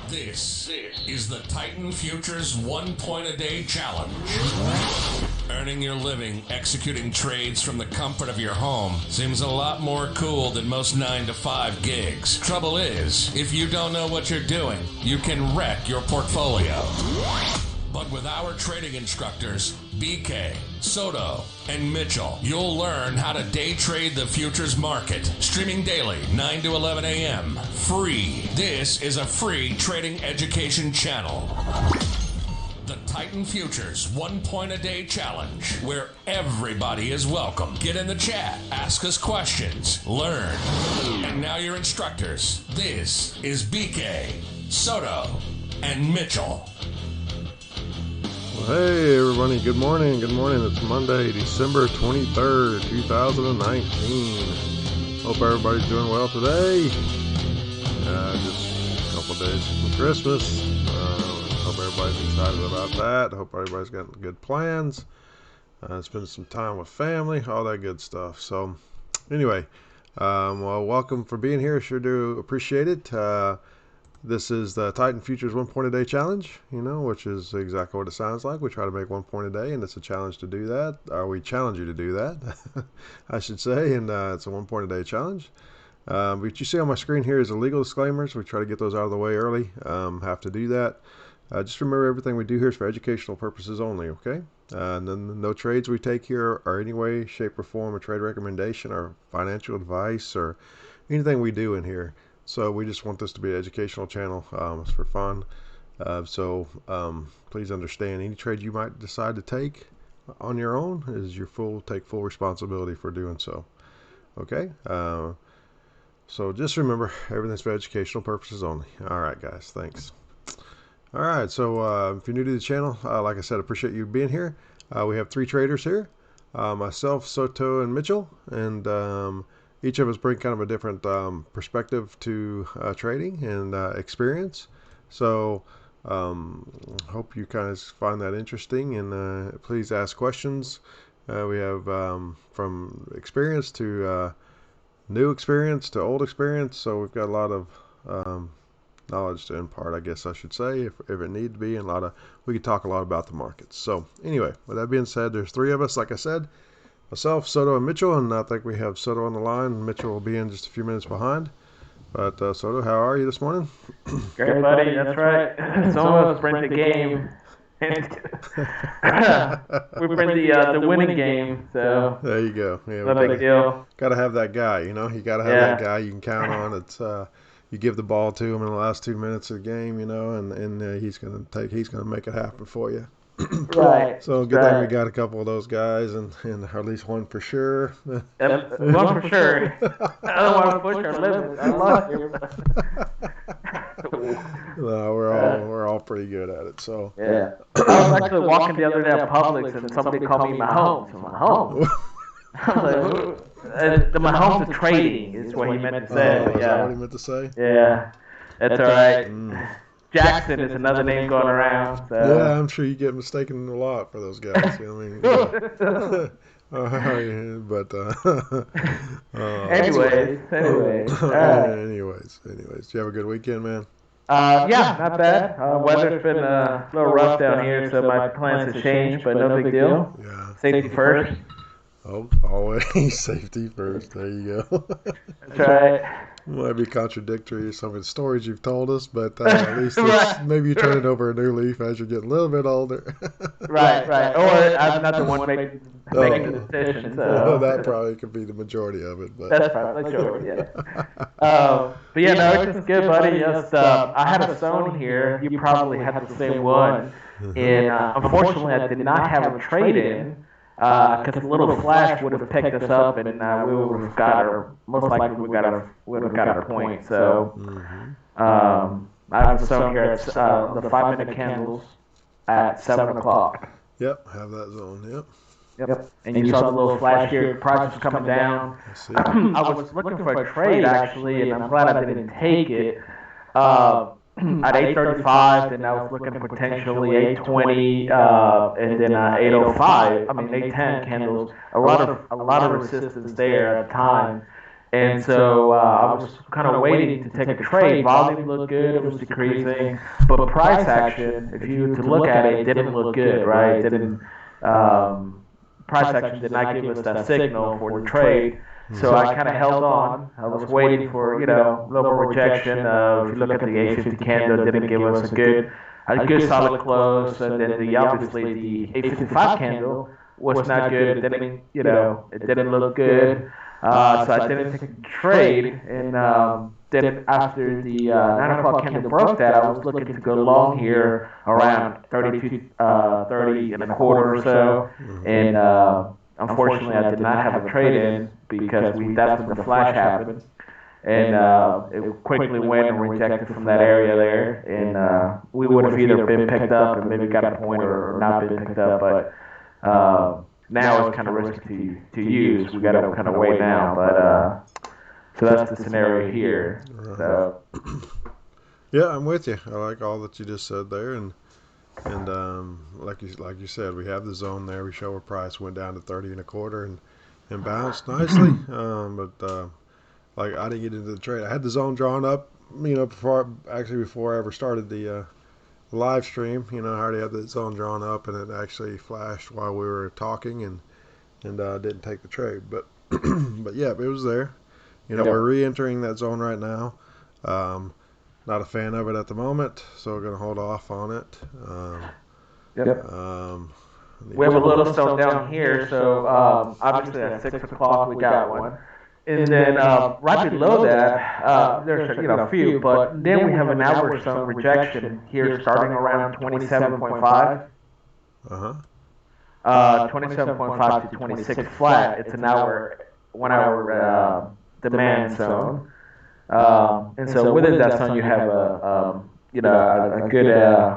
This is the Titan Futures 1 point a day challenge. Earning your living executing trades from the comfort of your home seems a lot more cool than most 9 to 5 gigs. Trouble is, if you don't know what you're doing, you can wreck your portfolio. But with our trading instructors, BK, Soto, and Mitchell, you'll learn how to day trade the futures market. Streaming daily, 9 to 11 a.m. Free. This is a free trading education channel. The Titan Futures 1 point a day challenge, where everybody is welcome. Get in the chat, ask us questions, learn. And now your instructors. This is BK, Soto, and Mitchell. Hey everybody, good morning. It's Monday, December 23rd, 2019. Hope everybody's doing well today. Just a couple days from Christmas. Hope everybody's excited about that. Hope everybody's got good plans. Spend some time with family, all that good stuff. So anyway, well, welcome for being here. Sure do appreciate it. This is the Titan Futures 1 point a day challenge, which is exactly what it sounds like. We try to make 1 point a day, and it's a challenge to do that. Or we challenge you to do that, I should say, and it's a 1 point a day challenge. What you see on my screen here is the legal disclaimers. We try to get those out of the way early. Have to do that. Just remember, everything we do here is for educational purposes only, okay? And then no trades we take here are any way, shape, or form a trade recommendation or financial advice or anything we do in here. So we just want this to be an educational channel. It's for fun. So please understand, any trade you might decide to take on your own is take full responsibility for doing so. Okay? So just remember, everything's for educational purposes only. All right, guys. Thanks. All right. So if you're new to the channel, like I said, appreciate you being here. We have 3 traders here. Myself, Soto, and Mitchell. And each of us bring kind of a different perspective to trading and experience. So hope you guys find that interesting, and please ask questions. We have from experience to new experience to old experience. So we've got a lot of knowledge to impart, I guess I should say, if it need to be, and we could talk a lot about the markets. So anyway, with that being said, there's 3 of us, like I said. Myself, Soto, and Mitchell, and I think we have Soto on the line. Mitchell will be in just a few minutes behind. But Soto, how are you this morning? Great, buddy. That's right. It's almost bring the game. We bring the winning game. So there you go. Yeah, no big deal. Got to have that guy. You got to have that guy you can count on. It's you give the ball to him in the last 2 minutes of the game, and he's gonna make it happen for you. Right. So good thing we got a couple of those guys, and at least one for sure. One for sure. I don't want to push our limits. I love you. No, we're all pretty good at it. So yeah. I was actually walking the other day at Publix, and somebody called me Mahomes. Mahomes. I was like, the Mahomes of trading is what he meant to say. Is that what he meant to say? Yeah, that's all right. Jackson is another name going around. So. Yeah, I'm sure you get mistaken a lot for those guys. But anyways. Anyways, do you have a good weekend, man? Yeah, not bad. Weather's been a little rough down here, so my plans have changed, but no big deal. Yeah. Safety first. Oh, always safety first. There you go. That's right. Might be contradictory to some of the stories you've told us, but at least maybe you turn it over a new leaf as you get a little bit older. Right. Or I'm not the one making the decision. So. That probably could be the majority of it. But. That's probably the majority, yeah. But yeah, no, it's just good, buddy. Just, I had a phone here. You probably had the same one. And unfortunately, I did not have a trade-in. Because a little flash would have picked us up, and we would have got our, most likely we would have got our point. So I have a zone here at the 5-minute candles at 7 o'clock. Yep, have that zone. Yep. And you saw the little flash here. Price was coming down. I was looking for a trade actually, and I'm glad I didn't take it. At 8:35, then I was looking potentially 8:20, and then 8:05. I mean 8:10 candles. A lot of resistance there at the time, And so I was kind of waiting to take a trade. Volume looked good, it was decreasing, but price action, if you were to look at it, it didn't look good, right? It didn't. Price action did not give us that signal for the trade. So I kind of held on. I was waiting for, a little more rejection. If you look at the A50 candle, it didn't give us a good solid close. And then obviously the A55 candle was not good. It didn't, it didn't look good. So I didn't take the trade. And then after the 9 o'clock candle broke that, I was looking to go long here around 30 and a quarter or so. And unfortunately, I did not have a trade in because that's when the flash happened. And it quickly went and rejected from that area there. And we would have either been picked up and maybe got a point or not been picked up. But now it's kind of risky to use. We got to kind of wait now. But so that's the scenario here. So. Yeah, I'm with you. I like all that you just said there, and like you said, we have the zone there. We show a price went down to 30 and a quarter and bounced nicely. But like I didn't get into the trade. I had the zone drawn up, before I ever started the live stream. I already had the zone drawn up, and it actually flashed while we were talking, and didn't take the trade. But but yeah, it was there. We're re-entering that zone right now. Not a fan of it at the moment, so we're going to hold off on it. We have a little stone down here, so obviously at 6 o'clock we got one. And then right below that, there's a few, but then we have an outward stone rejection here starting around 27.5. 27.5 to 26 flat. It's an hour, 1 hour demand zone. And so within that zone, you have a good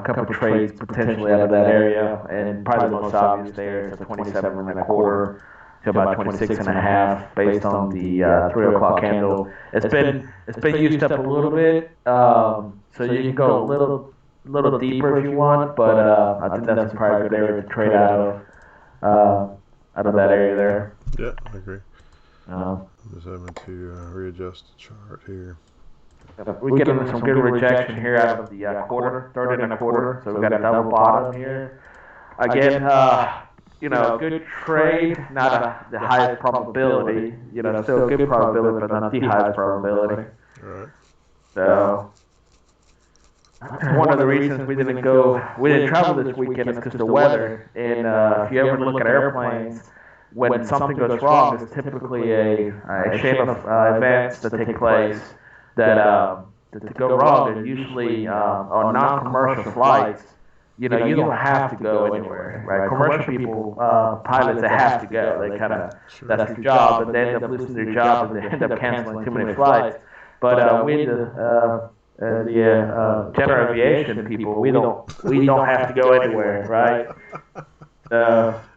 couple of trades potentially out of that area, and probably the most obvious there is a 27 and a quarter to about 26 and a half, based on the 3 o'clock candle. It's been used up a little bit, so you can go a little deeper if you want, but I think that's probably a good area to trade out of that area there. Yeah, I agree. Just having to readjust the chart here. We're getting some good rejection here out of the quarter, 30 and a quarter. So we've got a double bottom here. Again, good trade, not the highest probability. Still good probability, but not the highest probability. All right. So one of the reasons we didn't travel this weekend is because of the weather. And if you ever look at airplanes, when something goes wrong, there's typically a chain of events that take place that go wrong. And usually on non-commercial flights, you don't have to go anywhere, right? Commercial people, pilots, they have to go. They that's their job, and they end up losing their job, and they end up canceling too many flights. But with the general aviation people, we don't have to go anywhere, right?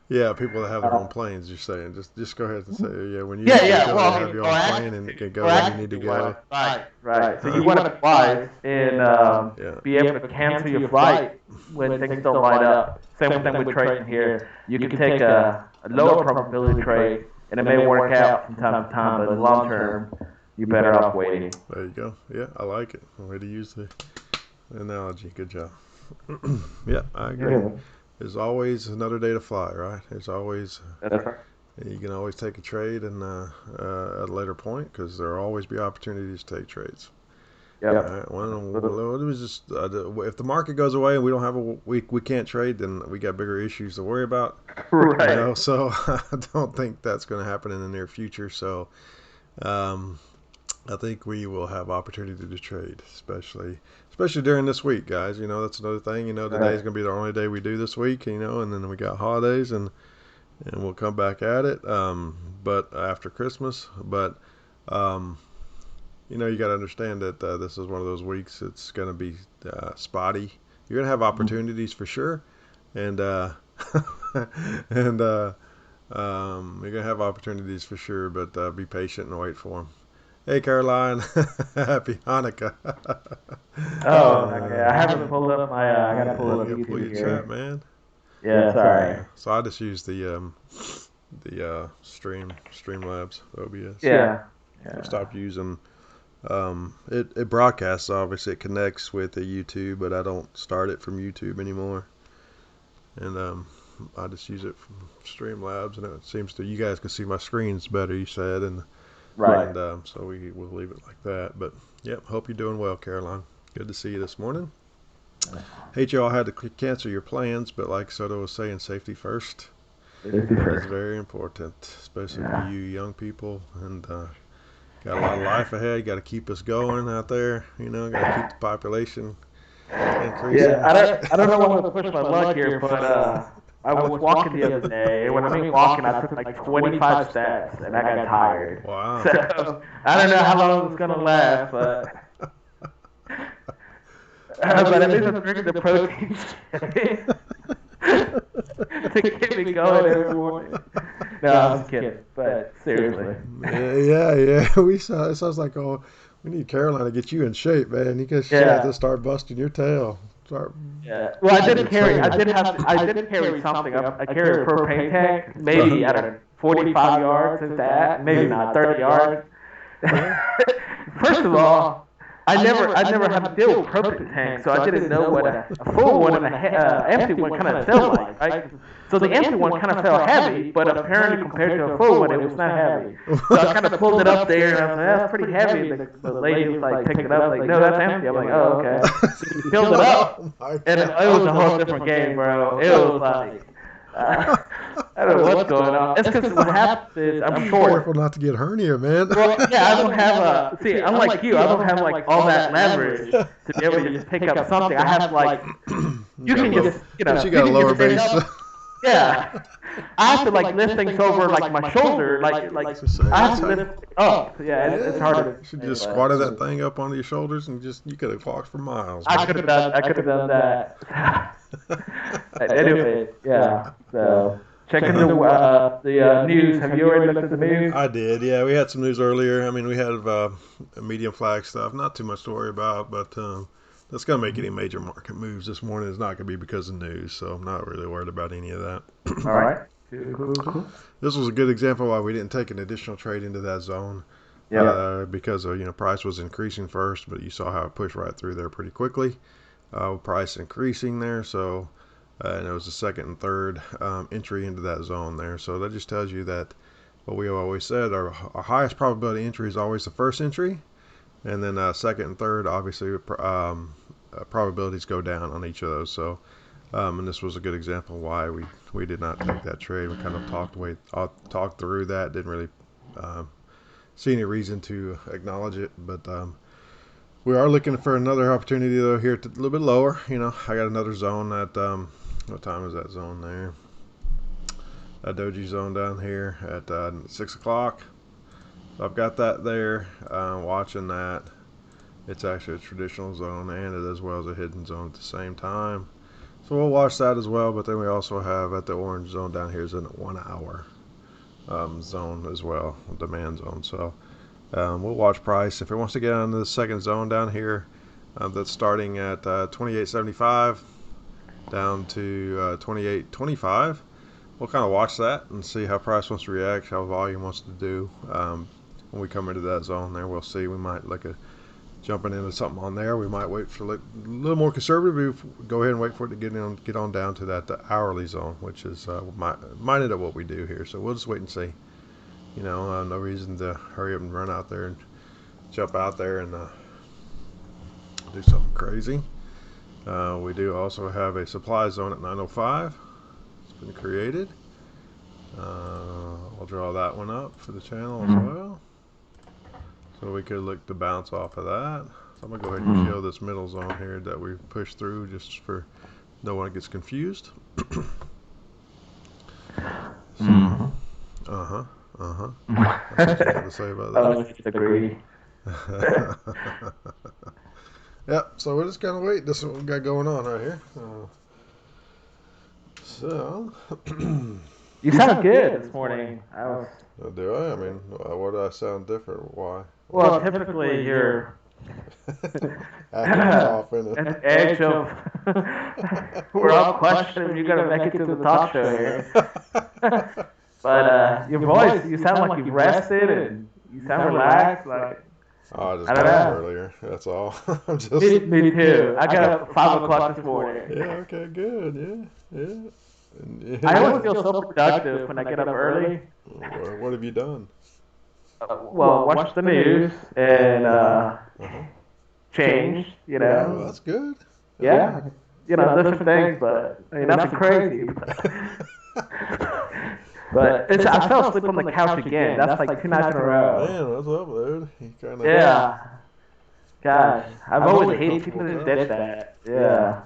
Yeah, people that have their own planes, you're saying. Just go ahead and say, when you have your own plane and it can go where you need to go. Right. So you want to fly and be able to cancel your flight when things don't line up. Same thing with trading here. You can take a lower probability trade, and it may work out from time to time, but in the long term, you're better off waiting. There you go. Yeah, I like it. Way to use the analogy. Good job. Yeah, I agree. Yeah. There's always another day to fly, right? There's always you can always take a trade and at a later point, because there will always be opportunities to take trades. Yeah. Right. Well, it was just if the market goes away and we don't have we can't trade, then we got bigger issues to worry about. Right. So I don't think that's going to happen in the near future. So I think we will have opportunity to trade, especially during this week, guys. That's another thing. Today's going to be the only day we do this week, and then we got holidays, and we'll come back at it. But after Christmas, but you got to understand that this is one of those weeks. It's going to be spotty. You're going to have opportunities for sure, and and you're going to have opportunities for sure. But be patient and wait for them. Hey, Caroline. Happy Hanukkah. Okay. I haven't pulled up my. I got to pull up YouTube here. Chat, man. Yeah, sorry. So I just use the Streamlabs OBS. Yeah. I stopped using. It broadcasts, obviously it connects with the YouTube, but I don't start it from YouTube anymore. And I just use it from Streamlabs, and it seems to, you guys can see my screens better, you said, and Right. and so we'll leave it like that. But yep, hope you're doing well, Caroline. Good to see you this morning. Hate y'all had to cancel your plans, but like Soto was saying, safety first. Safety It's first. very important, especially for you young people, and got a lot of life ahead. Got to keep us going out there. You know, got to keep the population increasing. Yeah, I don't know what to push my luck here, but I was walking the other day. When I mean walking, I took like 25 steps, and I got tired. Wow. So I don't know how long it's gonna last, but at least I'm drinking the protein shake to get me going every morning. No, I'm just kidding, but seriously. Yeah. We saw. It sounds like, oh, we need Caroline to get you in shape, man. You guys have to start busting your tail. Yeah. Well, I did carry something. I carried a propane tank, maybe I don't know, 45 yards is that, maybe not 30 yards. First of all, I never had to deal with propane tanks, so I didn't know what a full one and a empty one kind of felt like. Right? So the empty one kind of felt heavy, but apparently compared to a full one, it was not heavy. So I kind of pulled it up there, and I was like, that's pretty heavy. The lady was like, pick it up, like, no, that's empty. I'm like, oh, okay. So she filled it up, and it was a whole different game, bro. It was like, I don't know what's going on. It's because what happens is I'm short. Careful not to get hernia, man. Well, yeah, I don't have see, unlike you, I don't have like all that leverage to be able to just pick up something. I have like, you can just, But you got a lower base. Yeah, I have to like lift things over like my shoulder, like I have to lift up. Yeah, it's hard. You should just squatted that thing up onto your shoulders and you could have walked for miles. I could have done that. Anyway, yeah. So checking the news. Have you already looked at the news? I did. Yeah, we had some news earlier. I mean, we had medium flag stuff. Not too much to worry about, but that's going to make any major market moves this morning. It's not going to be because of news, so I'm not really worried about any of that. All right. Cool. This was a good example why we didn't take an additional trade into that zone. Yeah. Because price was increasing first, but you saw how it pushed right through there pretty quickly. Price increasing there, so and it was the second and third entry into that zone there. So that just tells you that what we have always said, our highest probability entry is always the first entry, and then second and third, obviously, probabilities go down on each of those. So, and this was a good example why we did not take that trade. We kind of talked through that. Didn't really see any reason to acknowledge it, but we are looking for another opportunity though here, a little bit lower. I got another zone at what time is that zone there? That doji zone down here at 6 o'clock. So I've got that there. Watching that. It's actually a traditional zone and as well as a hidden zone at the same time. So we'll watch that as well. But then we also have at the orange zone down here is in a 1 hour zone as well, demand zone. So we'll watch price. If it wants to get on the second zone down here, that's starting at 28.75 down to 28.25. We'll kind of watch that and see how price wants to react, how volume wants to do. When we come into that zone there, we'll see. We might look at jumping into something on there. We might wait for a little more conservative. Go ahead and wait for it to get on down to that hourly zone, which is might end up what we do here. So we'll just wait and see. No reason to hurry up and run out there and jump out there and do something crazy. We do also have a supply zone at 9:05. It's been created. I'll draw that one up for the channel as well. So we could look to bounce off of that. So I'm going to go ahead and kill this middle zone here that we pushed through just for no one gets confused. That's what you have to say about that. I was just agree. Yep, so we're just going to wait. This is what we got going on right here. So. You sound good this morning. Do I? I mean, what do I sound different? Why? Well, typically you're coughing. an edge of. We're all questioning. You got to make it to the talk show here. But your voice, you sound like you've rested and You sound relaxed. Like Oh, I just I got don't up know. earlier. That's all. I'm just. Me too. I got up 5 o'clock this morning. Yeah. Okay. Good. Yeah. Yeah. And, I yeah. always feel so productive when I get up early. What have you done? Well, watch the news and Uh-huh. change. You Yeah, know. well, that's good. Yeah. You know, different things, but I mean nothing crazy. But it's I fell asleep on the couch again. That's like 2 nights in a row. Man, what's up, dude? You kind of. Yeah. Gosh, I've always always hated people comfortable who did that. Yeah.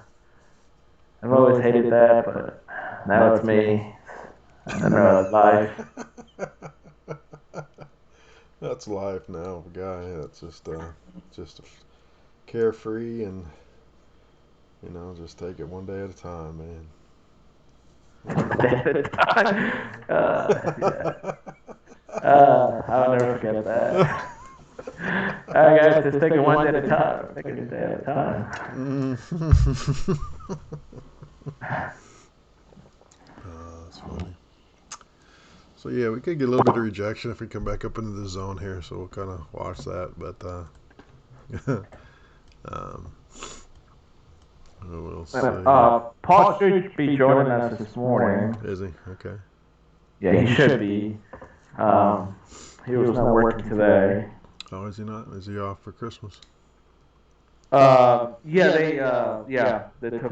I've always hated that, but now it's me. I know it's life. That's life now, guy. That's just carefree and just take it one day at a time, man. Yeah. I'll never forget that. All right, guys, just take it one day at a time. Take it a day at a time. That's funny. So yeah, we could get a little bit of rejection if we come back up into the zone here. So we'll kind of watch that, but we'll see. Paul should be joining us this morning. Is he? Okay. Yeah, he should be. He was not working today. Oh, is he not? Is he off for Christmas? They took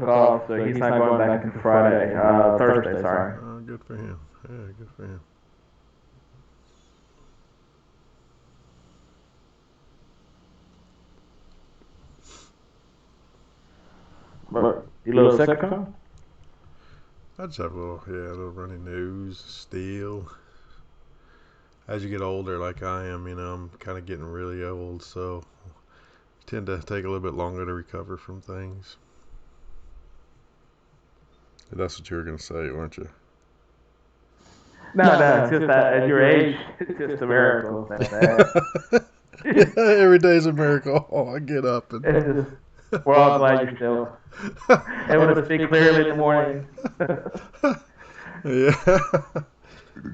off, so he's not going back until Friday. Thursday, sorry. Good for him. Yeah, good for him. But you a little sick, huh? I just have a little running nose, still. As you get older, like I am, I'm kind of getting really old, so I tend to take a little bit longer to recover from things. That's what you were going to say, weren't you? No, it's just that at your age, it's just a miracle. Yeah, every day's a miracle. Oh, I get up and we're all glad you're still able to speak clearly in the morning. Yeah.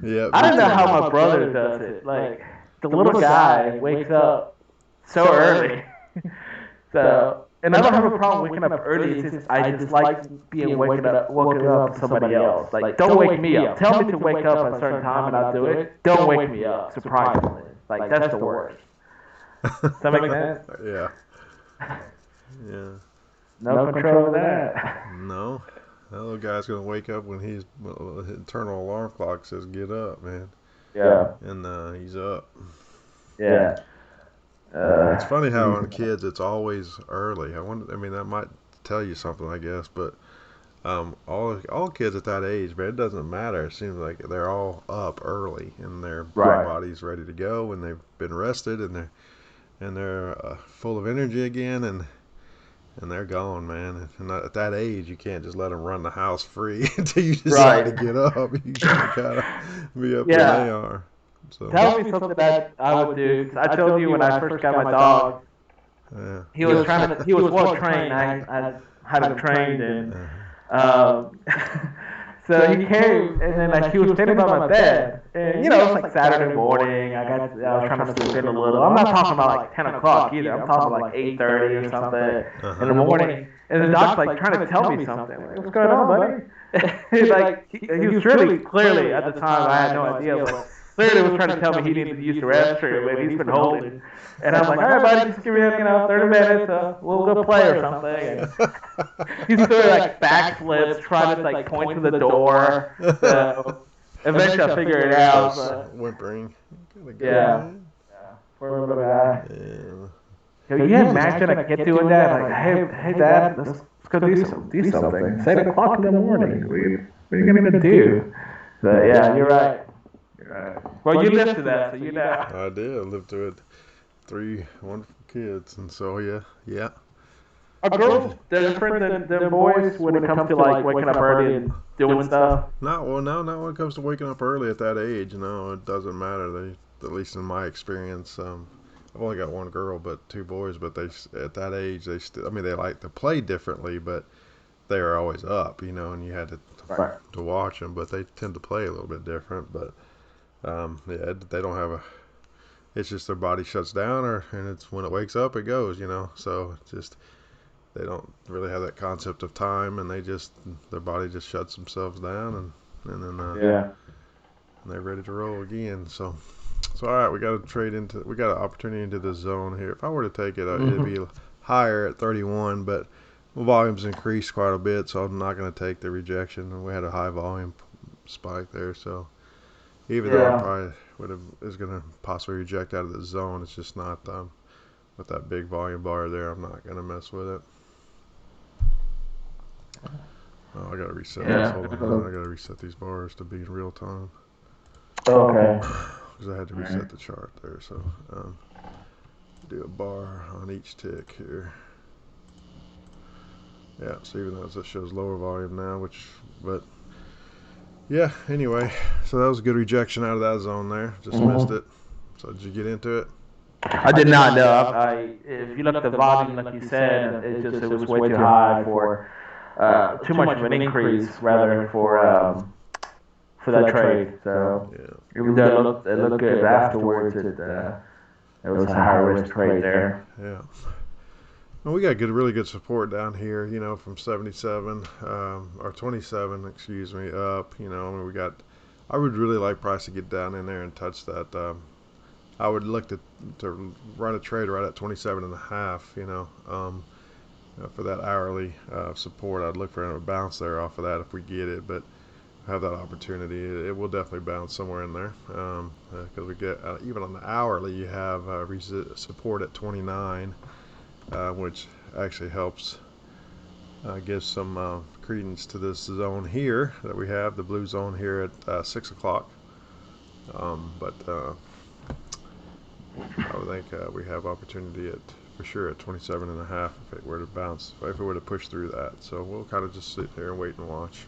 Yeah. I don't know how my brother does it. Like, the little guy wakes up so early. And I don't have a problem waking up early. It's just, I just like being woken up to somebody else. Like, don't wake me up. Tell me to wake up at a certain time and I'll do it. Don't wake me up, surprisingly. Like, that's the worst. Does that make sense? Yeah. Yeah. No control of that. No. That little guy's going to wake up when his internal alarm clock says get up, man. Yeah. And he's up. Yeah. It's funny how on kids it's always early. That might tell you something, I guess, but all kids at that age, man, it doesn't matter. It seems like they're all up early and their body's ready to go and they've been rested and they're full of energy again and they're gone, man. And at that age, you can't just let them run the house free until you decide to get up. You gotta be up where they are. So. Tell me something that I would do. I told you when I first got my dog, he was well trained. I had him trained, and so he came, and then he was standing by my bed, and it's like Saturday morning. I was trying to sleep in a little. I'm not talking about like 10 o'clock either. I'm talking about like 8:30 or something in the morning. And the doc's like trying to tell me something. Like, what's going on, buddy? He was really clearly at the time. I had no idea, but clearly was trying to tell me he needed to use the restroom, and he's been holding. And I'm like, all right, buddy, just give me 30 minutes. We'll go play or something. And he's doing like backflips, trying to like point to the door. Eventually, I figure it out. Whimpering. Yeah. Poor little guy. Can you imagine a kid doing that? Like, hey, Dad, let's go do something. It's 8 o'clock in the morning. What are you gonna do? But yeah, you're right. Well, you lived through that, so you know. I did. I lived through it. 3 wonderful kids, and so yeah. Are girls different than boys when it comes to like waking up early and doing stuff? Not when it comes to waking up early at that age. No, it doesn't matter. At least in my experience, I've only got one girl, but 2 boys. But at that age, they like to play differently, but they are always up, and you had to watch them. But they tend to play a little bit different. But they don't have it's just their body shuts down, and it's when it wakes up, it goes, So it's just they don't really have that concept of time, and their body just shuts themselves down, and then and they're ready to roll again. So all right, we got an opportunity into the zone here. If I were to take it, it'd be higher at 31, but volume's increased quite a bit, so I'm not going to take the rejection. We had a high volume spike there, so even though I probably is going to possibly reject out of the zone, it's just not with that big volume bar there. I'm not going to mess with it. Oh, I got to reset this. Hold on, I got to reset these bars to be in real time. Okay. Because I had to reset the chart there, so do a bar on each tick here. Yeah, so even though it shows lower volume now, but yeah, anyway, so that was a good rejection out of that zone there. Just missed it. So did you get into it? I did not know. If you look at the volume, like you said, it was way too high for too much of an increase, rather for that trade. So even though it looked good afterwards, it was a high risk trade there. Yeah. Well, we got really good support down here, from 77 or 27, excuse me, up. I would really like price to get down in there and touch that. I would look to run a trade right at 27.5. For that hourly support. I'd look for a bounce there off of that if we get it, but have that opportunity. It will definitely bounce somewhere in there because we get even on the hourly, you have support at 29. Which actually helps give some credence to this zone here that we have, the blue zone here at 6 o'clock. But I would think we have opportunity for sure at 27.5 if it were to bounce, if it were to push through that. So we'll kind of just sit there and wait and watch.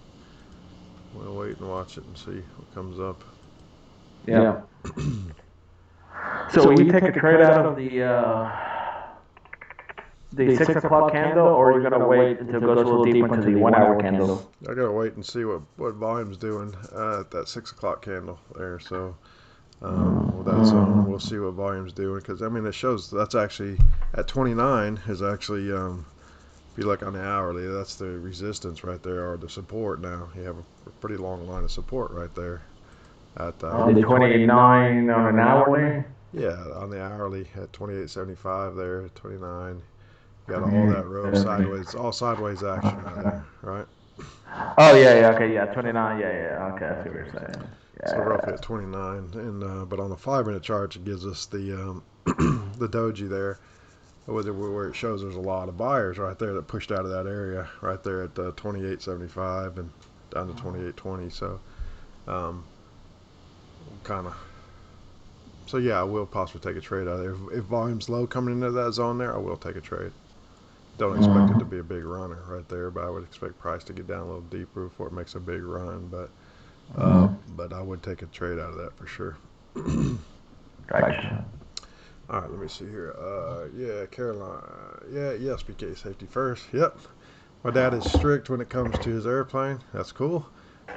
We'll wait and watch it and see what comes up. Yeah. So will you take a trade out of the 6 o'clock candle, or are you going to wait until it goes a little deeper into the 1 hour candle? I got to wait and see what volume's doing at that 6 o'clock candle there. So with that zone, we'll see what volume's doing, because it shows that's actually at 29 is actually if you look on the hourly, that's the resistance right there, or the support. Now you have a pretty long line of support right there at the 29 on an hourly. Yeah, on the hourly at 28.75 there at 29. You got all that row sideways, all sideways action right there, right? Oh yeah, okay, 29, yeah, okay, I see what you're saying. So roughly at 29, and but on the 5-minute chart, it gives us the the doji there, where it shows there's a lot of buyers right there that pushed out of that area right there at 28.75 and down to 28.20. So so yeah, I will possibly take a trade out of there. If volume's low coming into that zone there, I will take a trade. Don't expect it to be a big runner right there, but I would expect price to get down a little deeper before it makes a big run. But I would take a trade out of that for sure. Gotcha. All right, let me see here. Yeah, Caroline. Yeah, SBK safety first. Yep. My dad is strict when it comes to his airplane. That's cool.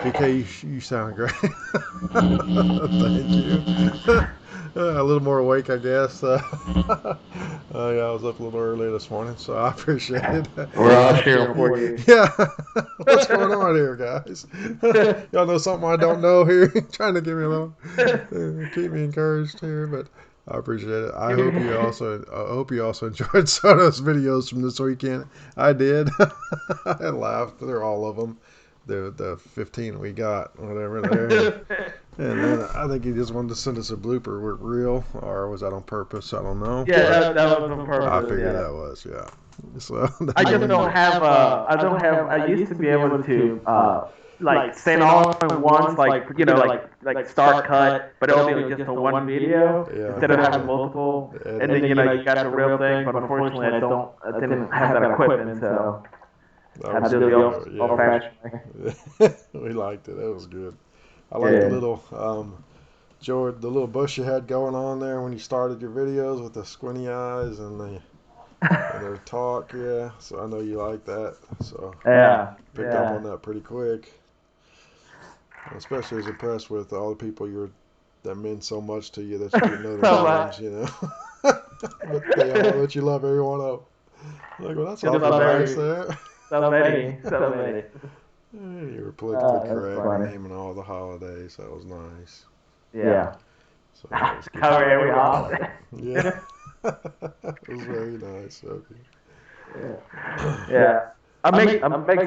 BK, you sound great. Thank you. A little more awake, I guess. Yeah, I was up a little early this morning, so I appreciate it. We're all cheering for you. Yeah. What's going on here, guys? Y'all know something I don't know here? Trying to give me a little, keep me encouraged here, but I appreciate it. I hope you also enjoyed some of those videos from this weekend. I did. I laughed through all of them. The 15 we got, whatever there. And then I think he just wanted to send us a blooper reel, or was that on purpose? I don't know. Yeah, that was on purpose. I figured that was, yeah. So I just don't have. I used to be able to like send all at once, like start cut, but it'll be just a one video instead of having multiple. And then you got the real thing, but unfortunately I didn't have that equipment, so I had to do the old fashioned way. We liked it. That was good. I like the little George, the little bush you had going on there when you started your videos with the squinty eyes and their talk. Yeah, so I know you like that. So picked up on that pretty quick. Especially was impressed with all the people you're that meant so much to you that you didn't know So their much. names, you know. But you love every one of them. Like, well, that's You awful love nice every- there. So many. So many. You were politically That's correct, funny. naming all the holidays. That was nice. Yeah. So that was good. Cover every holiday. Yeah. It was very nice of you. Yeah. I make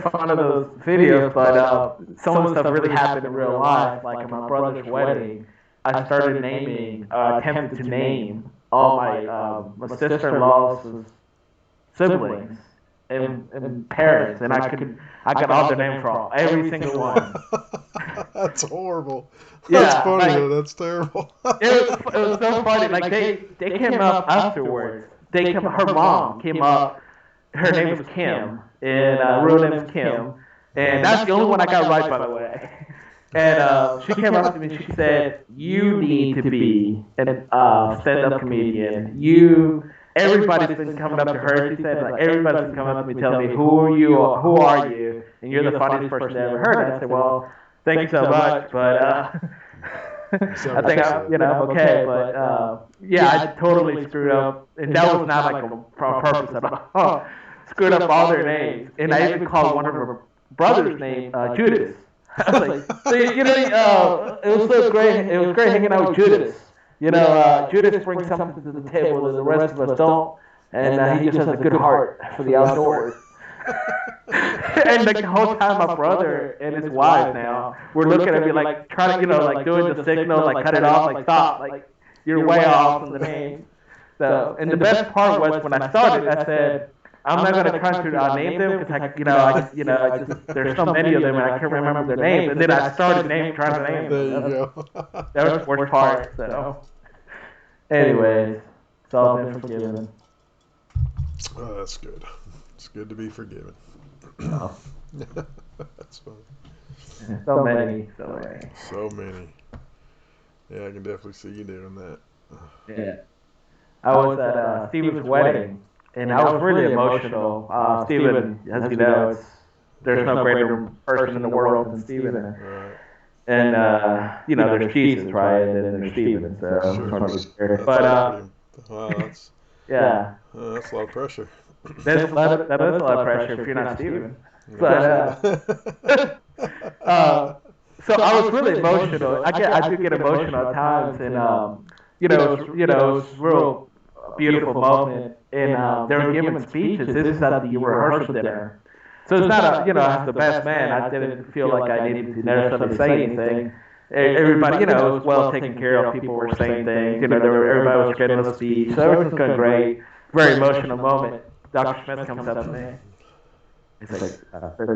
fun of those videos, but some of the stuff really happened in real life. Like at my brother's wedding, I started naming, attempted to name all my sister-in-law's siblings and parents, and I got all their names wrong, every single one. That's horrible. Yeah, That's funny, like- though. That's terrible. It was so funny. Like they came up afterwards. Her mom came up. Her name was Kim, and real name is Kim, and that's the only one I got right, by the way. And she came up to me and she said, "You need to be a stand-up comedian. Everybody's been coming up to her." She said, "Like everybody's been coming up to me telling me who are you, and you're the funniest person I ever heard." I said, "Well, thank you so much, but I think I'm okay." But yeah, I totally screwed up, and that was not like on purpose at all. Screwed up all their names, and I even called one of her brother's name Judas. I was like, so, it was so great. It was great hanging out with Judas. Judas brings something to the table that the rest of us don't, and he just has a good heart for the outdoors. And like the whole time, my brother and his wife now were looking at me like trying to, like doing the signal, like cut it off, like stop, like you're way off on the name. So, and the best part was when I started, I said, I'm not gonna try to name them because I just there's so many of them and I can't remember their names. And then I started trying to name There them. you go. That was the worst part. So, anyways, it's all been forgiven. Oh, that's good. It's good to be forgiven. Oh. That's funny. So many. So many. Yeah, I can definitely see you doing that. Yeah. I was at Steven's wedding, and I was really emotional. Steven, as you know, there's no greater person in the world than Steven. Right. And, there's Jesus, right? And then there's Steven. So, Sure. but, Wow, that's yeah. that's a lot of pressure. That is a lot of pressure if you're not Steven. But, so I was really emotional. I do get emotional at times, and it was real beautiful moment. And they were giving speeches. This is at the rehearsal dinner, so it's not as the best man, I didn't feel like I needed to necessarily say anything. Everybody, was well taken care of. People were saying things. Everybody was getting a speech. So everything's going great. Very emotional moment. Dr. Smith comes up to me. He's like,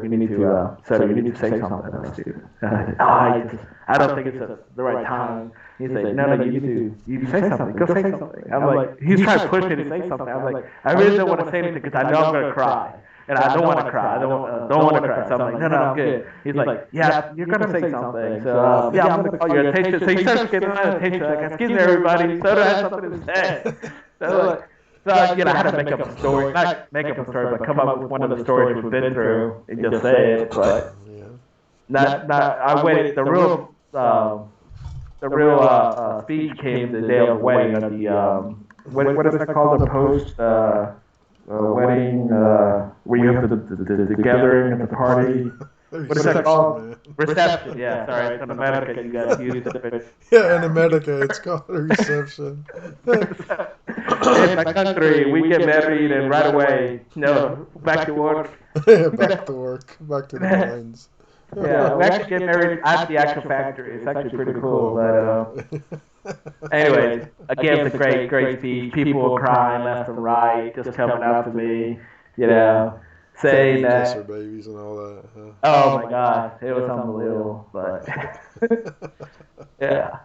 you need to say something. I don't think it's the right time. He's like, no, you need to say something. Go say something. I'm like, he's trying to push me to say something. I'm like, I really don't want to say anything because I know I'm going to cry. And I don't want to cry. I don't want to cry. So I'm like, no, I'm good. He's like, yeah, you're going to say something. So, yeah, I'm going to call your attention. So he starts getting my attention. Like, excuse me, everybody. Soda has something to say. So I had to make up a story. Not make up a story, but come up with one of the stories we've been through and just say it. But I waited. The real speech came the day of the wedding. At the what is that called? The post wedding where you have the gathering and the party. What is that called? Reception. Yeah, sorry. It's on America. You guys use it. Yeah, in America, it's called a reception. In my country, we get married and right away, back to work. Back to work. Back to the mines. Yeah, we actually get married at the actual factory. It's actually pretty cool. But anyways, again, it's a great speech. People were crying left and right, just coming up to me, saying that. Kiss their babies and all that. Huh? Oh my gosh, it was unbelievable. But yeah,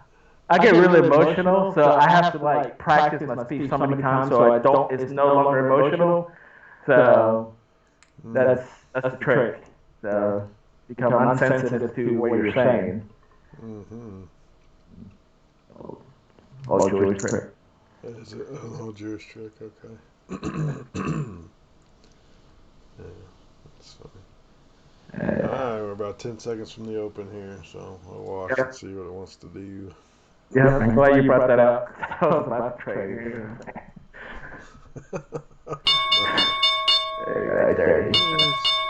I get really emotional, so I have to practice my speech so many times so it's no longer emotional. So that's the trick. So become unsensitive to what you're saying. Mm-hmm. Old Jewish trick. Is it an old Jewish trick? Okay. Yeah, that's funny. Alright, we're about 10 seconds from the open here, so I'll watch and see what it wants to do. Yeah, I'm glad you brought that up. That was my trade. Right there.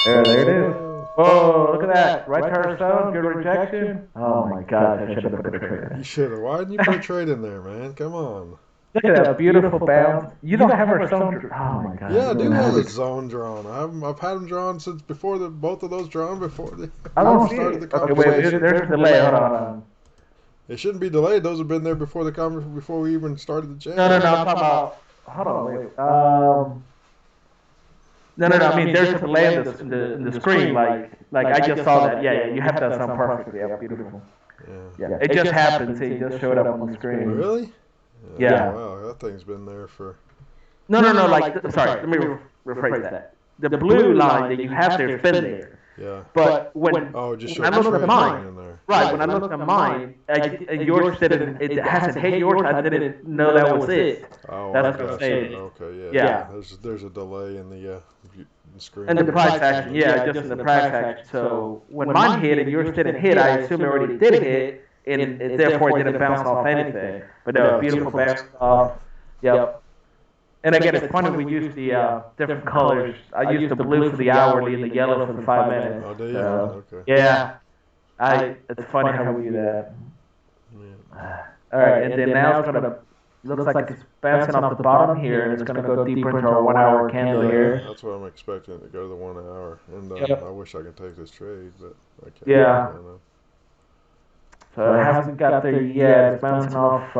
There it is. Oh, look at that. Right turn stone, good rejection. Oh my God, I should have put a trade. You should have. Why didn't you put a trade in there, man? Come on. Look at that beautiful bounce. You don't have our stone. Oh my God. Yeah, I do have a zone drawn. I've had them drawn since before both of those drawn before I don't started the Okay, conversation. wait, there's a delay. Hold on. It shouldn't be delayed. Those have been there before before we even started the jam. No, I'm talking about. Hold on, wait. No. I mean, there's a delay in the screen. Like I just saw that. Yeah. You have that sound perfectly. Yeah, beautiful. Yeah. It just happened. See, it just showed up on the screen. Really? Yeah. Wow, that thing's been there for. No. Like, sorry. Let me rephrase that. The blue line that you have there has been there. Yeah. But when just I looked at mine, right? When I looked at mine, yours didn't. It hasn't hit yours. I didn't know that was it. Oh, that's what I'm saying. Okay, yeah. There's a delay in the screen. And the price action, just in the price action. So when mine hit and yours didn't hit, I assume it already did hit, and therefore it didn't bounce off anything. But no, beautiful bounce off. Yep. And again, it's funny we use the different colors. I used the blue for the hourly and the yellow for the 5 minutes. Oh, do you? Okay. Yeah. It's funny how we do that. All right, and then now it's gonna looks like it's bouncing off the bottom here, and it's gonna go deeper into our 1 hour candle here. That's what I'm expecting to go to the 1 hour, and I wish I could take this trade, but I can't. Yeah. So it hasn't got there yet. It's bouncing off.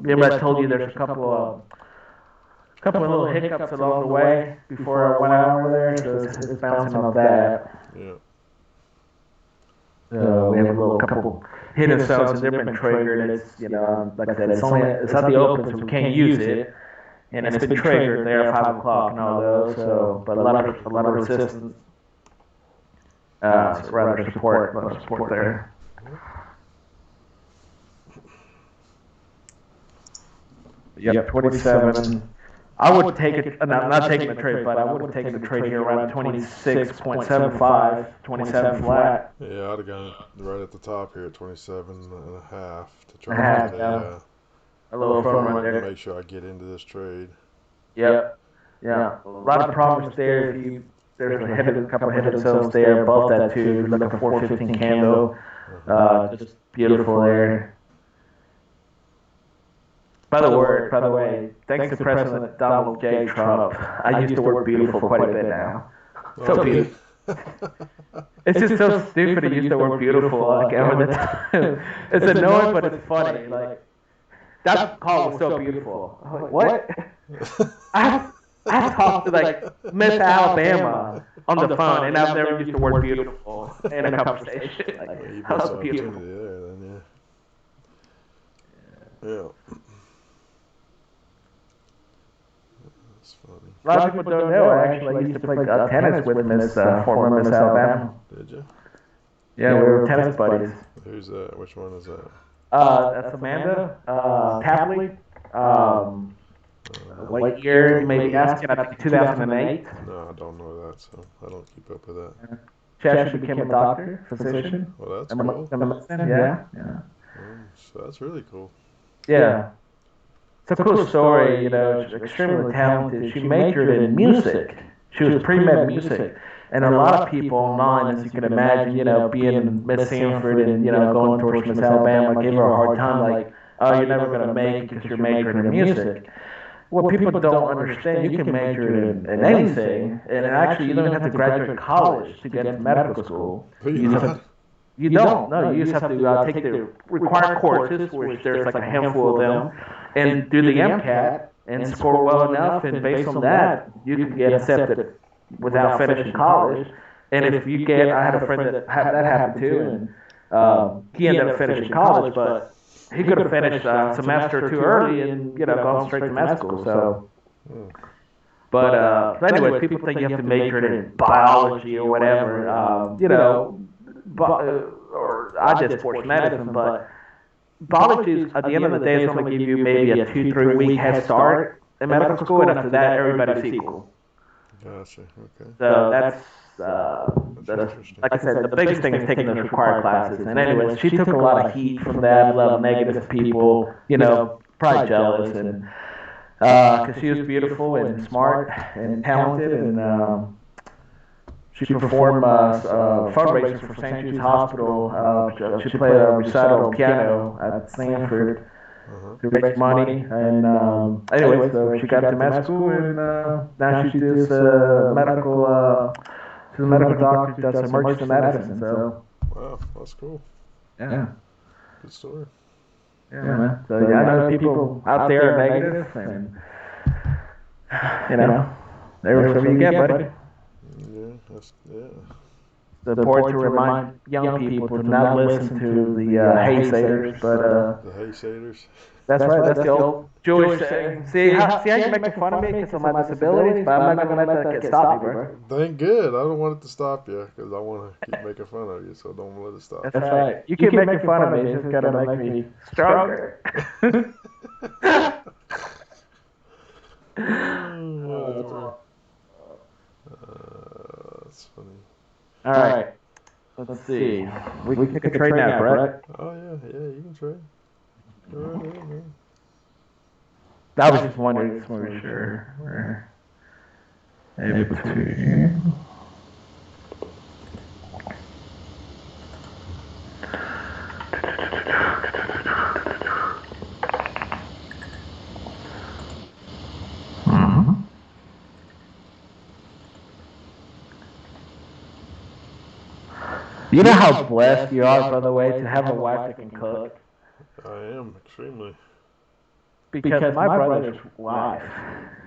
Remember I told you there's a couple of little hiccups along the way before our 1 hour there, so it's bouncing off that. Yeah. So we have a little couple hidden zones that have been triggered. It's like I said, it's out the open, so we can't use it, and it's been triggered there at 5 o'clock and all those. So, but a lot of resistance, rather support, a lot of support there. Yep, 27. I would take it. I'm not taking the trade, but I would have taken the trade here around 26.75, 27 flat. Yeah, I'd have gone right at the top here at 27.5 to try to get a little fun right there. Make sure I get into this trade. Yep. Yeah. A lot of problems there. There's a couple of hidden zones there above that too. Look at 415 candle. Just beautiful there. By the way, thanks to President Donald J. Trump, I use the word beautiful quite a bit now. So beautiful. It's just so stupid to use the word beautiful like all the time. It's annoying, but it's funny. Like, that call was so beautiful. I'm like, what? I've talked to like Miss Alabama on the phone, and I've never used the word beautiful in a conversation. Like, that was beautiful. Yeah. A lot of people don't know. Actually, I used to play tennis with former Miss Alabama. Did you? Yeah, we were tennis buddies. Who's that? Which one is that? That's Amanda Tapley. What year? You may be asking. I think 2008. No, I don't know that, so I don't keep up with that. She actually became a doctor, physician. Well, that's cool. Yeah. So that's really cool. Yeah. It's a cool story, she's extremely talented. She majored in music. She was pre-med music. And a lot of people online, as you can imagine, being Miss Sanford and, going towards Miss Alabama, give her a hard time, like, oh, you're never going to make it because you're majoring in music. What people don't understand, you can major in anything, and actually you don't have to graduate college to get into medical school. You don't. No, you just have to take the required courses, which there's like a handful of them, and do the MCAT and score well enough, and based on that, you can get accepted without finishing college. And if you get, I had a friend that happened too, and he ended up finishing college, but he could have finished a semester or two early and gone straight to med school. So, but anyways, people think you have to major in biology or whatever, or I did sports medicine, but biology is, at the end of the day, is only give you maybe a 2-3 week head start in medical school, and after that, everybody's equal. Gotcha. Okay. So like I said, the biggest thing is taking those required classes. And anyways, she took a lot of heat from that, a lot of negative people, probably jealous, and because she was beautiful and smart and talented, and she performed fundraisers for St. Jude's Hospital. She played a recital piano at Stanford to raise money. And anyway, so she got to med school, and now she does medical. She's a medical doctor who does emergency medicine. So. Wow, that's cool. Yeah. Good story. Yeah, man. So I know people out there are negative, and there's whatever you get, buddy. It's important to remind young people to not listen to the haysayers, but the haysayers. That's right. That's the old Jewish saying. See how you make fun of me because of my disabilities, but I'm not gonna let that stop me, bro. Thank good. I don't want it to stop you because I want to keep making fun of you, so don't let it stop. That's right. You keep making fun of me. You just gotta make me stronger. That's funny. All right. Let's see. We can trade now, Brett. Oh yeah, you can trade. Go right ahead, man. I was just wondering, just want to be sure we're able to. You know how blessed you are, by the way, to have a wife that can cook? I am, extremely. Because my brother's wife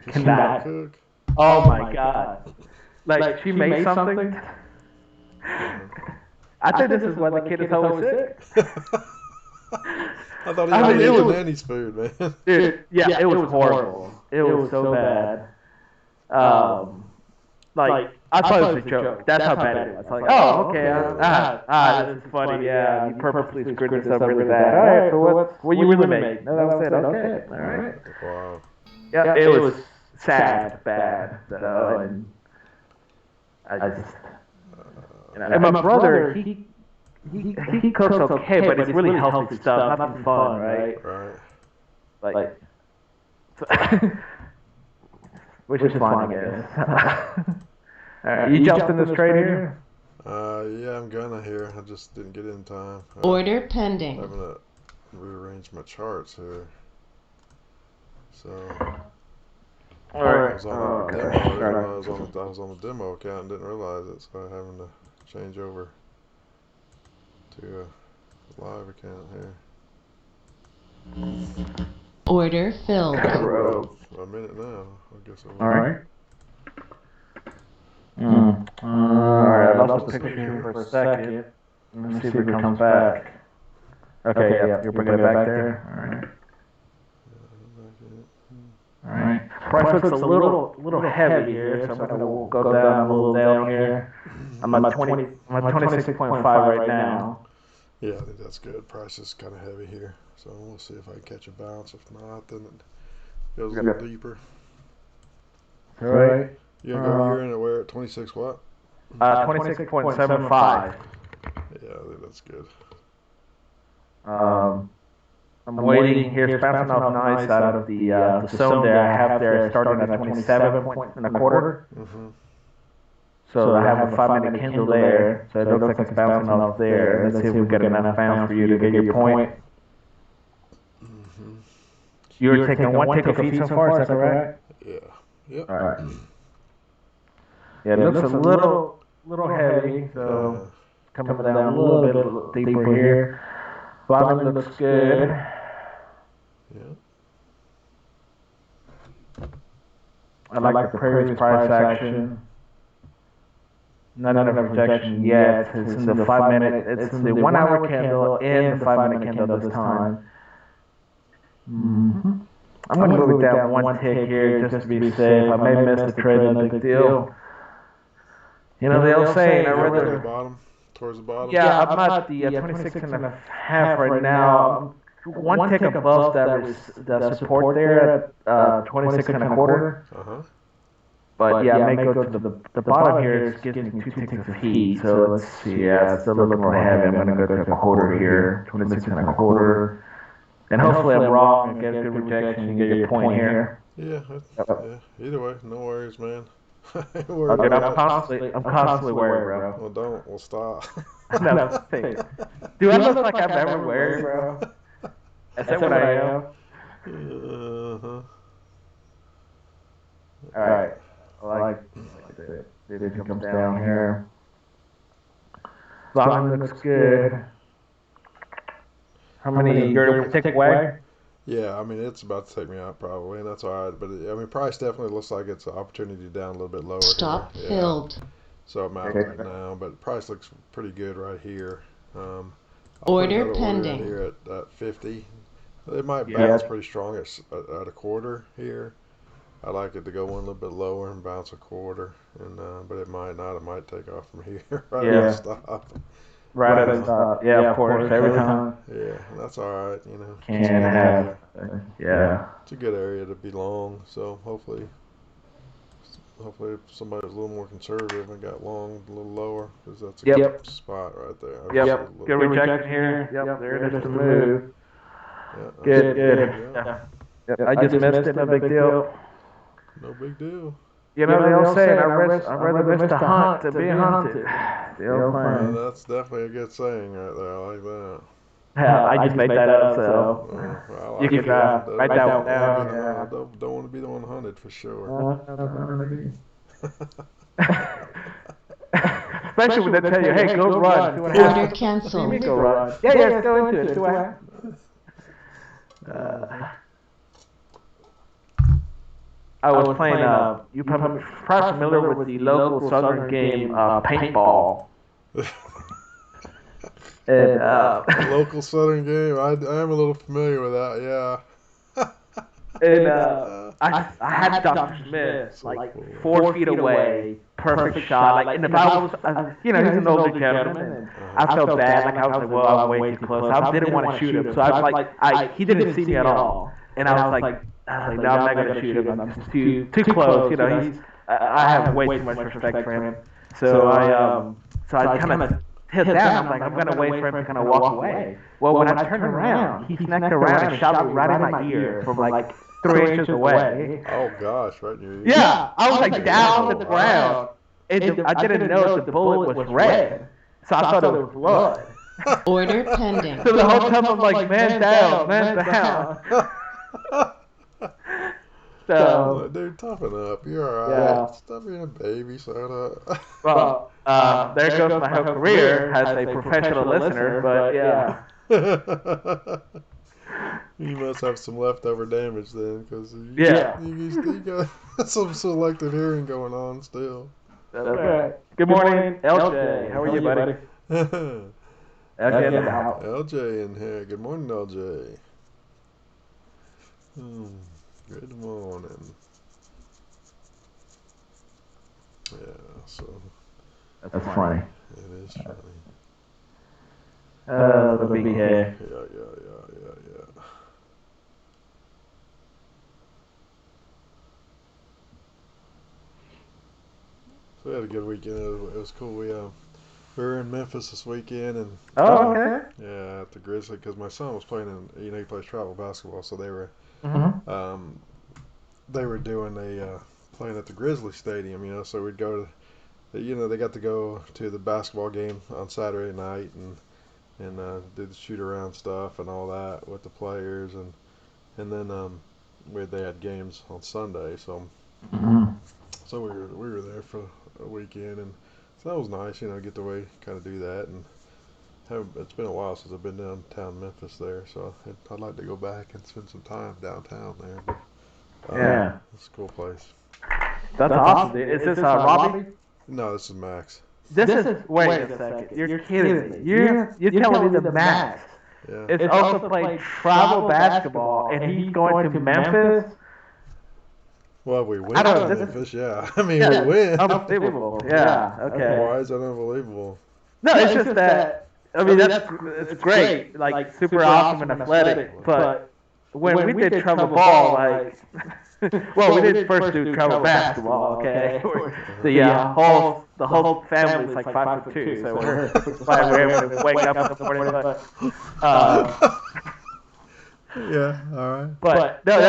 cannot cook. Oh my God. Like, she made something. I think this is why the kid is always sick. I thought he was eating Nanny's food, man. Dude, yeah, it was horrible. It was so bad. I thought it was a joke. That's how bad it was. Like, oh, okay, this is funny. Yeah, you purposely screwed this up really bad. All right, so what you really make? No, that was it. Okay, all right. Wow. Yeah, it was sad, bad. And I just, and my brother, he cooks okay, but it's really healthy stuff, nothing fun, right? Right. Which is fun, I guess. You jumped in this trade here? Yeah, I'm gonna here. I just didn't get in time. Order pending. I'm gonna rearrange my charts here. So. All right. I was on the demo. I was on the demo account and didn't realize it, so I'm having to change over to a live account here. Order filled. A minute now. I guess I will. All right. Alright, I lost the picture for a second. Let me see if it comes back. Okay, yeah, you're bringing it back there. Alright. Price looks a little heavy here, so I'm going to go down a little down here. I'm at 26.5 right now. Yeah, I think that's good. Price is kind of heavy here, so we'll see if I can catch a bounce. If not, then it goes a little deeper. Alright. You're in it where at 26 what? 26.75. Yeah, I think that's good. I'm waiting here. It's bouncing off nice out of the zone there. I have there starting at 27 and a quarter. Mm-hmm. So I have a 5-minute candle there. So it looks like it's bouncing off there. Let's see if we get enough bounce for you to get your point. Mm-hmm. You're taking one tick of feet so far, is that correct? Yeah. Yep. All right. Yeah, it looks a little heavy, so coming down a little bit deeper here. Bottom looks good. Yeah. I like the previous price action. Not in a projection yet. It's in the 5-minute. It's in the 1-hour candle and the 5-minute candle this time. Mm-hmm. I'm going to go down one tick here just to be safe. I may miss the trade, no big deal. You know the old saying, towards the bottom. Yeah, I'm at the 26 and a half right now. One tick above that support there at 26 and a quarter. Uh-huh. But yeah, I may go to the bottom here. It gives me 2 ticks of heat. So let's see. Yeah, it's still looking a little heavy. I'm going to go to a quarter here. 26 and a quarter. And hopefully I'm wrong and get a good rejection and get your point here. Yeah, either way, no worries, man. Dude, I'm constantly worried, bro. Well, don't. We'll stop. No, thanks. Do I look like I'm ever worried, bro? Is that what I am? Uh-huh. All right. I like it. It comes down here. Volume looks good. How many you're going to take away? Yeah, I mean, it's about to take me out probably, and that's all right. But, I mean, price definitely looks like it's an opportunity down a little bit lower. Stop here. filled. Yeah. So I'm out right now, but price looks pretty good right here. I'll Order put another pending. order in here at 50. It might bounce pretty strong at a quarter here. I like it to go one a little bit lower and bounce a quarter, and but it might not. It might take off from here right at the stop. Right at the stop. Yeah, of course, every time. Yeah, that's all right. You know, Can't have. Yeah. it's a good area to be long. So hopefully if somebody's a little more conservative and got long a little lower, because that's a good spot right there. Yep. Good rejection here. Yep. There it is to move. Yeah, Good. yeah. Yep. I just missed it. No big deal. No big deal. You know, the old saying, I'd rather miss the hunt than be hunted. The old saying. That's definitely a good saying right there. I like that. Yeah, I just made that up, so Well, I you like can it. write that one I down. don't want to be the one hunted for sure. Especially when they tell you, hey, go run. See what Order happens. canceled. Go run. Yeah, let's go into it. See what happens. I was playing, you're probably familiar with the local southern game, paintball. And, Local southern game. I am a little familiar with that. Yeah. And I had Dr. Smith like 4 feet away, perfect shot. Like, and if I was, he's an older gentleman, and I felt bad. Like I was like, well, I'm way too close. I didn't want to shoot him, so I was like, he didn't see me at all, and I was like, no, I'm not gonna shoot him. I'm just too close. You know, I have way too much respect for him. So I kind of hit down. I'm like, I'm gonna wait for him to kind of walk away. Well, when I turned around, he snuck around and shot me right in my ear from like 3 inches away. Oh gosh, right in your ear. Yeah, I was like down to the ground. I didn't know that the bullet was red, so I thought it was blood. Order pending. So the whole time I'm like, man down, man down. So, dude, toughen up. You're all right. Yeah. Stop being a baby, son. well, there goes my whole career as a professional listener, but yeah. You must have some leftover damage then, because you got some selective hearing going on still. That's right. Good morning, LJ. How are you, buddy? LJ in the house. LJ in here. Good morning, LJ. Good morning. Yeah, so. That's funny. It is funny. The big head. Yeah. So we had a good weekend. It was cool. We were in Memphis this weekend, and okay. Yeah, at the Grizzly, because my son was playing in, he plays travel basketball, so they were doing playing at the Grizzly Stadium, so we'd go to, they got to go to the basketball game on Saturday night and do the shoot around stuff and all that with the players, and then they had games on Sunday, so so we were there for a weekend, and so that was nice, get to kind of do that, and it's been a while since I've been downtown Memphis there, so I'd like to go back and spend some time downtown there. But, yeah, it's a cool place. That's awesome. Is this Robbie? No, this is Max. This is wait a second. You're kidding me. You're telling me the Max is also playing travel basketball, and he's going to Memphis? Well, we win I don't know, Memphis, yeah. I mean, we win. Unbelievable. Yeah. Okay. Why is that unbelievable? No, it's just that. I mean, it's great. Like super awesome and athletic, but when we did travel ball, like, well, we did first do travel basketball, okay? The whole family's like 5'2", so we're able to wake up in the morning. Yeah, all right. But no,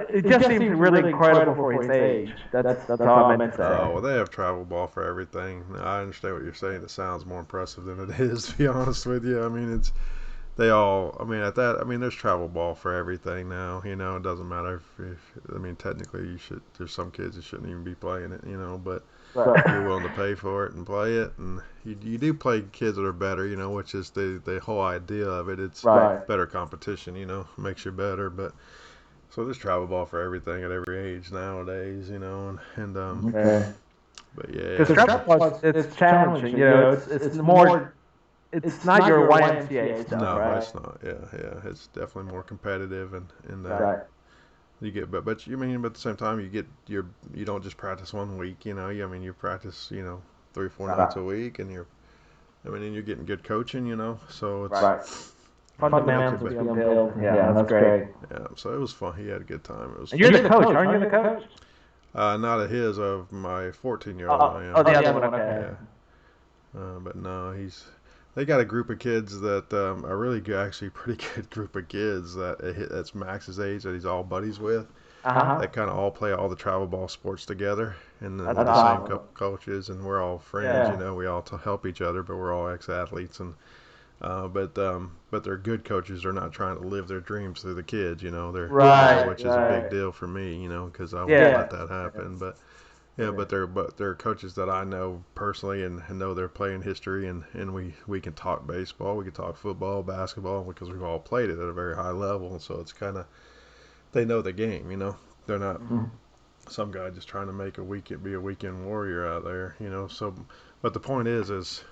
it just seems really incredible for his age. That's all I meant to say. Oh, well, they have travel ball for everything. I understand what you're saying. It sounds more impressive than it is, to be honest with you. I mean, there's travel ball for everything now. It doesn't matter technically there's some kids that shouldn't even be playing it, but you're willing to pay for it and play it. And you do play kids that are better, which is the whole idea of it. It's better competition, makes you better. But so there's travel ball for everything at every age nowadays, but yeah. Because travel ball, it's challenging, it's more. It's not your YMCA stuff, no, right? it's not. Yeah. It's definitely more competitive and you get, but at the same time you don't just practice 1 week, you practice 3 or 4 nights a week, and you're getting good coaching, so it's fundamentals being built. Yeah, that's great. Yeah, so it was fun. He had a good time. It was. And you're the coach, aren't you? The coach? Not of his, of my 14-year-old. The other one. Okay. Yeah. But no, they got a group of kids that are really good, actually pretty good group of kids that's Max's age that he's all buddies with. They kind of all play all the travel ball sports together, and then the same coaches, and we're all friends. We all help each other, but we're all ex-athletes, and but they're good coaches. They're not trying to live their dreams through the kids. Which is a big deal for me. Because I won't let that happen. But. Yeah, but they're coaches that I know personally and know their playing history, and we can talk baseball, we can talk football, basketball, because we've all played it at a very high level, and so it's kind of, they know the game, They're not some guy just trying to be a weekend warrior out there, So, but the point is it's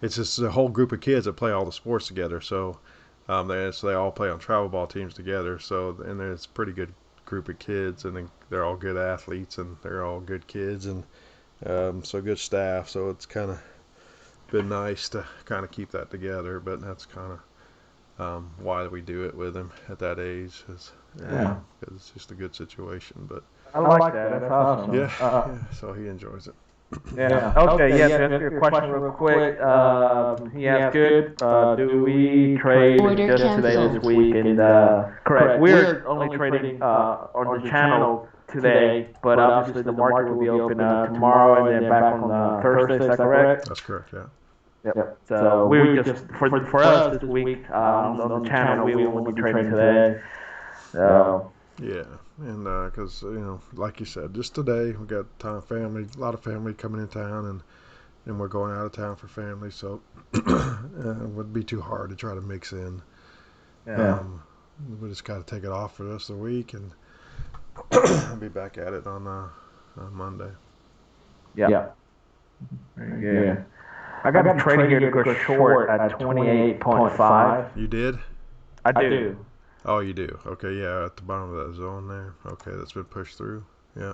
just a whole group of kids that play all the sports together, so they all play on travel ball teams together, and it's pretty good group of kids, and they're all good athletes, and they're all good kids, and so good staff, so it's kind of been nice to kind of keep that together, but that's kind of why we do it with him at that age, because it's just a good situation. But I like that. That's awesome. Yeah, so he enjoys it. Yeah. Okay. To answer your question real quick. He asked, good. Do we trade Order just today canceled. this week? And correct. We're only trading on the channel today, but obviously the market will be open tomorrow and then back on Thursday. Is that correct? That's correct. Yeah. Yep. So we just for us this week on the channel we will be trading today. Yeah, and because like you said, just today we got a lot of family coming in town, and we're going out of town for family, so it would be too hard to try to mix in. We just got to take it off for the rest of the week, and be back at it on Monday. Yeah. I got a trade here to go short at 28.5. You did? I do. Oh, you do? Okay, yeah, at the bottom of that zone there. Okay, that's been pushed through. Yeah.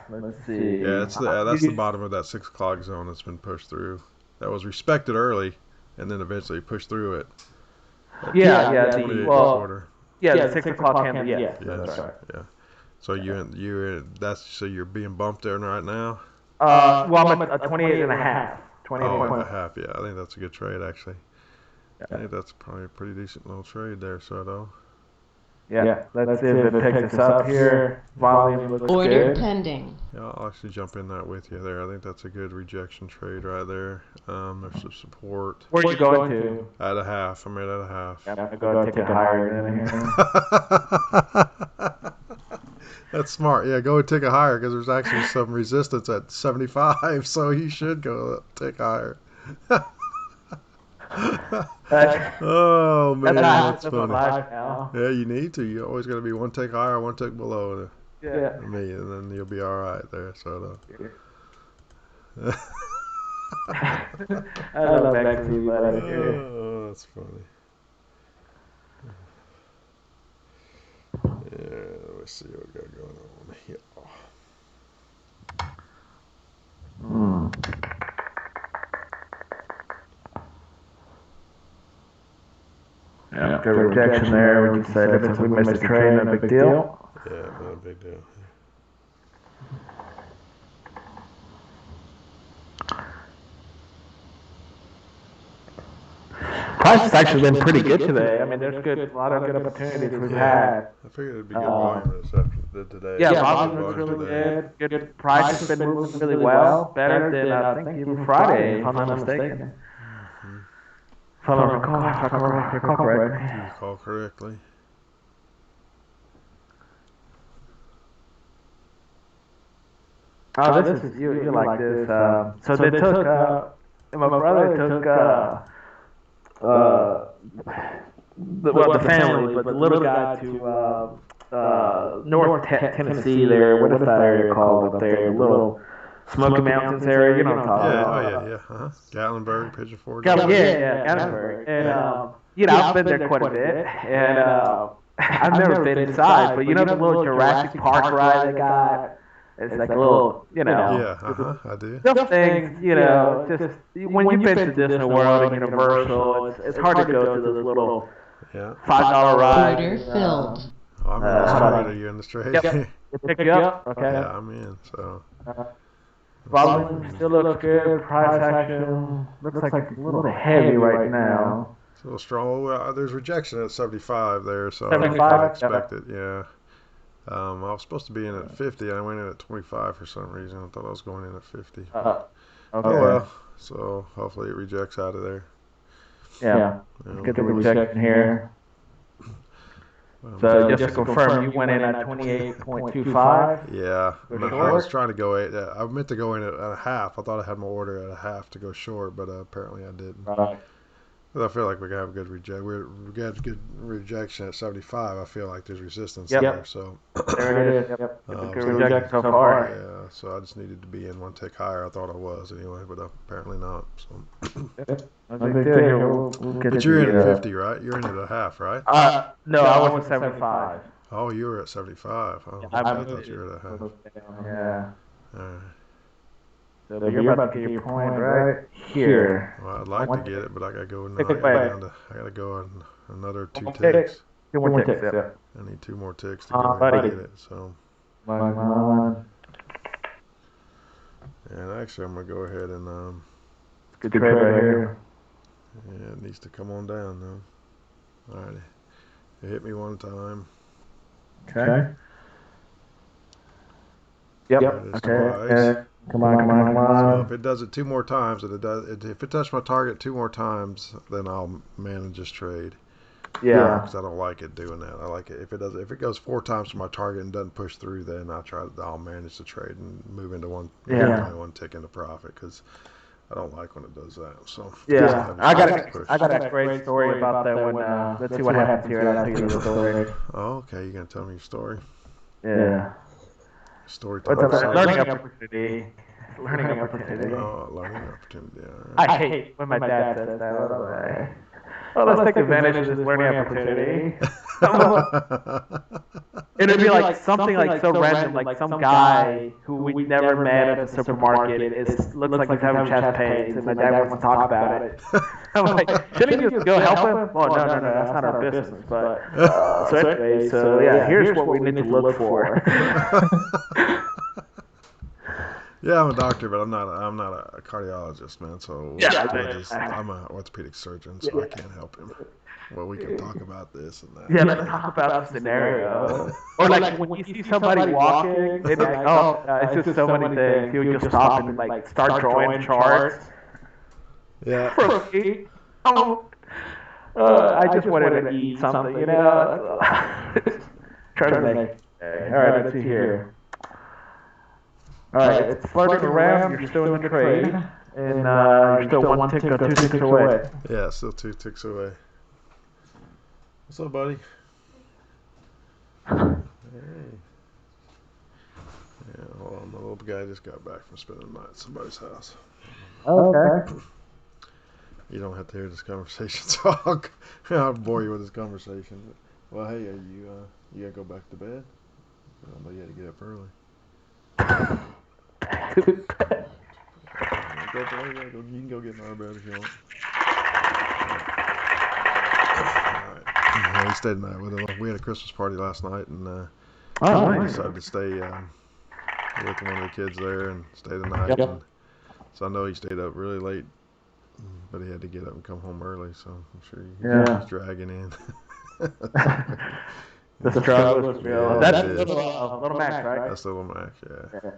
Let's see. Yeah, that's the bottom of that 6 o'clock zone that's been pushed through. That was respected early, and then eventually pushed through it. The 6 o'clock candle. Yeah, that's right. Yeah. So you're being bumped there right now. I'm at 28 and a half. 28.5. Yeah, I think that's a good trade actually. I think that's probably a pretty decent little trade there, Soto. Yeah, let's see if it picks us up here. Volume looks Order good. pending. Yeah, I'll actually jump in that with you there. I think that's a good rejection trade right there. There's some support. Where are you going to? At a half. I'm at a half. I'm going to go take it higher than here. That's smart. Yeah, go and take it higher because there's actually some resistance at 75, so you should go take higher. Oh man, that's funny. Yeah, you need to. You always got to be one tick higher, one tick below me, and then you'll be all right there. So. I love Maxie, but oh, that's funny. Yeah, let's see what we got going on here. Yeah. after a rejection there, we just said if we missed a trade, no big deal. Yeah, not a big deal. Price has actually been pretty good today. I mean, there's a lot of good opportunities we've had. I figured it'd be good volume this after today. Yeah, volume was really good. Good price has been moving really well. Better than I think even Friday, if I'm not mistaken. If I recall correctly. You recall correctly. Oh, this is you like this. So they took my brother took the family, but the little guy to North Tennessee. There, what is that area called up there? The little Smoky Mountains area. You know what I'm talking about? Yeah. Gatlinburg, Pigeon Forge. Yeah, Gatlinburg. And I've been there quite a bit, and I've never been inside, but you know the little Jurassic Park ride they got. It's like a little, Yeah, I do. Some things, just when you've been to Disney World and Universal, it's hard to go to those little $5 rides. Order filled. Oh, I'm in the straight. Are you in the straight? Yep. It picked you up? Okay. Yeah, I'm in, so. Volume still looks good. Price action looks like a little heavy right now. It's a little strong. Well, there's rejection at 75 there, so 75? I expect it, yeah. I was supposed to be in at 50. I went in at 25 for some reason. I thought I was going in at 50. Okay. Oh, well. So hopefully it rejects out of there. Yeah. Let's get the rejection here. So just to confirm, you went in at 28.25? Yeah. I was trying to go I meant to go in at a half. I thought I had my order at a half to go short, but apparently I didn't. Right. I feel like we have good we got good rejection at 75. I feel like there's resistance Yep. there. So There it is. Yep. Good rejection so far. yeah, so I just needed to be in one tick higher. I thought I was anyway, but apparently not. So. But you're in at 50, right? You're in at a half, right? No, I was at 75. Oh, you were at 75. Oh, I I thought you were at a half. Yeah. All right. So you're about to get your point right here. Well, I'd like to get it, but I gotta go. Take it back. I gotta go on another 2 Okay. ticks. 2 more ticks, yeah. I need 2 more ticks to go and buddy. get it. So, Come on. and actually, I'm gonna go ahead and Good trade right here. yeah, it needs to come on down now. All right, it hit me one time. Okay. Yep. There it is, Okay. twice. Come on. So if it does it 2 more times, and if it touched my target 2 more times, then I'll manage this trade. Yeah. Because I don't like it doing that. I like it if it goes 4 times to my target and doesn't push through, then I'll manage the trade and move into one tick into profit, because I don't like when it does that. So Yeah. I got a great story about that when let's see what happens here. I'll tell you the story. Oh, okay, you're gonna tell me your story. Yeah. Story What's time. a learning opportunity? Learning opportunity. Oh, learning opportunity. All right. I hate when my dad says that. Well, let's take advantage of this learning opportunity. It'd be like something like so random, like some guy who we never met at the supermarket looks like he's having chest pains, and my dad wants to talk about it. I'm like, shouldn't you just go help him? Well, no, that's not our business. But so anyway, so yeah, here's what we need to look for. Yeah, I'm a doctor, but I'm not a cardiologist, man. So I'm an orthopedic surgeon, so I can't help him. Well, we can talk about this and that. Yeah, let's talk about the scenario. Or like when you see somebody walking, and like, it's just so many things. You would just stop and like start drawing charts. Yeah. I just wanted to eat something, you know. Try to make. All right, let's see here. All right, it's flirting around. You're still in the trade, and you're still 1 tick or 2 ticks away. Yeah, still 2 ticks away. What's up, buddy? Hey. Yeah, hold on. My little guy just got back from spending the night at somebody's house. Okay. You don't have to hear this conversation, so I'll bore you with this conversation. Well, hey, you gotta go back to bed? I know you had to get up early. You can go get in our bed if you want. Alright. he stayed the night with him. We had a Christmas party last night, and Oh, I nice. decided to stay with one of the kids there and stay the night. Yep. And so I know he stayed up really late, but he had to get up and come home early. So I'm sure he's dragging in. The struggle was real. Yeah, That's it is. little Max, right? That's Little Max, yeah. Yeah.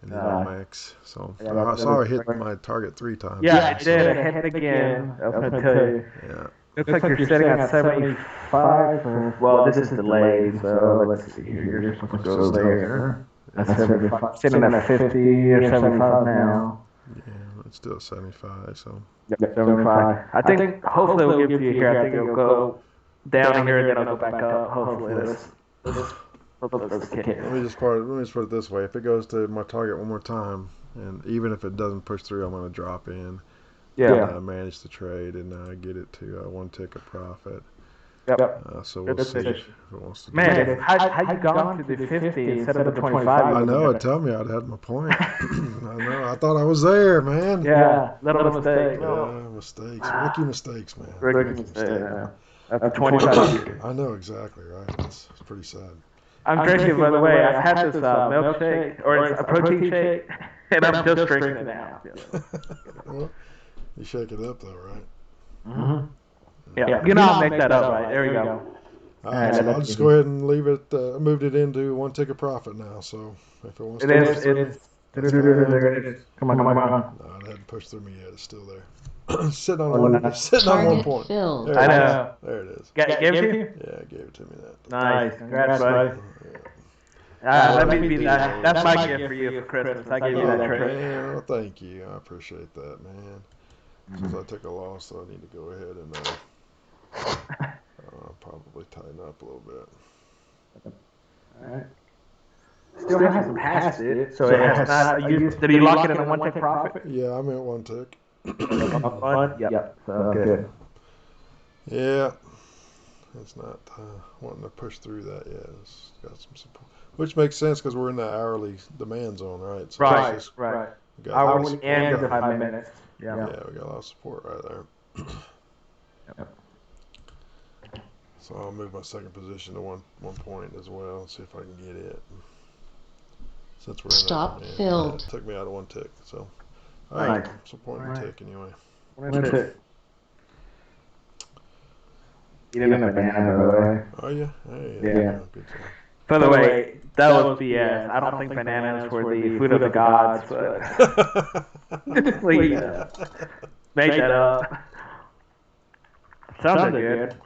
And Little Max. So Yeah, I that saw her was hit like- my target 3 times. Yeah, it did. It hit again. I was going to tell you. Yeah. Looks like you're sitting at 75. Well, this is delayed, so let's see here. You're supposed to go there. That's 75. Sitting at 50 or 75 now. Yeah, it's still 75, so. Yep, 75. I think hopefully we'll give you here. I think it'll go down here, then it'll go back up. Hopefully this kick. Let me just put it this way. If it goes to my target one more time, and even if it doesn't push through, I'm going to drop in. Yeah. And manage the trade and get it to 1 ticket profit. Yep. So we'll see if it wants to do Man, that. how you gone to the 50 instead of the 25? I know. It tell me I'd had my point. I know. I thought I was there, man. Yeah, little mistake. Yeah, mistakes. Rookie mistakes, man. Rookie mistake. Yeah. That's 25. I know exactly, right? It's pretty sad. I'm drinking, by the way. I've had this milkshake, or it's a protein shake, and I'm just drinking it now. Well, you shake it up, though, right? Mm-hmm. Yeah, you know I'll make that up, right? There we go. All right, so I'll just go ahead and leave it. Moved it into 1 ticket profit now. So if it wants It to, is. There it is. Come on. No, it hadn't pushed through me yet. It's still there. Sitting on Oh, one. Sitting on 1 Target point. filled. There I it is. know. There it is. Gave it to you? Yeah, it gave it to me. That. Nice. Congrats, buddy. That's my gift for you for Christmas. I gave you that trade. Man, well, thank you. I appreciate that, man. Since I took a loss, so I need to go ahead and probably tighten up a little bit. Alright. Still hasn't passed it, so it has not. Did you lock it in a 1 tick profit? Yeah, I'm at 1 tick. Yep. So good. Yeah, it's not wanting to push through that yet. It's got some support, which makes sense because we're in the hourly demand zone, right? So Right. it's just- Right. we got a lot of Hourly support and the right 5 minutes. there. Yeah. Yeah, we got a lot of support right there. Yep. So I'll move my second position to one point as well and see if I can get it. Since we're in Stop that, filled. it took me out of 1 tick. So, all right, Nice. supporting the tick anyway. 1 tick. You didn't have a banana, by the way. Oh yeah, hey, Yeah. Good job. By the way, that was BS. I don't think bananas were the food of the gods, but please make that up. Sounded good.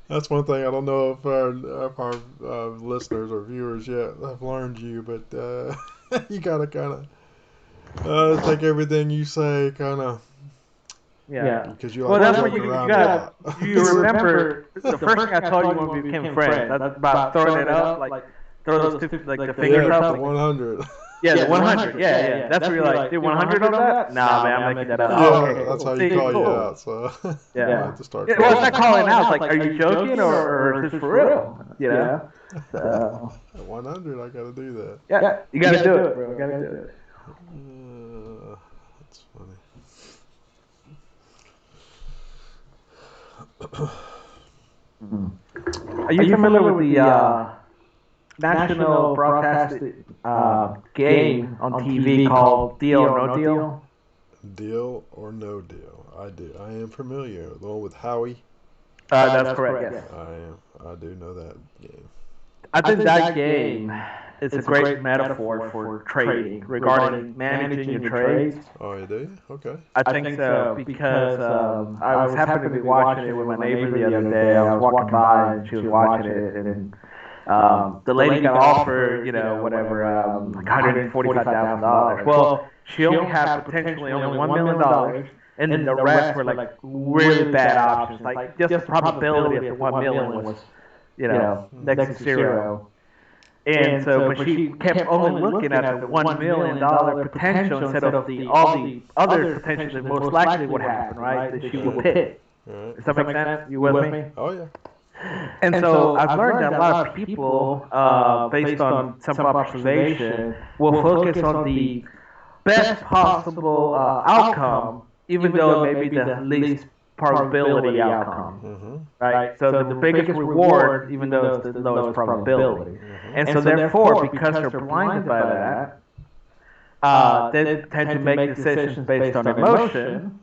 That's one thing I don't know if our listeners or viewers yet have learned you, but you gotta kind of take everything you say kind of. Yeah. Because you Well, like that's to what joke you around got. a lot. You remember the first thing I told you when we became friends. That's about throwing it up, like throw those two, like the fingers Yeah, up. the 100. Yeah, the 100. Yeah. That's where you're like, dude, 100 on that? Nah, man, I'm making that up. Yeah, Oh, okay. that's how See, you call cool. you out. So Yeah. I have to start. Yeah, well, it's not calling out. It's like, are you joking or is this for real? You know? So, At 100, I gotta do that. yeah, you gotta do it, bro. You gotta do it. That's funny. Are you familiar with the national broadcasted game on TV called Deal or No Deal? Deal or no deal? I do. I am familiar. The one with Howie. That's correct, yes. I do know that game. I think that game is a great metaphor for trading, regarding managing your trades. Oh, you do? Okay. I think so, because I was happened to be watching it with my neighbor the other day. I was walking by and she was watching it, and the lady got offered, whatever, like $145,000. Well, she only had potentially only $1 million, and then the rest were like really bad options. Like just the probability of the $1 million was, next to zero. And so, but she kept only looking at the $1 million potential instead of all the other potential that most likely would happen, right? That she would pick. All right. Does that make sense? You with me? Oh, yeah. And so I've learned that a lot of people, based on some observation, will focus on the best possible outcome even though it may be the least probability outcome, right? So the biggest reward, even though it's the lowest probability. And so therefore, because they're blinded by that, they tend to make decisions based on emotion,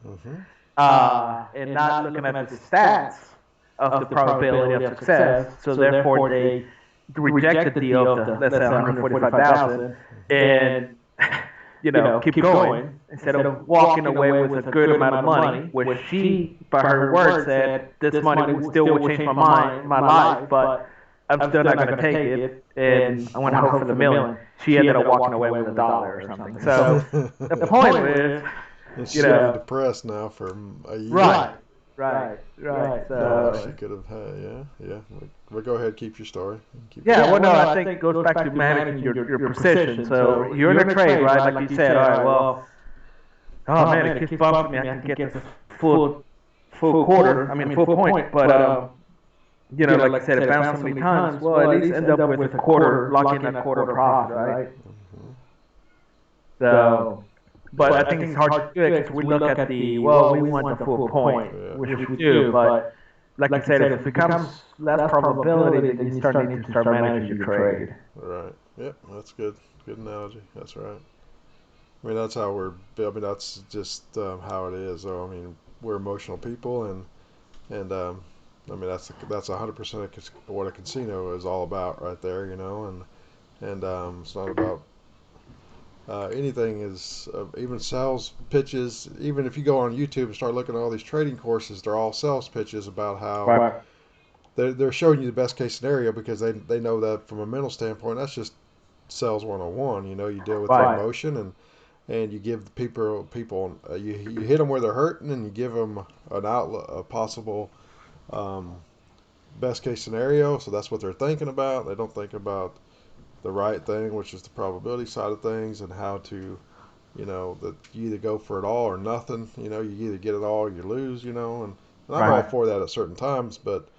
and not looking at the stats of the probability of success. So therefore, they reject the deal of the, let's say, 145,000, and keep going instead of walking away with a good amount of money, which she, by her word, said this money still would change my life, but I'm still not going to take it, and I want to hope for the million. She ended up walking away with $1 or something. So the point is, and she's depressed now for a year. Right. So she could have had, yeah. Well, go ahead, keep your story. I think it goes back to managing your position. So you're in a trade, right? Like you said, all right, well, oh man, it keeps bumping me. I can get this full quarter. I mean, full point, but like I said, it bounced so many times. Well, at least end up with a quarter, lock in that quarter profit, right? So. But I think it's hard to do it because we look at we want the full point, which we do. But like I said, if it becomes less probability, then you need to start managing your trade. Right. Yep. That's good. Good analogy. That's right. I mean, that's how that's just how it is. Though. I mean, we're emotional people, and I mean that's 100% what a casino is all about, right there. And it's not about. Anything is even sales pitches. Even if you go on YouTube and start looking at all these trading courses, they're all sales pitches about how they're showing you the best case scenario because they know that from a mental standpoint that's just sales 101. You deal with the emotion and you give the people you hit them where they're hurting and you give them an outlet, a possible best case scenario. So that's what they're thinking about. They don't think about the right thing, which is the probability side of things, and how to, that you either go for it all or nothing. You either get it all or you lose. And I'm all for that at certain times, but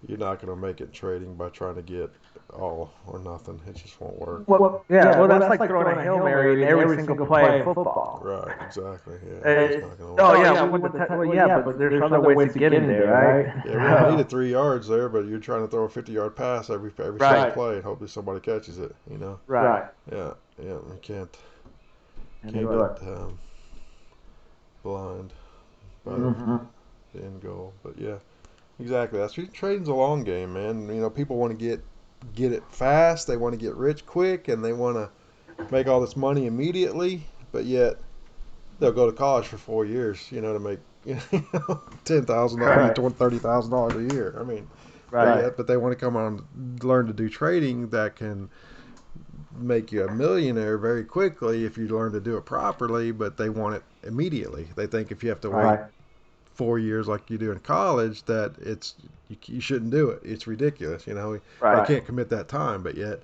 you're not going to make it in trading by trying to get all or nothing. It just won't work. Well, that's like throwing a Hail Mary in every single play in football. Right, exactly. Yeah, it's not going to work. But there's other ways to get in there, right? Yeah, we needed 3 yards there, but you're trying to throw a 50-yard pass every single play, and hopefully somebody catches it. Right. Yeah. You can't get blind by the end goal. But yeah, exactly. That's trading's a long game, man. People want to get it fast. They want to get rich quick, and they want to make all this money immediately. But yet, they'll go to college for 4 years, to make $10,000, $30,000 a year. I mean, but they want to come on, learn to do trading that can make you a millionaire very quickly if you learn to do it properly. But they want it immediately. They think if you have to wait 4 years like you do in college, that you shouldn't do it. It's ridiculous. I can't commit that time, but yet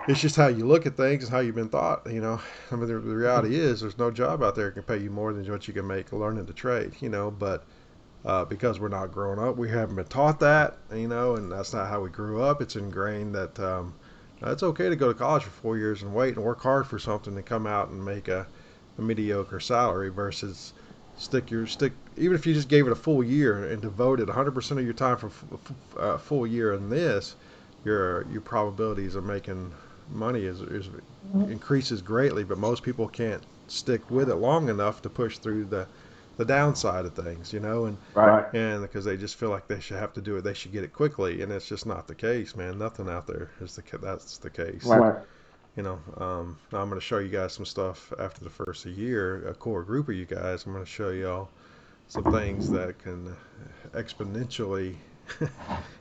it's just how you look at things and how you've been taught. I mean, the reality is there's no job out there that can pay you more than what you can make learning to trade. But because we're not growing up, we haven't been taught that. And that's not how we grew up. It's ingrained that it's okay to go to college for 4 years and wait and work hard for something and come out and make a mediocre salary versus even if you just gave it a full year and devoted 100% of your time for a full year in this, your probabilities of making money increases greatly. But most people can't stick with it long enough to push through the downside of things, and because they just feel like they should have to do it, they should get it quickly, and it's just not the case, man. Nothing out there that's the case. Now I'm going to show you guys some stuff after the first year, a core group of you guys. I'm going to show y'all some things that can exponentially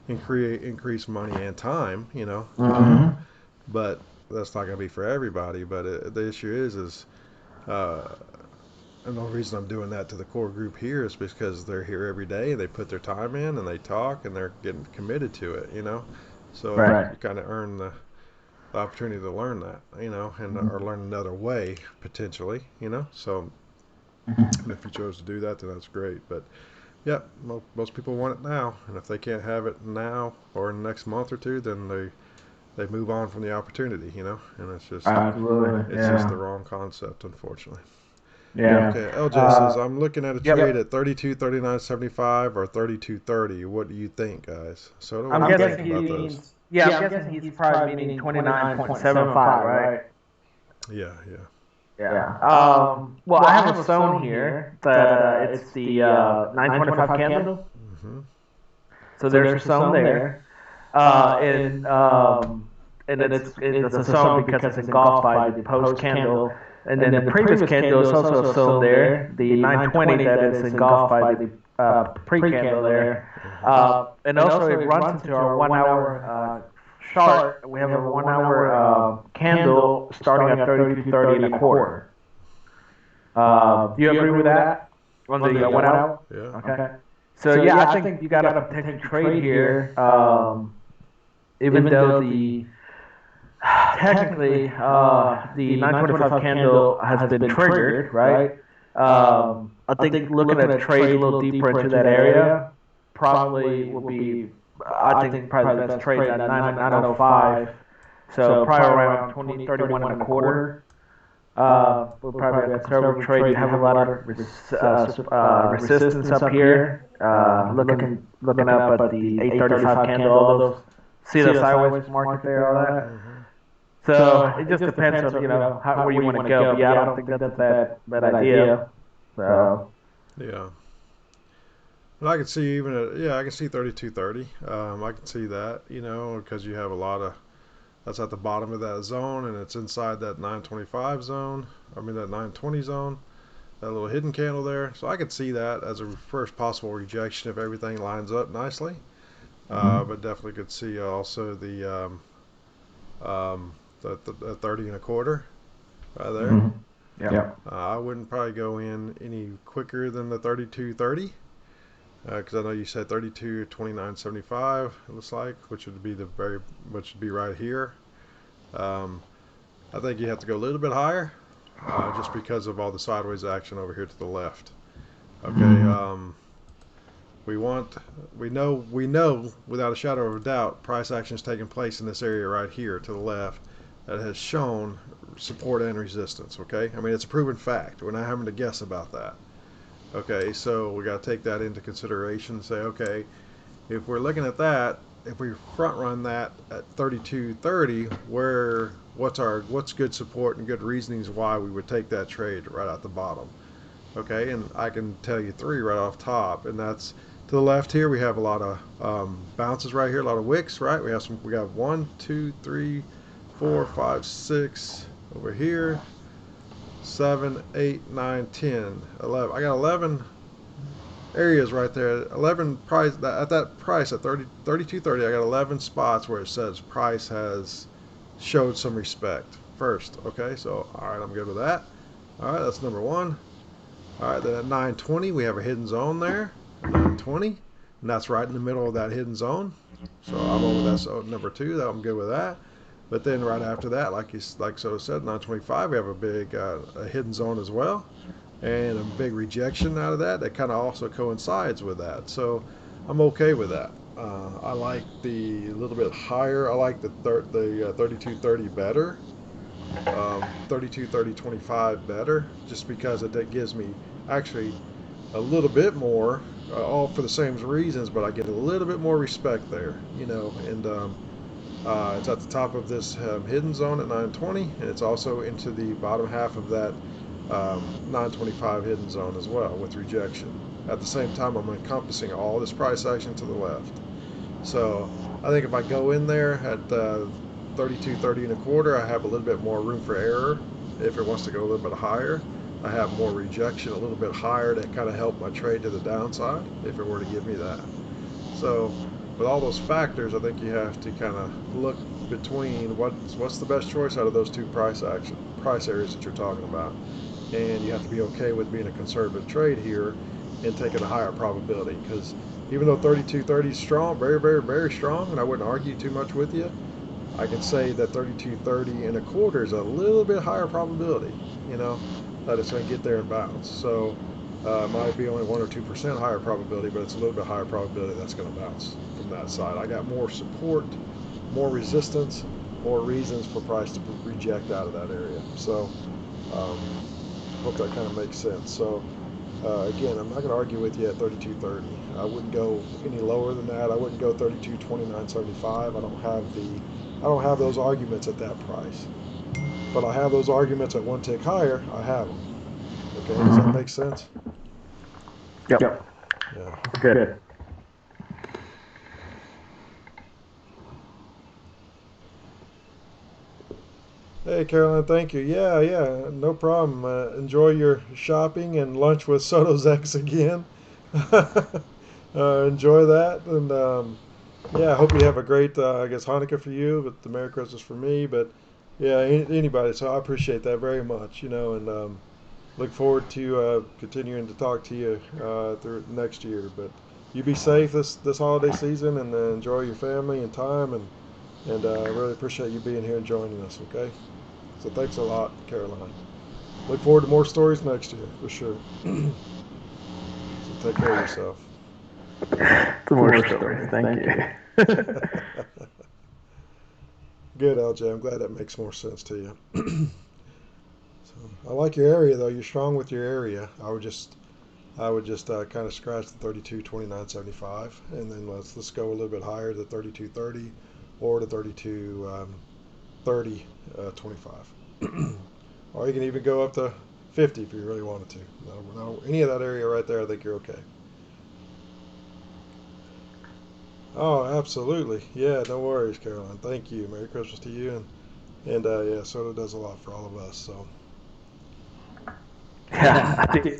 increase money and time, but that's not going to be for everybody. But the issue is and the reason I'm doing that to the core group here is because they're here every day, they put their time in and they talk and they're getting committed to it, so you kind of earn the opportunity to learn that, or learn another way potentially, so if you chose to do that, then that's great. But yeah, most people want it now, and if they can't have it now or in the next month or two, then they move on from the opportunity, and it's just just the wrong concept, unfortunately. Yeah. Okay, LJ says I'm looking at a Yep. trade at 32.39.75 or 32.30. What do you think, guys? So what I'm do you guessing think he about those? means. Yeah, I'm guessing he's probably meaning 29.75, right? Yeah, yeah. Yeah. Well, I have a zone here that it's the 925 candle. hmm So there's a zone there, and it's a zone because it's engulfed by the post candle, and then the previous candle is also a zone there, the 920 that is engulfed by the pre candle there, and also it runs into our 1 hour chart. We have a 1 hour candle starting at 32.30 and a quarter. Do you agree with that on the 1 hour? Yeah. Okay. So yeah, I think you got a potential trade here. Even though the technically the 925 candle has been triggered, right? I think looking at trade a little deeper into that area probably will be. I think probably the best trade at 905. So probably around 2031 and a quarter. We'll probably a conservative trade. You have a lot of resistance up here. Looking up at the 835 candle, all those. See the sideways market there, all that. So it just depends on where you want to go. But yeah, I don't think that's a bad idea. So Yeah. But I can see I can see 32.30. I can see that, because you have a lot of that's at the bottom of that zone and it's inside that 925 zone. I mean that 920 zone. That little hidden candle there. So I could see that as a first possible rejection if everything lines up nicely. But definitely could see also the 30 and a quarter right there. Mm-hmm. Yeah. I wouldn't probably go in any quicker than the 32.30 because I know you said 32.29.75 it looks like, which would be right here. I think you have to go a little bit higher just because of all the sideways action over here to the left. Okay. We know without a shadow of a doubt price action is taking place in this area right here to the left that has shown support and resistance. Okay, I mean it's a proven fact. We're not having to guess about that. Okay, so we got to take that into consideration and say, okay, if we're looking at that, if we front run that at 32.30, what's good support and good reasonings why we would take that trade right at the bottom. Okay, and I can tell you three right off top, and that's to the left here. We have a lot of bounces right here, a lot of wicks, right? We got 1, 2, 3, 4, 5, 6 over here, 7, 8, 9, 10, 11. I got 11 areas right there. 11 price at that price at 32.30. I got 11 spots where it says price has showed some respect first. Okay, so all right, I'm good with that. All right, that's number one. All right, then at 920 we have a hidden zone there. 920, and that's right in the middle of that hidden zone. So I'm over that. So number two, I'm good with that. But then right after that, like Soto said, 925, we have a big a hidden zone as well, and a big rejection out of that. That kind of also coincides with that. So I'm okay with that. I like the little bit higher. I like the 32.30 better. 32.30.25 better, just because it gives me actually a little bit more, all for the same reasons, but I get a little bit more respect there, and it's at the top of this hidden zone at 920, and it's also into the bottom half of that 925 hidden zone as well with rejection. At the same time, I'm encompassing all this price action to the left. So I think if I go in there at 32.30 and a quarter, I have a little bit more room for error. If it wants to go a little bit higher, I have more rejection a little bit higher to kind of help my trade to the downside if it were to give me that. So with all those factors, I think you have to kind of look between what's the best choice out of those two price areas that you're talking about, and you have to be okay with being a conservative trade here and taking a higher probability, because even though 32.30 is strong, very, very, very strong, and I wouldn't argue too much with you, I can say that 32.30 and a quarter is a little bit higher probability, that it's going to get there and bounce. So it might be only 1 or 2% higher probability, but it's a little bit higher probability that's going to bounce from that side. I got more support, more resistance, more reasons for price to reject out of that area. So Hope that kind of makes sense. So again, I'm not going to argue with you at 32.30. I wouldn't go any lower than that. I wouldn't go 32.29.75. I don't have those arguments at that price. But I have those arguments at one tick higher. I have them. Okay, does that make sense? Yep. Yeah. Good. Hey, Caroline, thank you. Yeah, no problem. Enjoy your shopping and lunch with Soto's X again. Enjoy that, and yeah, I hope you have a great, I guess, Hanukkah for you, but the Merry Christmas for me. But yeah, anybody. So I appreciate that very much, and look forward to continuing to talk to you through next year. But you be safe this holiday season, and enjoy your family and time, and I really appreciate you being here and joining us. Okay. So thanks a lot, Caroline. Look forward to more stories next year, for sure. So take care of yourself. Some more stories. Thank you. Good, LJ. I'm glad that makes more sense to you. So, I like your area, though. You're strong with your area. I would just kind of scratch the 32.29.75, and then let's go a little bit higher to 32.30 or to 32.30.25. Or you can even go up to 50 if you really wanted to. No, any of that area right there, I think you're okay. Oh, absolutely. Yeah, no worries, Caroline. Thank you. Merry Christmas to you. And yeah, Soto does a lot for all of us. So. Yeah, I do.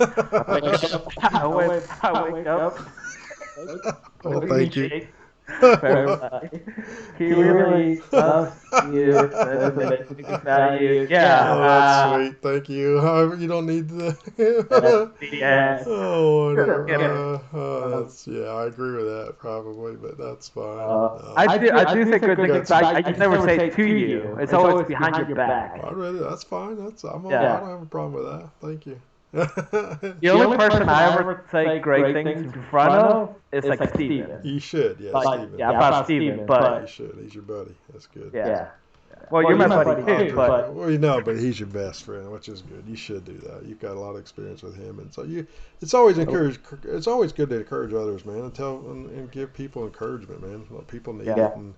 I wake up. Well, thank you. He really loves you. About you. Yeah. Oh, that's sweet. Thank you. You don't need the. Yeah. Oh, whatever. Yeah, I agree with that probably, but that's fine. I do say good things. I just never say it to you. It's always behind your back. That's fine. I don't have a problem with that. Thank you. The only person I ever say great things in front of is like Steven. You should, yeah, Steven. Yeah, about Steven, but you should. He's your buddy. That's good. Yeah. Well, you're my buddy too, but but he's your best friend, which is good. You should do that. You've got a lot of experience with him, and so it's always good to encourage others, man, and give people encouragement, man. What people need it, and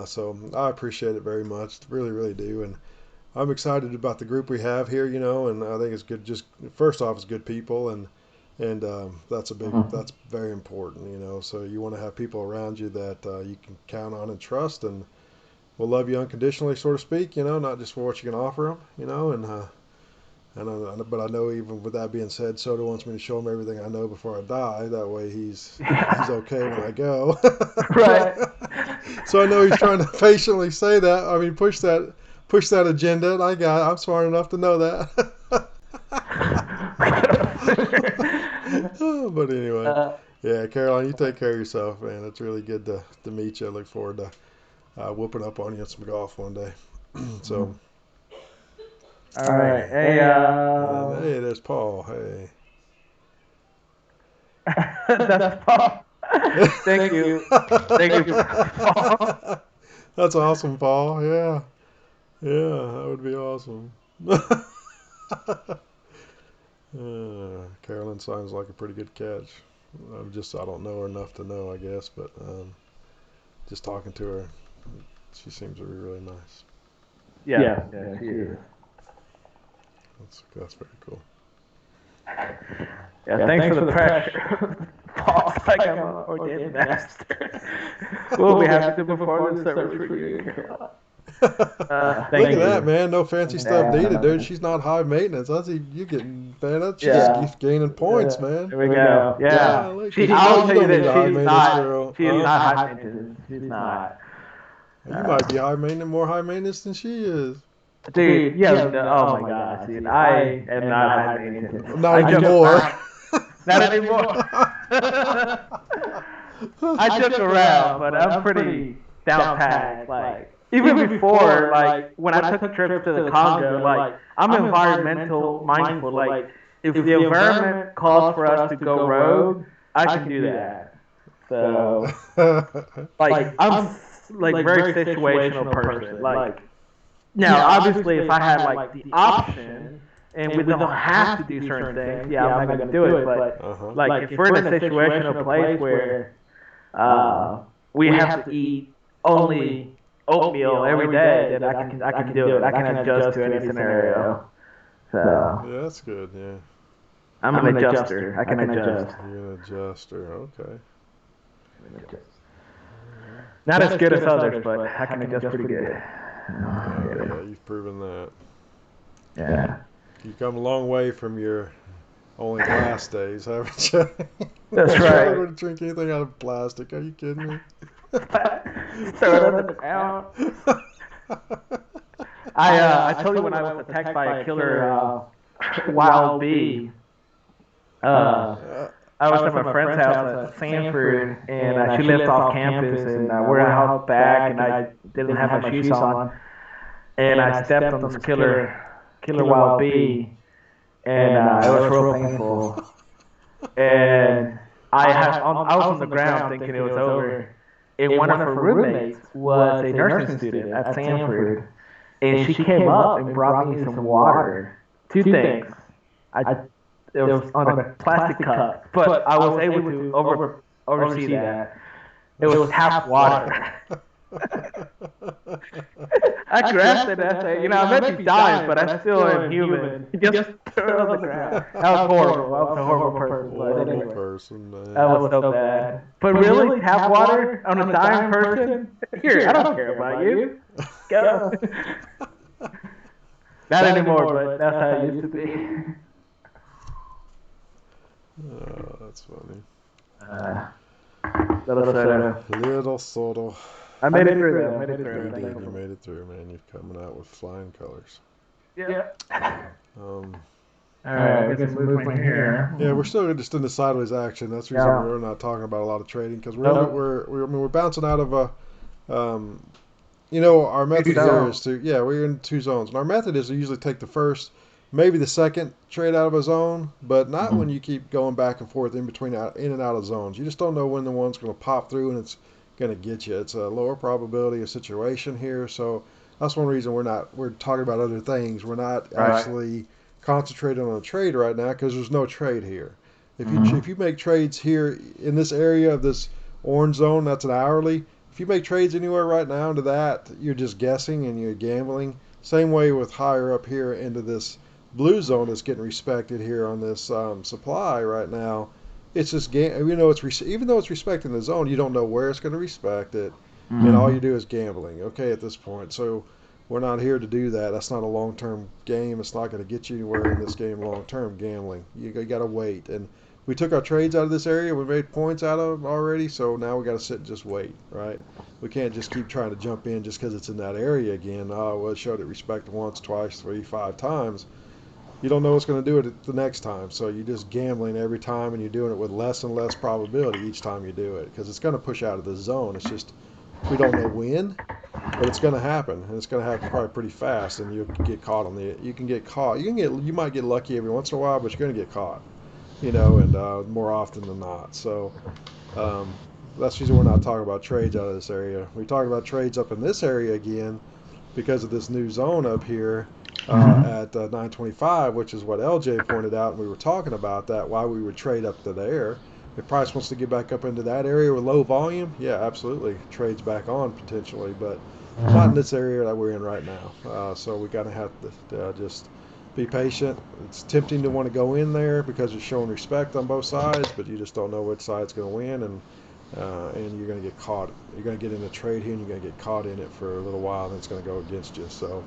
so I appreciate it very much. Really, really do, and I'm excited about the group we have here, and I think it's good. Just first off, it's good people, and that's that's very important, So you want to have people around you that you can count on and trust, and will love you unconditionally, so to speak. Not just for what you can offer them, but I know even with that being said, Soto wants me to show him everything I know before I die. That way he's okay when I go. Right. So I know he's trying to patiently say that. I mean, push that agenda, and I'm smart enough to know that. But anyway, yeah, Caroline, you take care of yourself, man. It's really good to meet you. I look forward to whooping up on you at some golf one day. So. All right. Hey, hey, there's Paul. Hey. That's Paul. Thank you. Thank you, Paul. That's awesome, Paul. Yeah. Yeah, that would be awesome. Carolyn sounds like a pretty good catch. I don't know her enough to know, I guess, but just talking to her, she seems to be really nice. Yeah, she is. That's very cool. Yeah, thanks for the pressure. Paul's like I'm an organic master. We'll be happy to perform the service for you. Look at that, man. No fancy stuff needed, dude. She's not high maintenance. You getting, man. She's just gaining points, man. There we go. Yeah. I'll tell you that she's not high maintenance. She's not. You might be more high maintenance than she is. Dude, oh my gosh, dude. I am not high maintenance. Not anymore. Not anymore. I joke around, but I'm pretty down packed. Like, even before, like, when I took a trip to the Congo, like, I'm mindful. Like, if the environment calls for us to go rogue, I can do that. So, like, I'm like very situational person. Like, now obviously if I had like the option and we don't have to do certain things, yeah, I'm not going to do it. But like if we're in a situation or place where we have to eat only oatmeal every day, then I can do it. I can adjust to any scenario. So Yeah, that's good. Yeah. I'm an adjuster. I can adjust. You're an adjuster. Okay. Not as good as others, but I can adjust pretty good. Yeah, you've proven that. Yeah. You've come a long way from your only glass days, haven't you? That's right. I wouldn't drink anything out of plastic. Are you kidding me? Throw it on the ground. I told you when I was attacked by a killer wild bee. I was at my friend's house at Sanford, and she lived off campus, and we're out back, and I didn't have my shoes on, and I stepped on this killer wild bee, and it was real painful. And I was on the ground thinking it was over, and one of her roommates was a nursing student at Sanford, and she came up and brought me some water. Two things. It was on a plastic cup, but I was able to oversee that. It was half water. I grasped it and I said, I may be dying, but I still am human. Just throw it on the ground. That was horrible. I was a horrible person. But anyway, that was so bad. But really, half water on a dying person? Here, I don't care about you. Go. Not anymore, but that's how it used to be. Oh, that's funny. Little Soto. I made it through. You made it through, man. You're coming out with flying colors. Yeah. All right, I guess moving here. Yeah, we're still just in the sideways action. That's the reason we're not talking about a lot of trading, because we're bouncing out of a. Our method there is we're in two zones, and our method is to usually take the first, maybe the second trade out of a zone, but not when you keep going back and forth in and out of zones. You just don't know when the one's going to pop through and it's going to get you. It's a lower probability of situation here, so that's one reason we're talking about other things. We're not actually concentrating on a trade right now because there's no trade here. If you make trades here in this area of this orange zone, that's an hourly. If you make trades anywhere right now into that, you're just guessing and you're gambling. Same way with higher up here into this blue zone that's getting respected here on this supply right now. It's just even though it's respecting the zone, you don't know where it's going to respect it, and all you do is gambling. Okay, at this point, so we're not here to do that. That's not a long-term game. It's not going to get you anywhere in this game long-term gambling. You got to wait. And we took our trades out of this area. We made points out of them already, so now we got to sit and just wait, right? We can't just keep trying to jump in just because it's in that area again. It showed it respect once, twice, 3, 5 times. You don't know what's going to do it the next time, so you're just gambling every time, and you're doing it with less and less probability each time you do it, because it's going to push out of the zone. It's just we don't know when, but it's going to happen, and it's going to happen probably pretty fast, and you'll get caught on the. You can get caught. You might get lucky every once in a while, but you're going to get caught, and more often than not. So that's the reason we're not talking about trades out of this area. We talk about trades up in this area again because of this new zone up here. At 925, which is what LJ pointed out, and we were talking about that, why we would trade up to there. If price wants to get back up into that area with low volume, yeah, absolutely, trades back on potentially, but not in this area that we're in right now. So we gotta have to just be patient. It's tempting to want to go in there because it's showing respect on both sides, but you just don't know which side's going to win, and you're going to get caught. You're going to get in a trade here, and you're going to get caught in it for a little while, and it's going to go against you. So.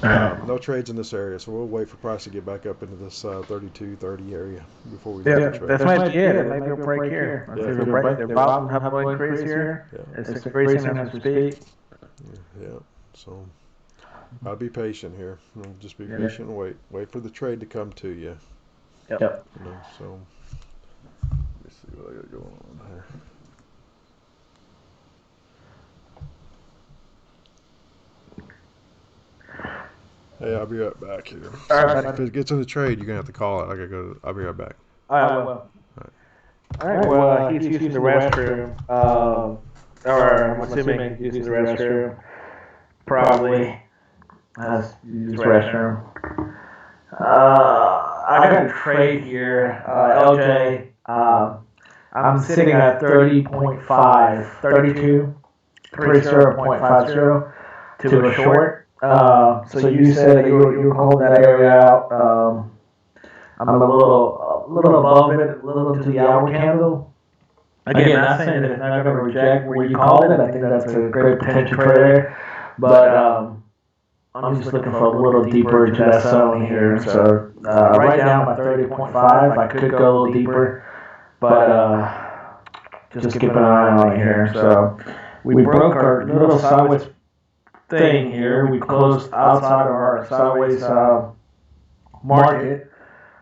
No trades in this area, so we'll wait for price to get back up into this 32-30 area before we make a trade. That's might be it. Maybe a break here. Let's see if break. They're about to have a increase here. It's increasing as we speak. Yeah, so I'll be patient here. Just be patient and wait for the trade to come to you. Yep. So let me see what I got going on here. Hey, I'll be right back here. All right. If it gets in the trade, you're going to have to call it. I got to go. I'll be right back. I will. All right. Well, he's using the restroom. Or I'm assuming he's using the restroom. Probably. Use the restroom. I got a trade here. LJ, I'm sitting at 30.5, 30.50 to a short. So you said that you were holding that area out. I'm a little above it, a little to the hour candle. Again, not saying that it's not going to reject where you called it. I think that's a great potential trade there. But I'm just looking for a little deeper into that zone here. So right now I'm at 30.5. I could go a little deeper, but just keep an eye on it here. So we broke our little sideways thing here. We closed outside of our sideways market.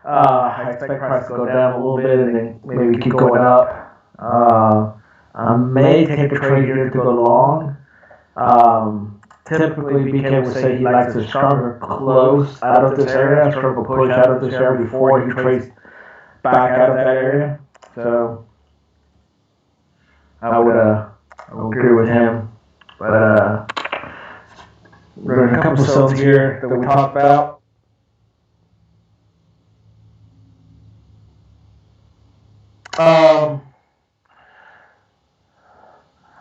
I expect price to go down a little bit and then maybe keep going up. I may take a trade here to go long. Typically, BK would say he likes a stronger close out of this area, a stronger push out of this area before he trades back out of that area. So I would agree with him. But there are a couple of zones here that we talked about.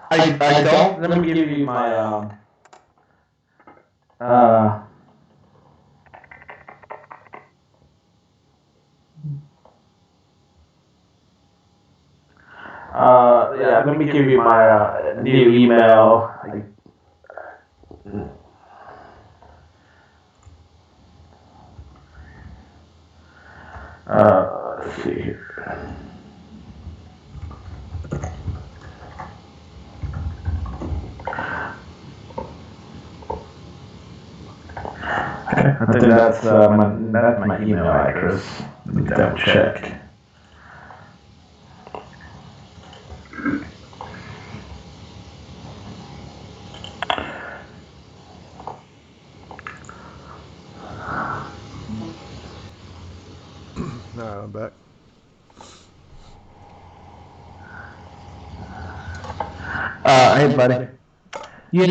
I don't. Let me give you my yeah, let me give you my new email. Let's see here. I think that's my email address. Let me double check. All right, I'm back. Hey, buddy. Yeah,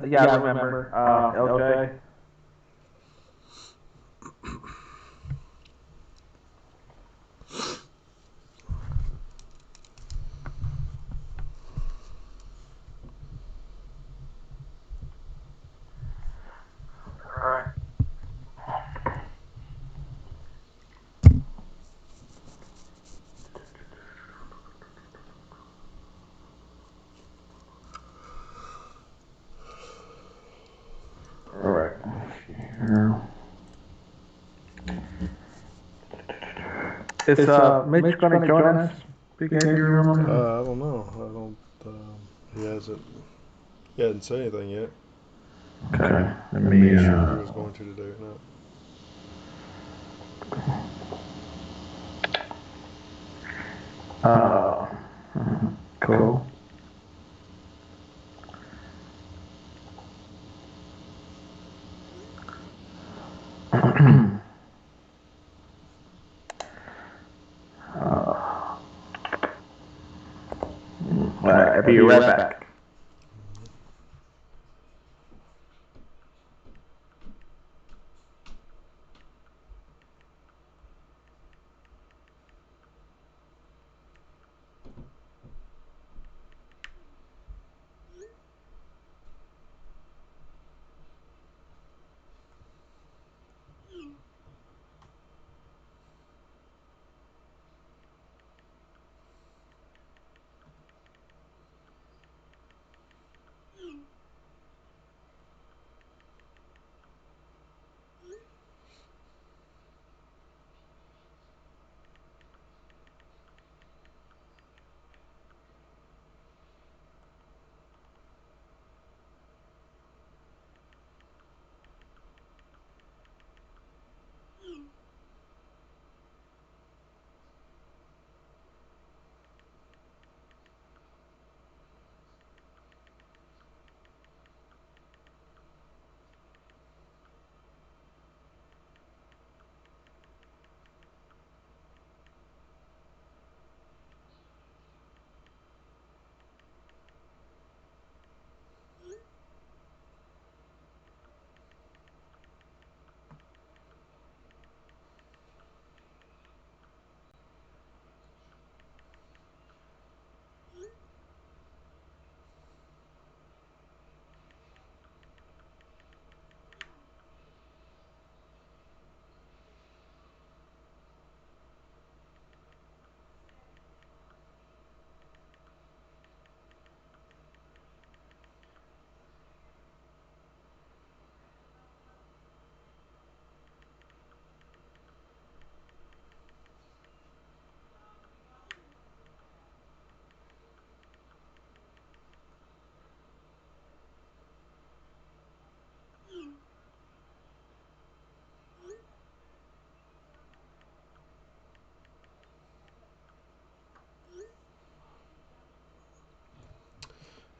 yeah, I remember. LJ. All right. Is Mitch going to join us? BK, do you remember? I don't know. I don't. He hasn't said anything yet. Okay. Let I'm me. not sure if he was going to today or not. Cool. All right, I'll be right back.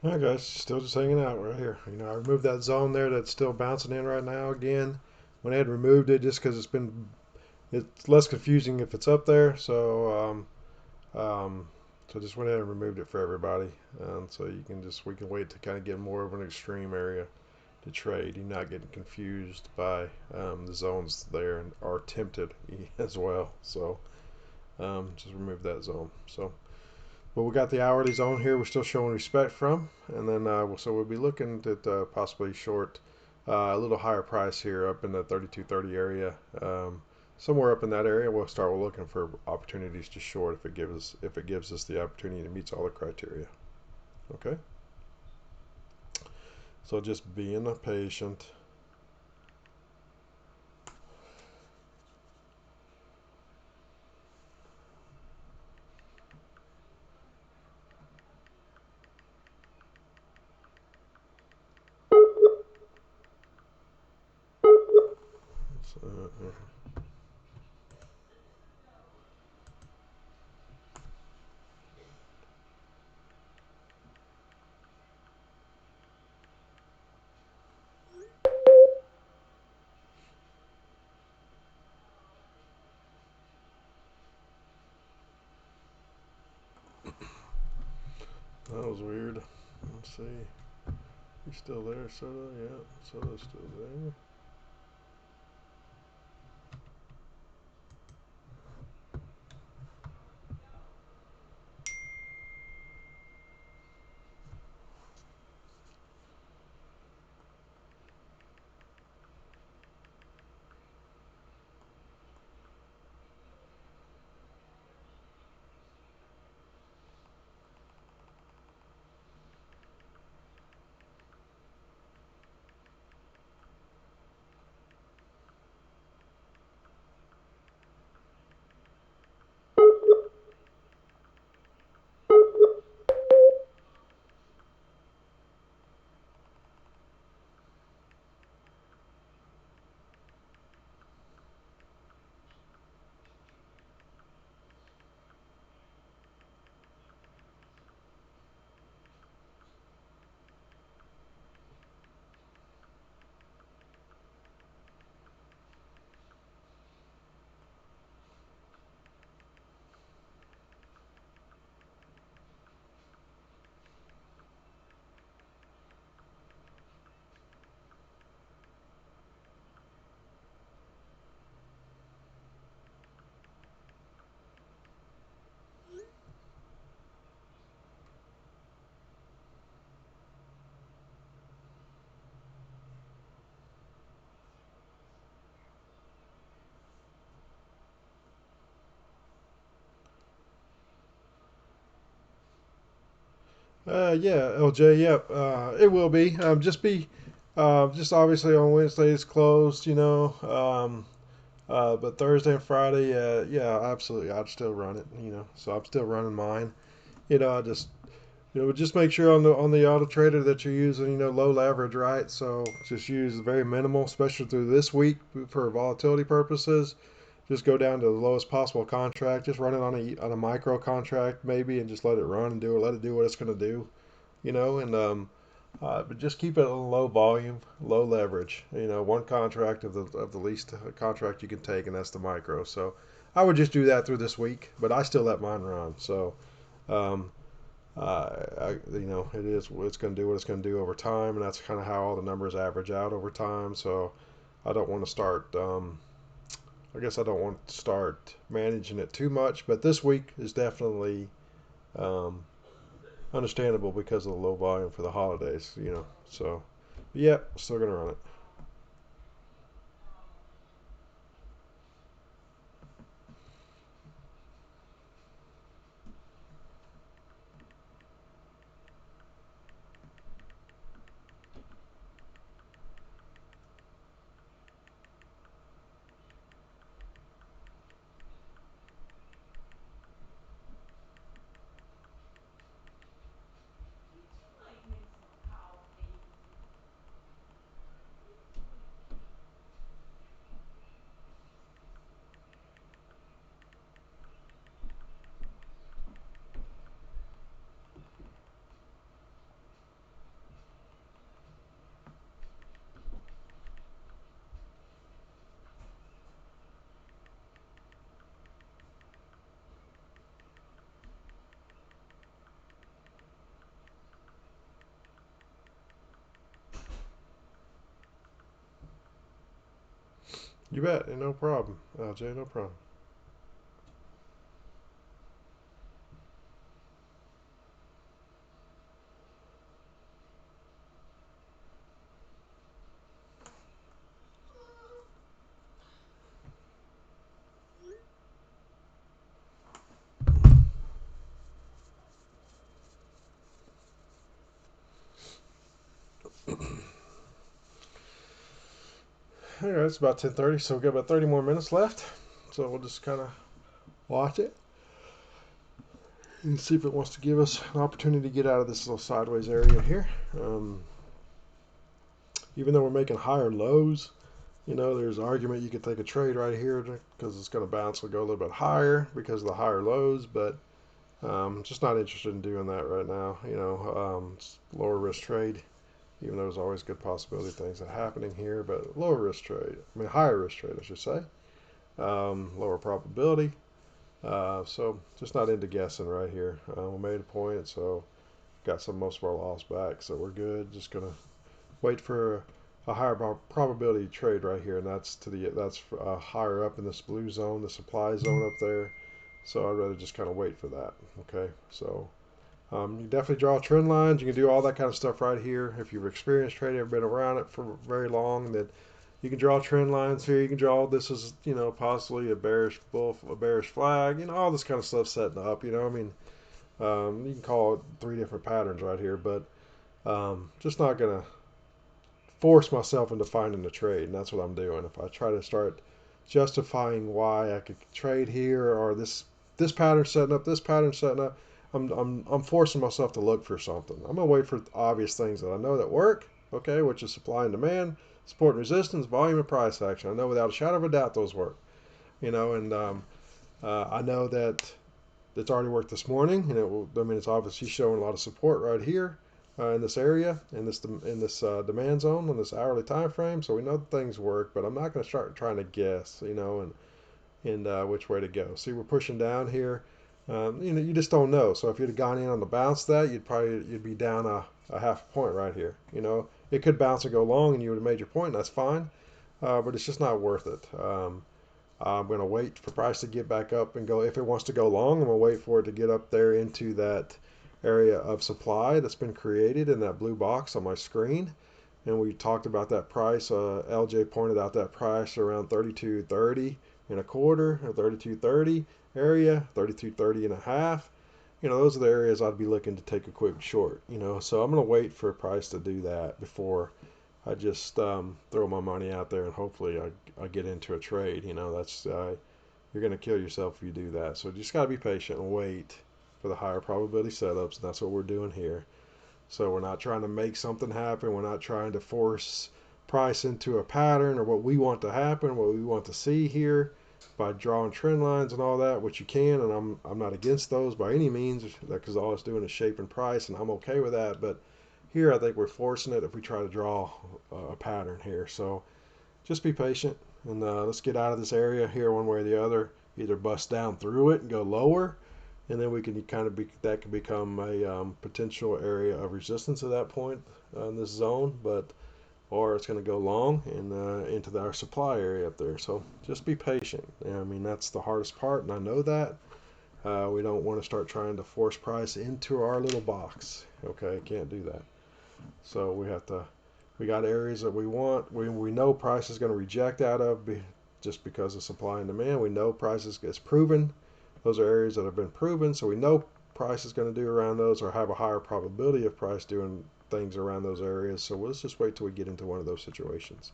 All right, guys, still just hanging out right here. I removed that zone there that's still bouncing in right now again. Went ahead and removed it just because it's less confusing if it's up there. So just went ahead and removed it for everybody. So we can wait to kind of get more of an extreme area to trade. You're not getting confused by the zones there and are tempted as well. So just remove that zone. But we got the hourly zone here. We're still showing respect from, and then so we'll be looking at possibly short a little higher price here up in the 32.30 area. Somewhere up in that area, we'll start looking for opportunities to short if it gives us the opportunity to meet all the criteria. Okay. So just being patient. That was weird. Let's see. You still there, Soda? Yeah, Soda's still there. Yeah, LJ. Yep. It will be. Just obviously on Wednesday it's closed. But Thursday and Friday, yeah, absolutely. I'd still run it. So I'm still running mine. I just just make sure on the auto trader that you're using low leverage, right? So just use very minimal, especially through this week for volatility purposes. Just go down to the lowest possible contract. Just run it on a micro contract maybe, and just let it run and let it do what it's going to do. And but just keep it on low volume, low leverage. One contract of the least contract you can take, and that's the micro. So I would just do that through this week, but I still let mine run. So um, it's going to do what it's going to do over time, and that's kind of how all the numbers average out over time. So I don't want to start. I guess I don't want to start managing it too much, but this week is definitely um, understandable because of the low volume for the holidays. So, yeah, still gonna run it. You bet. No problem, LJ. No problem. All right, it's about 10:30, so we've got about 30 more minutes left. So we'll just kind of watch it and see if it wants to give us an opportunity to get out of this little sideways area here. Even though we're making higher lows, there's an argument you could take a trade right here because it's going to bounce and go a little bit higher because of the higher lows, but just not interested in doing that right now. It's lower risk trade, even though there's always good possibility of things that are happening here, but lower risk trade. I mean, higher risk trade, I should say. Lower probability. So just not into guessing right here. We made a point, so got most of our loss back, so we're good. Just gonna wait for a higher probability trade right here, and that's higher up in this blue zone, the supply zone up there. So I'd rather just kind of wait for that. Okay, so you definitely draw trend lines. You can do all that kind of stuff right here. If you've experienced trading, ever been around it for very long, that you can draw trend lines here. You can draw this as possibly a bearish flag. All this kind of stuff setting up. I mean, you can call it 3 different patterns right here, but just not gonna force myself into finding a trade, and that's what I'm doing. If I try to start justifying why I could trade here or this pattern setting up, this pattern setting up, I'm forcing myself to look for something. I'm gonna wait for obvious things that I know that work, okay, which is supply and demand, support and resistance, volume and price action. I know without a shadow of a doubt those work, and I know that it's already worked this morning, and it's obviously showing a lot of support right here in this area, in this demand zone, on this hourly time frame. So we know that things work, but I'm not going to start trying to guess, and which way to go. See, we're pushing down here. You just don't know. So if you'd have gone in on the bounce that, you'd be down a half a point right here. It could bounce and go long, and you would have made your point. And that's fine, but it's just not worth it. I'm going to wait for price to get back up and go. If it wants to go long, I'm going to wait for it to get up there into that area of supply that's been created in that blue box on my screen. And we talked about that price. LJ pointed out that price around 32.30 and a quarter, or 32.30 area, 32.30 and a half. Those are the areas I'd be looking to take a quick short. So I'm going to wait for a price to do that before I just throw my money out there and hopefully I get into a trade. That's you're going to kill yourself if you do that. So you just got to be patient and wait for the higher probability setups, and that's what we're doing here. So we're not trying to make something happen. We're not trying to force price into a pattern or what we want to happen, what we want to see here by drawing trend lines and all that, which you can, and I'm not against those by any means, because all it's doing is shaping price, and I'm okay with that. But here I think we're forcing it if we try to draw a pattern here. So just be patient, and let's get out of this area here one way or the other. Either bust down through it and go lower, and then we can that could become a potential area of resistance at that point in this zone, or it's going to go long and into our supply area up there. So just be patient. I mean, that's the hardest part, and I know that. We don't want to start trying to force price into our little box. Okay, can't do that. So we got areas that we want. We know price is going to reject out of just because of supply and demand. We know price is proven. Those are areas that have been proven, so we know price is going to do around those or have a higher probability of price doing things around those areas. So let's just wait till we get into one of those situations.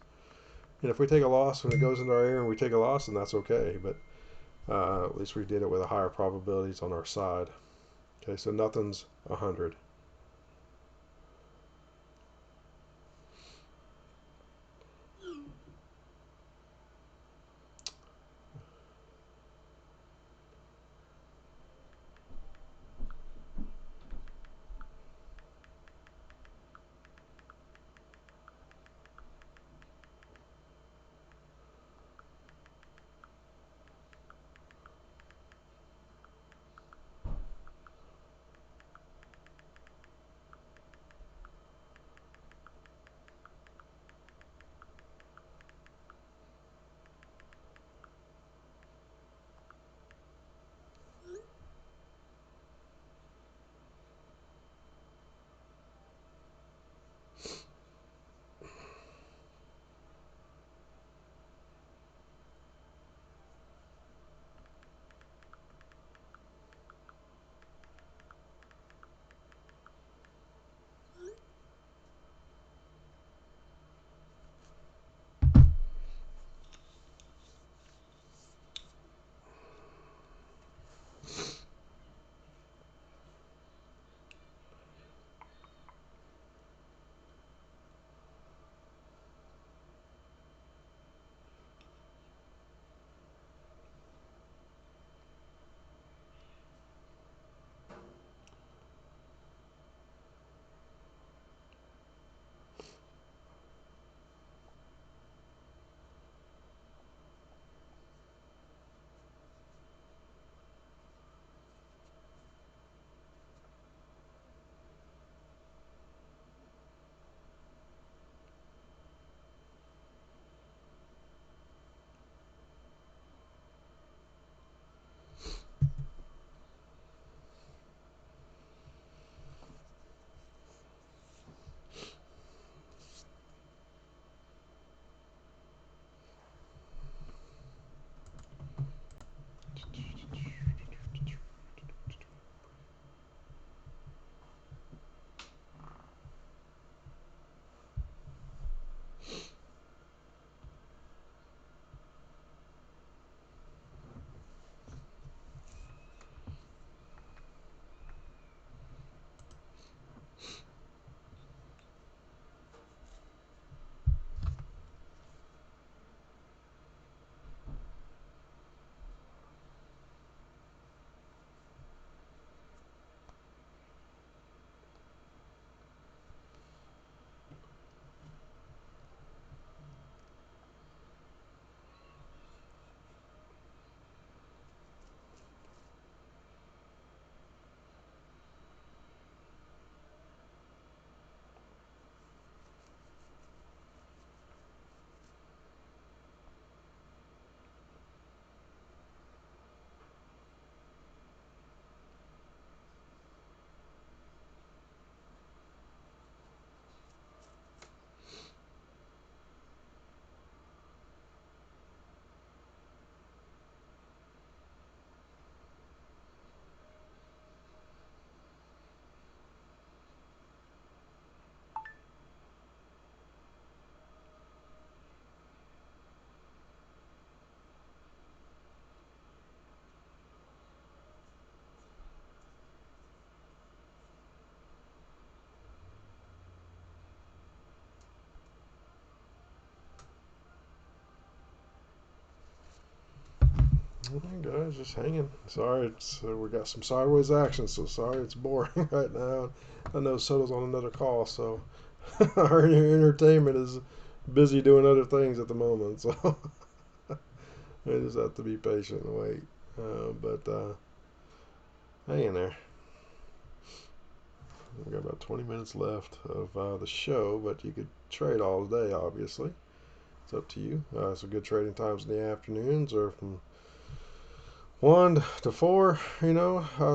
And if we take a loss when it goes into our area and we take a loss, then that's okay. But at least we did it with a higher probabilities on our side. Okay, so nothing's 100. Guys, just hanging. Sorry, we got some sideways action, so sorry it's boring right now. I know Soto's on another call, so our entertainment is busy doing other things at the moment, so we just have to be patient and wait. But hang in there. We've got about 20 minutes left of the show, but you could trade all day, obviously. It's up to you. Some good trading times in the afternoons or from 1 to 4,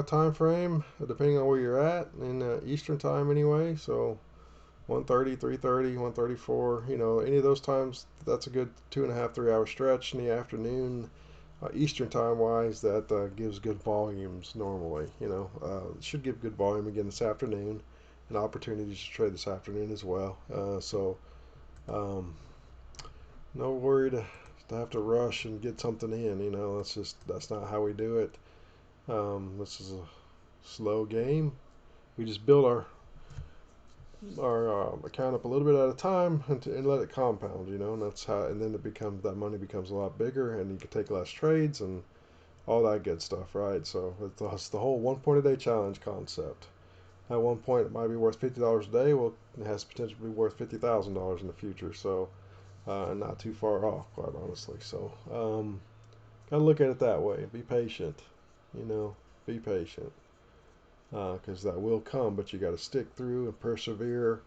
time frame, depending on where you're at in Eastern time anyway. So 1:30, 3:30, 1:34, any of those times, that's a good 2.5, 3 hour stretch in the afternoon. Eastern time wise, that gives good volumes normally. Should give good volume again this afternoon, and opportunities to trade this afternoon as well. No worry to have to rush and get something in. That's not how we do it. This is a slow game. We just build our account up a little bit at a time and let it compound, and that's how. And then that money becomes a lot bigger, and you can take less trades and all that good stuff, right? So it's the whole 1 point a day challenge concept. At one point, it might be worth $50 a day. Well, it has potential to be worth $50,000 in the future. So, not too far off, quite honestly. So, gotta look at it that way. Be patient, be patient. Because that will come, but you got to stick through and persevere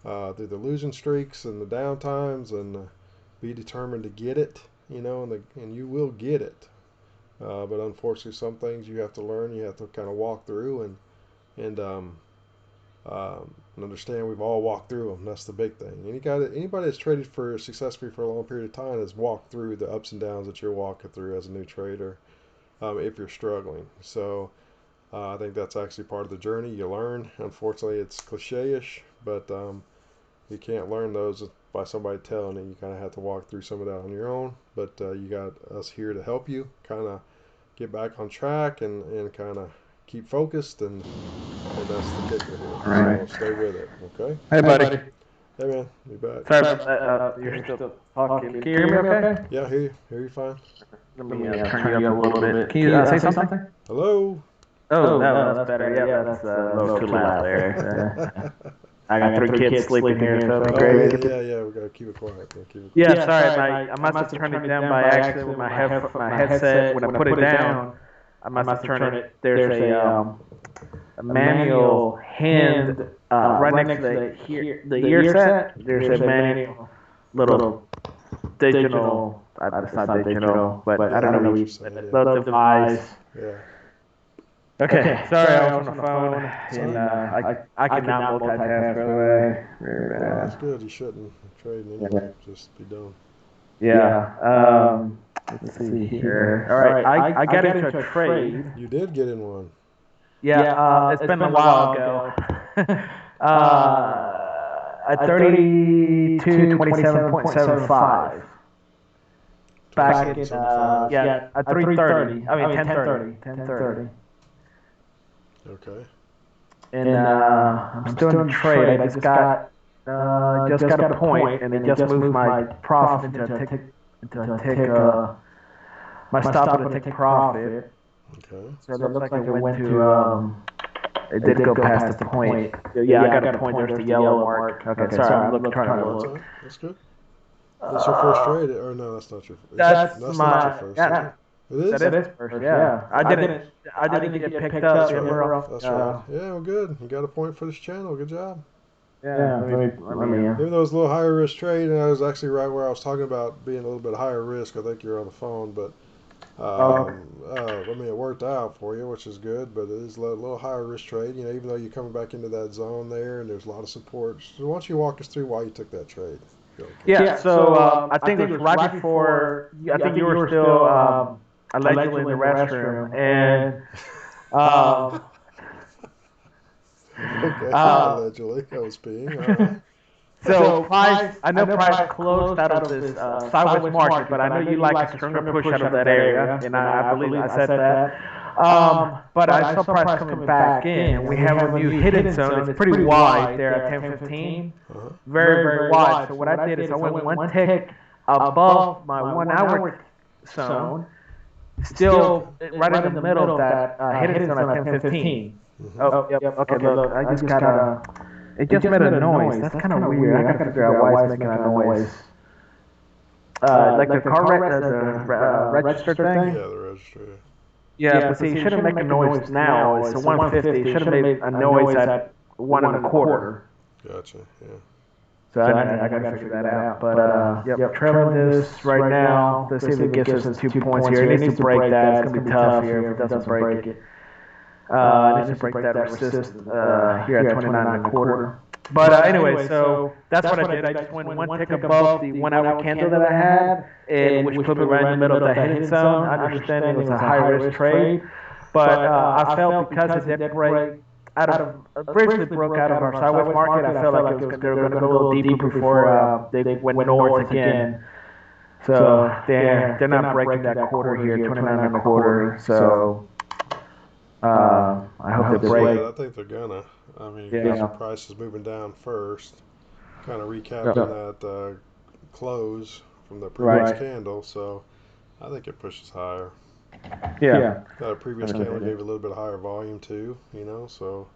through the losing streaks and the down times, and be determined to get it, and you will get it. But unfortunately, some things you have to learn. You have to kind of walk through and understand we've all walked through them. That's the big thing. Anybody that's traded successfully for a long period of time has walked through the ups and downs that you're walking through as a new trader. If you're struggling, so. I think that's actually part of the journey. You learn. Unfortunately, it's cliche-ish, but you can't learn those by somebody telling you. You kind of have to walk through some of that on your own. But you got us here to help you kind of get back on track and kind of keep focused, and that's the kicker here. All right. So stay with it, okay? Hey, buddy. Hey, man. Be back. Sorry, you're still talking. Can you hear me okay? Yeah, I hear you. Hear you fine. Let me turn you up a little bit. Can you say something? Hello? Oh, no, that's better. Yeah, that's a little too loud there. I got 3 kids sleeping here, so great. Yeah, we gotta keep it quiet. Yeah, sorry, I must have turned it down by accident with my headset. When I put it down, I must have turned it. There's a manual hand right next to the ear set. There's a manual little digital. It's not digital, but I don't know. Little device. Yeah. Okay, sorry, I was on the phone, and I could not multitask, by the way. That's good. You shouldn't trade anyway. Just be done. Yeah. Let's see here. All right, I got into a trade. You did get in one. Yeah, it's been a while ago. At 32.27.75. Back in, at 3:30. I mean, 10:30. Okay. And I'm still in the trade. I just got a point, and it just moved my profit into a tick. My stop at a tick profit. Okay. So it looks like it went to. It did go past the point. Yeah, I got a point. There's the yellow mark. Okay, sorry. I'm trying to look. That's good. That's your first trade, or no? That's not your. That's not my. your first. Yeah. It is. That is first. Yeah. I didn't get picked up. That's right. That's right. Yeah, well, good. You got a point for this channel. Good job. Yeah. Let me. Even though it was a little higher risk trade, and I was actually right where I was talking about being a little bit higher risk. I think you're on the phone, but it worked out for you, which is good. But it is a little higher risk trade. Even though you're coming back into that zone there, and there's a lot of support. So why don't you walk us through why you took that trade? Okay. Yeah. So I think it was right before. I think you were still. Allegedly in the restroom, and okay, allegedly I was peeing. All right. So price closed out of this sideways market, but I know you like a stronger push out of that area, and I believe I said that. But I saw price coming back in. We have a new hidden zone. It's pretty wide there at 10:15, very, very wide. So what I did is I went one tick above my 1 hour zone. still right in the middle of that hidden zone at 1015. Oh, yep. Okay, look, I just got a. It just made a noise. That's kind of weird. I gotta figure out why it's making that noise. Like the car register thing. Yeah, the register. Yeah, but see, it shouldn't make a noise now. It's a 150. It should have made a noise at 1.25. Gotcha. Yeah. So I gotta figure that out. But yep, trailing this right now. Let's see if it gets us 2 points here. It needs to break that. It's gonna be tough here if it doesn't break it. It needs to break that resistance here at 29.25. But anyway, so that's what I did. I just went one tick above the 1 hour candle that I had, and which put me right in the middle of that hidden zone. I understand it was a high risk trade, but I felt because it did break briefly broke out of our sideways market, I felt like they were going to go a little deeper before they went north again. So they're not breaking that quarter here, 29.25. So I hope they break. I think they're gonna. I mean, because the price is moving down first, kind of recapping that close from the previous candle. So I think it pushes higher. Yeah. That previous candle gave a little bit higher volume too, so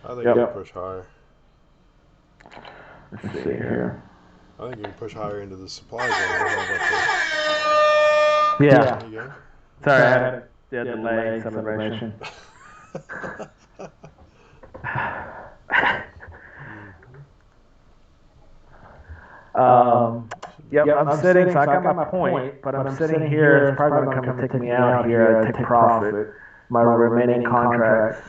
I think it can push higher. Let's see here. I think you can push higher into the supply zone. Yeah. There you go. Sorry, I had a delay celebration. I'm sitting, so I got my point, but I'm sitting here. It's probably going to come and take me out here at take profit. My remaining contract.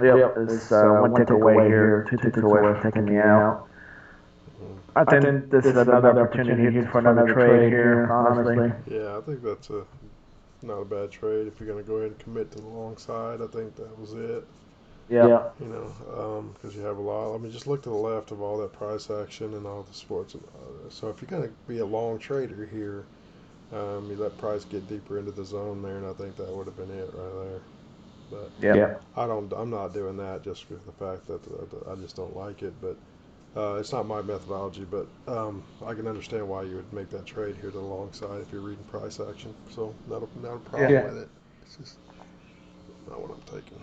It's one tick away here, 2 ticks away from taking me out. I think this is another opportunity for another trade here, honestly. Yeah, I think that's not a bad trade. If you're going to go ahead and commit to the long side, I think that was it. Yeah. Because you have a lot. I mean, just look to the left of all that price action and all the sports. So if you're going to be a long trader here, you let price get deeper into the zone there, and I think that would have been it right there. But I'm not doing that just because of the fact that I just don't like it. But it's not my methodology. But I can understand why you would make that trade here to the long side if you're reading price action. So not a problem with it. It's just not what I'm taking.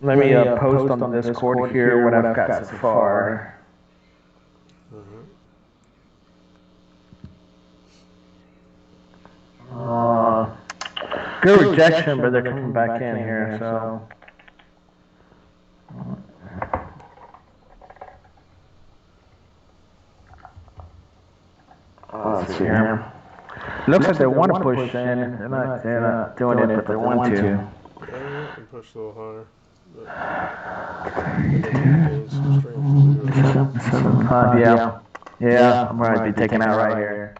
Let me post on the Discord here what I've got so far. Good rejection, but they're coming back in here, so. Let's see here. Looks like they want to push in. They're not doing it, but they want to. Yeah, you can push a little higher. Yeah, I'm going to be taking out right here.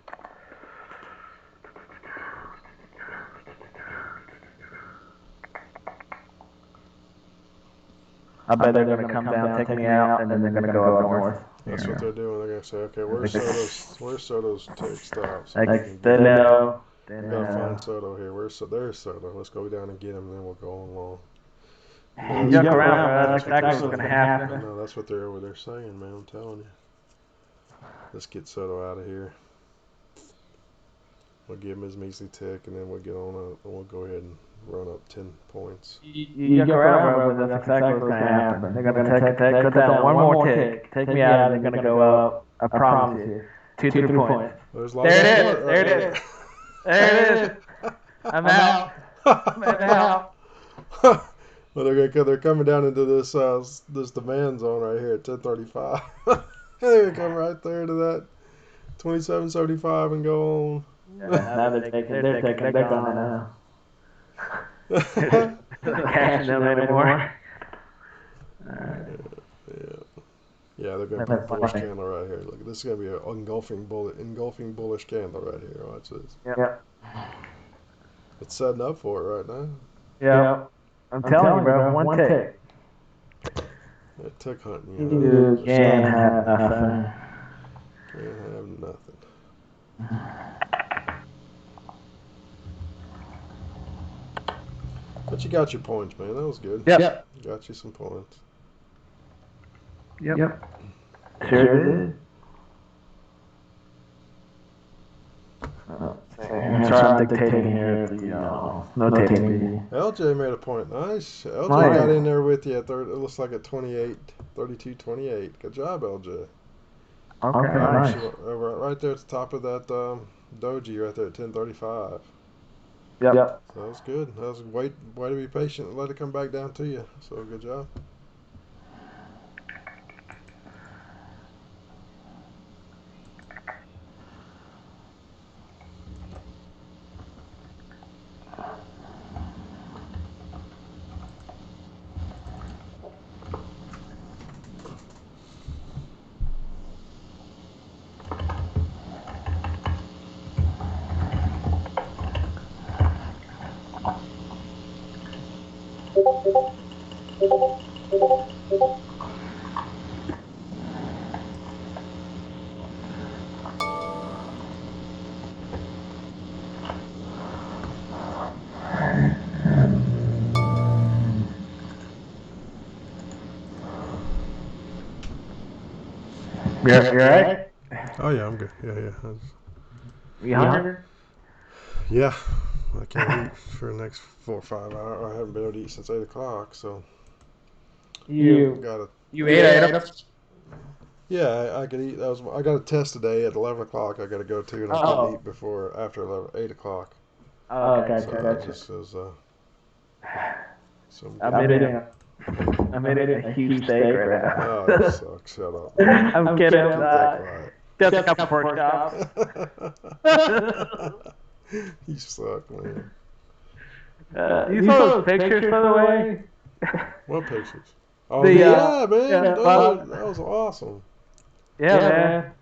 I bet they're going to come down, take me out, and then they're going to go up north. That's what they're doing. They're going to say, okay, where's Soto's take stops? They know. We gotta find Soto here. There's Soto. Let's go down and get him, and then we'll go on long. You jump around, bro. That's exactly what's going to happen. No, that's what they're over there saying, man. I'm telling you. Let's get Soto out of here. We'll give him his measly tick, and then we'll get on up, and we'll go ahead and run up 10 points. You jump around, bro, but that's exactly what's going to happen. They're going to go down one more tick, take me out, and they're going to go up. I promise you. 2 3 points. There it is. There it is. I'm out. Well, they're coming down into this demand zone right here at 10:35. They're gonna come right there to that 27.75 and go on. Now they're going now. Cashing them anymore. Yeah, they're gonna put a bullish candle right here. Look, this is gonna be an engulfing bullish candle right here. Watch this. Yeah. It's setting up for it right now. Yeah. I'm telling you, bro. One tick. Yeah, tick hunting. You can't have nothing. Can't have nothing. But you got your points, man. That was good. Yep. Got you some points. Yep. Sure did. sorry, I'm dictating here. Notating. LJ made a point. Nice. LJ Nice. got in there with you. It looks like at 32-28. Good job, LJ. Okay, nice. Right there at the top of that doji, right there at 10:35. Yep. So that was good. That was way to be patient and let it come back down to you. So good job. You alright? Oh yeah, I'm good. Yeah. You hungry? Yeah. I can't eat for the next 4 or 5 hours. I haven't been able to eat since 8 o'clock. So You ate? Yeah, I could eat. I got a test today at 11 o'clock. I got to go to, and I couldn't eat after 8 o'clock. Oh, So gotcha. that just was some. I'm eating a huge steak right now. Oh, that sucks. Shut up. I'm kidding. Keep that quiet. Just a couple pork chops. You suck, man. You saw those pictures, by the way? What pictures? Oh, The, yeah, man. yeah, that was awesome. Yeah, man.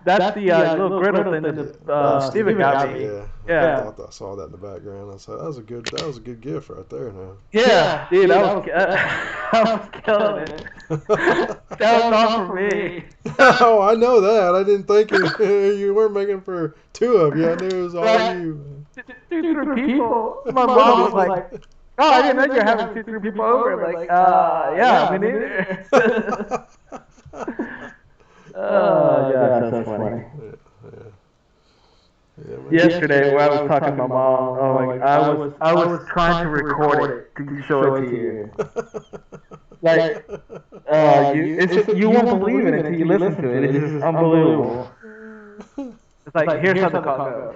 That's the little griddle thing that Steven got me. Yeah. I saw that in the background. I said that was a good gift right there. Now. Yeah, dude, I was killing it. That was all for me. Oh, I know that. I didn't think you weren't making for 2 of you. I knew it was all you. 2-3 people. My mom was like, "Oh, I didn't know you were having 2-3 people over." Like, yeah, me neither. Oh, yeah, that's funny. Yeah, Yesterday, when I was talking to my mom, I was trying to record it to show it to you. Like, you won't believe it until you listen to it. It's just unbelievable. It's like, here's how the call goes.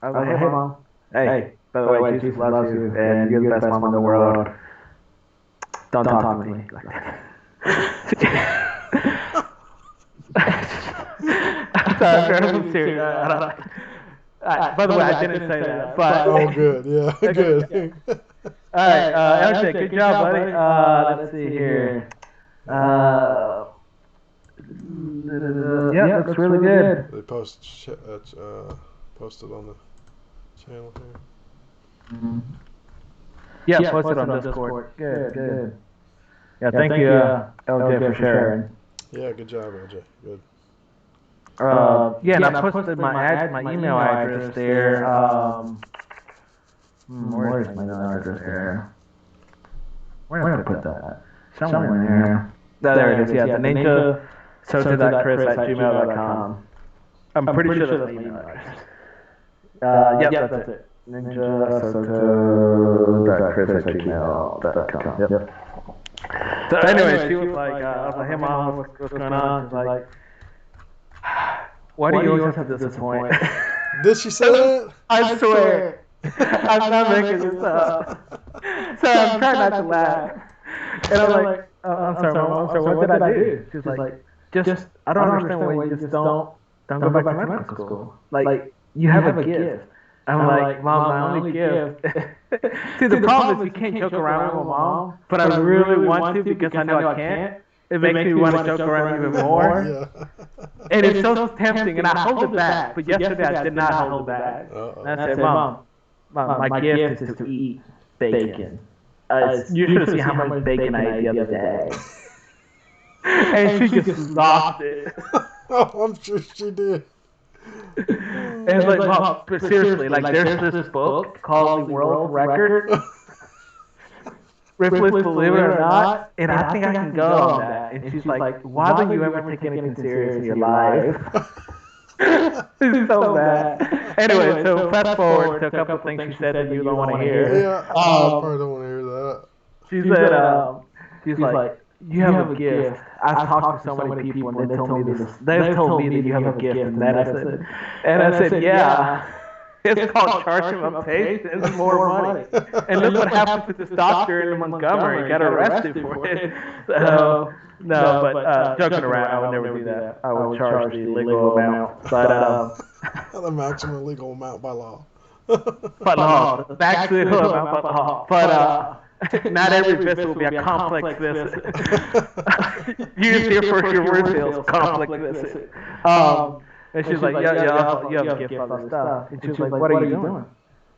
I was like, hey, Mom. Hey, by the way, Jesus loves you, and you're the best mom in the world. Don't talk to me like that. I'm serious. By the way, I didn't say that. But oh, good. Yeah, good. All right, LJ, good job, buddy. Let's see here. Yeah, looks really good. They posted on the channel here. Yeah, posted on Discord. Good. Yeah, thank you, LJ, for sharing. Yeah, good job, LJ. Good. Yeah, and I posted my email address there. Where's my email address there? Where did I put that? Somewhere in there. There it is. Yeah, the ninjasoto.chris@gmail.com. I'm pretty sure that's my email address. Yep, that's it. ninjasoto.chris@gmail.com. Yep. So anyway, she was like, I was like, hey Mom, what's going on? She's like, why do you always have to disappoint? Did she say that? I swear. I'm not making this up. So I'm trying not to laugh. And I'm like, I'm sorry, Mom, what did I do? She's like, just, I don't understand why you just don't go back to medical school. Like, you have a gift. I'm like, Mom, my only gift. See, the problem is you can't joke around with my mom, but I really want to because I know I can't. It makes me want to joke around even more. Yeah. And it's so tempting, and I hold it back. But yesterday I did not hold it back. And I said, Mom, my gift is to eat bacon. You should have seen how much bacon I ate the other day. And she just lost it. Oh, I'm sure she did. And it's like, Mom, but seriously, like there's this book called The World Record. Ripley's Believe It or Not, and I think I can go on that. And she's like, why don't you ever take anything serious in your life? He's so bad. Anyway, so fast forward to a couple of things she said that you don't want to hear. Yeah, I probably don't want to hear that. She said, she's like, you have a gift. I've talked to so many people, and they told me this. They've told me that you have a gift in medicine. And I said, yeah. It's called charging my patients more money. And look what happened to this doctor in Montgomery. He got arrested for it. So, no, but joking around, I would never do that. I would charge the legal amount. But The maximum legal amount by law. by law, the maximum amount by law. But not every visit will be a complex visit. Use your first your word sales complex visit. And she's like, yeah, you have a gift for all this stuff. And she was like, what are you doing?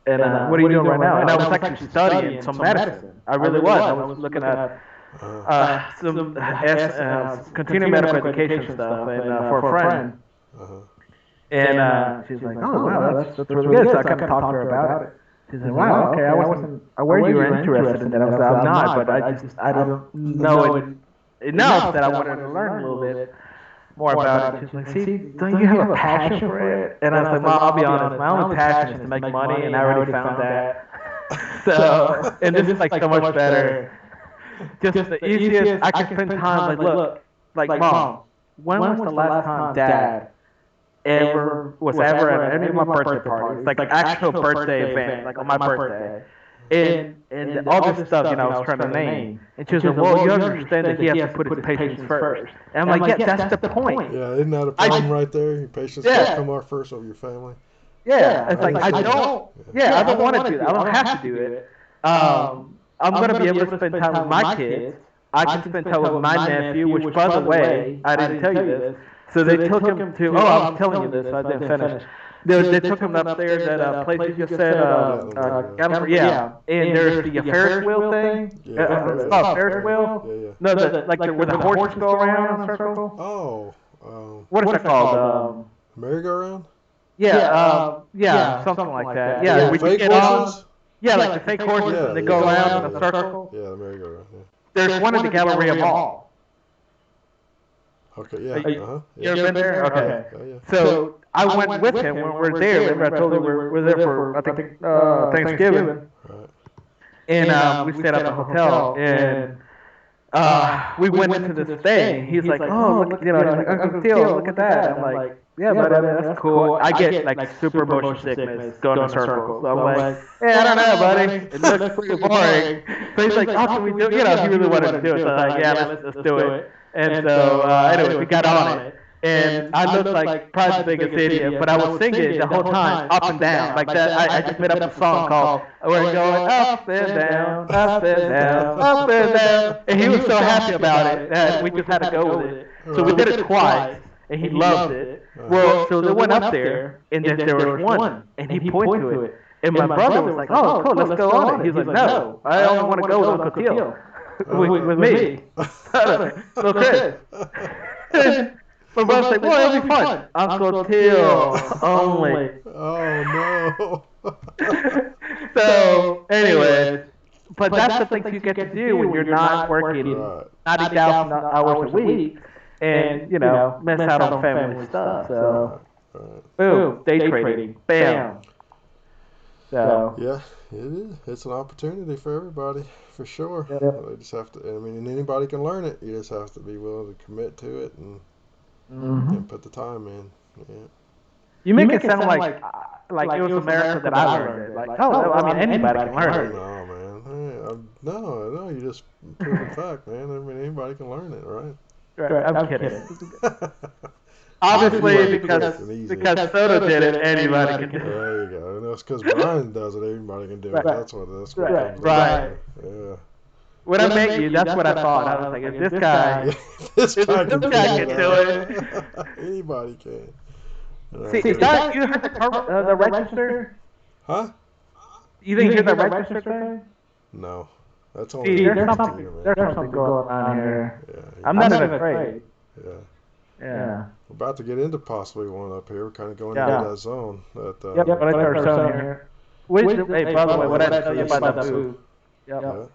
And what are you doing right now? And I was actually studying some medicine. I really was. I was looking at some continuing medical education stuff and for a friend. And she's like, oh, wow, that's really good. So I kind of talked to her about it. She said, wow, okay, I wasn't aware you were interested in that. I was like, I'm not, but I don't know it enough that I wanted to learn a little bit more about it. She's like, see, don't you have a passion for it? And I was like, Mom, I'll be honest, my only passion is to make money, and I already found that. So, and this is like so much better. Just the easiest, I can spend time, like, look, like, Mom, when was the last time Dad was ever at any of my birthday parties, like actual birthday event, like on my birthday, and all this stuff, I was trying to name. And she was like, well, you understand that he has to put his patients first. And I'm like, yeah, that's the point. Yeah, isn't that a problem right there? Your patients gotta come off first over your family. Yeah, it's like, I don't want to do that. I don't have to do it. I'm going to be able to spend time with my kids. I can spend time with my nephew, which, by the way, I didn't tell you this. So they took him to, I'm telling you this, I didn't finish. They took him upstairs at a place you just said, and there's the Ferris wheel thing. Ferris wheel? No, where the horses go around in a circle. Oh. What is that called? Merry-go-round? Yeah, something like that. Yeah, fake horses? Yeah, like the fake horses, and they go around in a circle. Yeah, the merry-go-round, yeah. There's one at the Galleria Mall. Okay, yeah. You ever been there? Okay. Yeah. So I went with him when we were there. Remember I told you we were there for, I think, Thanksgiving. Right. And we stayed at the hotel, and we went into this thing. He's like, oh, look, he's like, Uncle Theo, look at that. I'm like, yeah, but that's cool. I get like super motion sickness going in circles. So I'm like, hey, I don't know, buddy. It looks pretty boring. So he's like, oh, can we do it? He really wanted to do it. So I'm like, yeah, let's do it. And so, anyway, we got on it. And I looked like probably the biggest idiot, but I was singing the whole time, up and down. Like that, I just made up a song called, we're going up and down, up and down, up and down. And he was so happy about it that we just had to go with it. So we did it twice, and he loved it. Well, so they went up there, and then there was one, and he pointed to it. And my brother was like, oh, cool, let's go on it. He's like, no, I only want to go with Uncle Theo. With me. Little Chris. My brother's like, well, it'll be fun. Uncle Theo only. Oh, no. So, anyways, but that's the thing you get to do when you're not working 90,000 hours a week and, miss out on family stuff. So, boom, day trading. Bam. So. Yeah, it is. It's an opportunity for everybody, for sure. Yep. They just have to, and anybody can learn it. You just have to be willing to commit to it and put the time in. Yeah. You make it sound like it was America that I learned it. Like, anybody can learn it. No, man. No, you just proven fact, man. Anybody can learn it, right? Right, I'm kidding. Obviously, because Soto did it, anybody can do it. There you go. And that's because Brian does it, everybody can do it. That's what Right. Yeah. When I met you, that's what I thought. I was like, if this guy, can do it. Anybody can. See, is that, you heard the register? Huh? You think you're the register thing? No. That's only there's something going on here. Yeah, I'm not even afraid. Yeah. We're about to get into possibly one up here. We're kind of going into that zone. But I think there's zone here. Hey, by the way, what I tell you about that food? Yeah.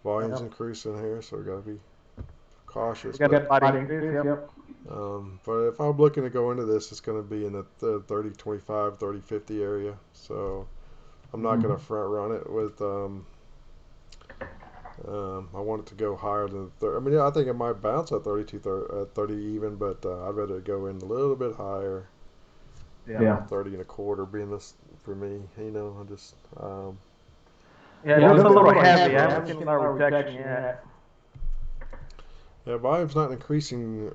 Volume's increasing here, so we got to be cautious. We got body increase, yep. But if I'm looking to go into this, it's going to be in the 30, 25, 30, 50 area. So I'm not going to front run it with. I want it to go higher than 30. I mean, I think it might bounce at 32, 30 even, but I'd rather go in a little bit higher. Yeah. 30 and a quarter being this for me. You know, I just. Yeah, it looks a little heavy. I haven't seen a lot of rejection yet. Yeah, volume's not increasing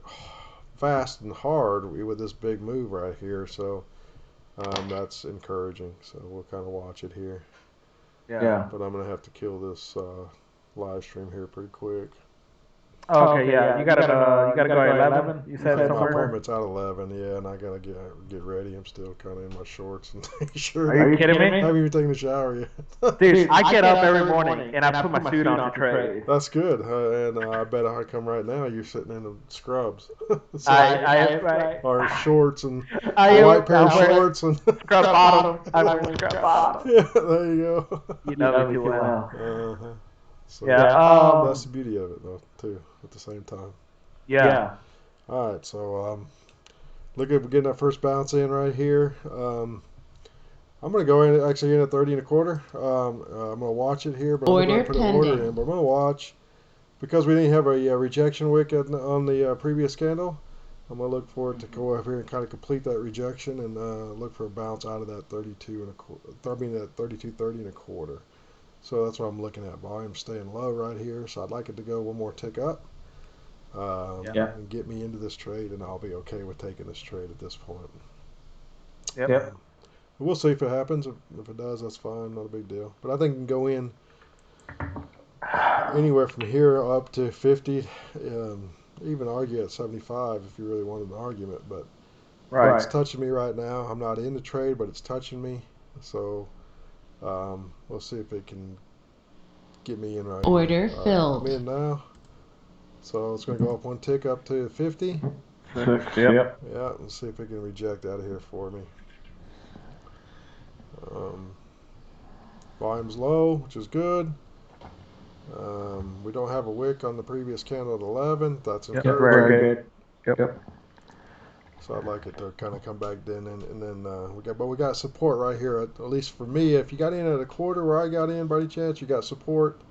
fast and hard with this big move right here, so that's encouraging. So we'll kind of watch it here. Yeah. But I'm gonna have to kill this live stream here pretty quick. Oh, okay, yeah. You gotta go at 11. You said My somewhere. appointment's at 11, yeah, and I gotta get ready. I'm still kind of in my shorts and shirt. Are you kidding me? I haven't even taken a shower yet. Dude, I get up every morning and I put my suit on to trade. That's good, and I bet if I come right now, you're sitting in the scrubs. So, Right. or shorts and white pair of shorts and scrub bottom. I wear scrub bottom. Yeah, there you go. You know me too well. Uh-huh. So Yeah. that's the beauty of it, though, too, at the same time. Yeah. All right, so look at getting that first bounce in right here. I'm going to go in at 30 and a quarter. I'm going to watch it here, but I'm going to put an order in. But I'm going to watch because we didn't have a rejection wick on the previous candle. I'm going to look for it to go up here and kind of complete that rejection and look for a bounce out of that 32 and a quarter. I mean that 32.30 and a quarter. So that's what I'm looking at. Volume staying low right here, so I'd like it to go one more tick up and get me into this trade, and I'll be okay with taking this trade at this point. Yep. We'll see if it happens. If it does, that's fine. Not a big deal. But I think you can go in anywhere from here up to 50, even argue at 75 if you really wanted an argument. But it's touching me right now. I'm not in the trade, but it's touching me. So we'll see if it can get me in right Order here. filled. I'm in now. So it's going to go up one tick up to 50. Yep. Yeah, let's see if it can reject out of here for me. Volume's low, which is good. We don't have a wick on the previous candle at 11. That's encouraging. Very good. Yep. So I'd like it to kind of come back then, and then we got support right here. At least for me, if you got in at a quarter where I got in, by any chance, you got support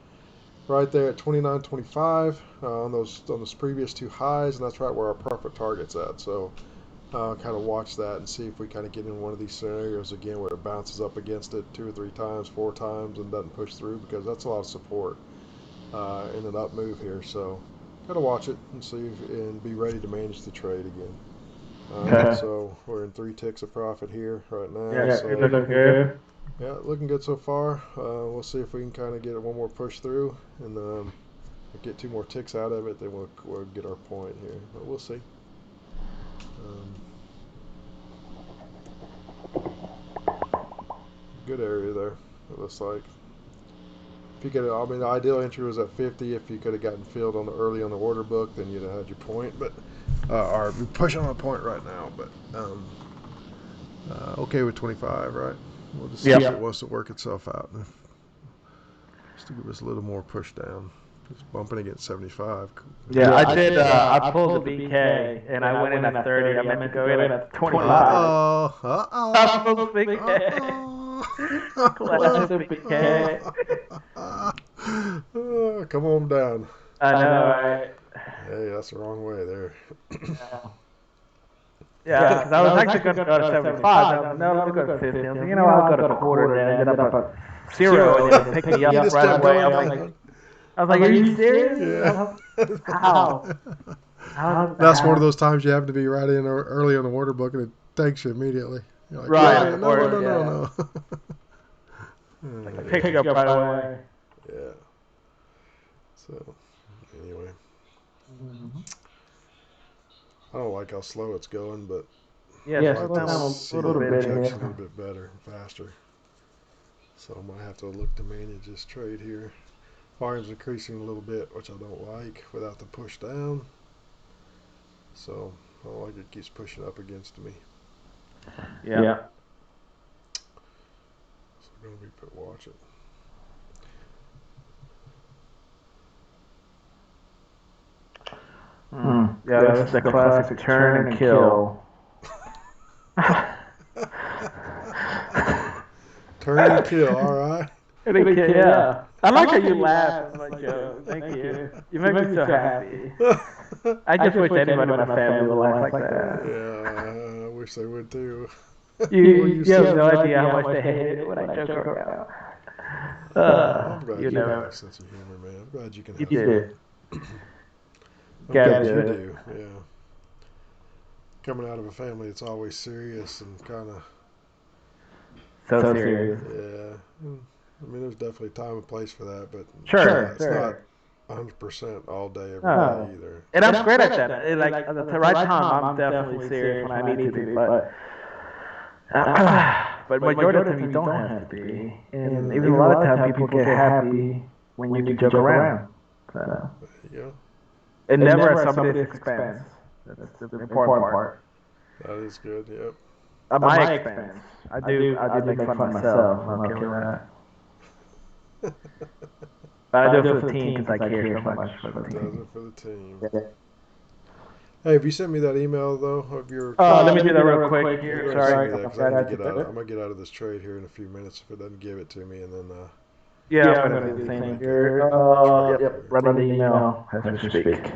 right there at 29.25 on those previous two highs, and that's right where our profit target's at. So kind of watch that and see if we kind of get in one of these scenarios again where it bounces up against it 2 or 3 times, 4 times, and doesn't push through, because that's a lot of support in an up move here. So kind of watch it and see and be ready to manage the trade again. Okay. So we're in 3 ticks of profit here right now. Yeah, so, looking good. Yeah, looking good so far. We'll see if we can kind of get it one more push through and get 2 more ticks out of it. Then we'll get our point here, but we'll see. Good area there, it looks like. If you could, I mean, the ideal entry was at 50. If you could have gotten filled early on the order book, then you'd have had your point. But or we're pushing on a point right now. But okay with 25, right? We'll just see if it wants to work itself out. Just to give us a little more push down. It's bumping against 75. Yeah, I did. I pulled the BK and I went in at 30. I meant to go in at 25. I pulled the BK. Classic BK. Come on down. I know, right? Hey, that's the wrong way there. Yeah, because I was actually going to go to 75. I was, no, let me go to 50. I was like, you know, I'll go to a quarter and ended up at 0 and then pick me up right away. I was like, are you serious? Yeah. How? That's one of those times you have to be right in early on the order book and it takes you immediately. You're like, right. No. Pick you up right away. Yeah. So, anyway. I don't like how slow it's going, but yeah, I like to see the rejection a little bit better and faster. So I might have to look to manage this trade here. Volume's increasing a little bit, which I don't like, without the push down. So I don't like it keeps pushing up against me. Yeah. So we're going to be watch it. Yeah, this is the classic turn and kill. Turn and kill, all right. Yeah. I like how you laugh at my joke. Thank you. You make me so happy. I just wish anybody in my family would laugh like that. Yeah, I wish they would too. You have no idea how much they hate it when I joke around. I'm glad you know. have a sense of humor, man. I'm glad you can have You fun. do. I'm glad you Gotta do, yeah. Coming out of a family, it's always serious and kind of, So serious. yeah. I mean, there's definitely time and place for that, but Sure. it's not 100% all day every No. day either. And I'm great at that. Like at the right time, I'm definitely serious when I need to be. But majority of the time, you don't have to be. And even a lot of times, people get happy when you joke around. So. There you go. And never at somebody's expense. That's the important part. That is good, yep. At my expense. I do make fun of myself. I'm okay with that. But I do it for the team because I care so much for the Does team. it for the team. Hey, have you sent me that email though of your? Let me do that real quick You here. gotta Sorry. send me that, 'cause I need to get out. I'm gonna get out of this trade here in a few minutes if it doesn't give it to me, and then Yeah, I'm going to do the same here. Yep, running the email as we speak. good.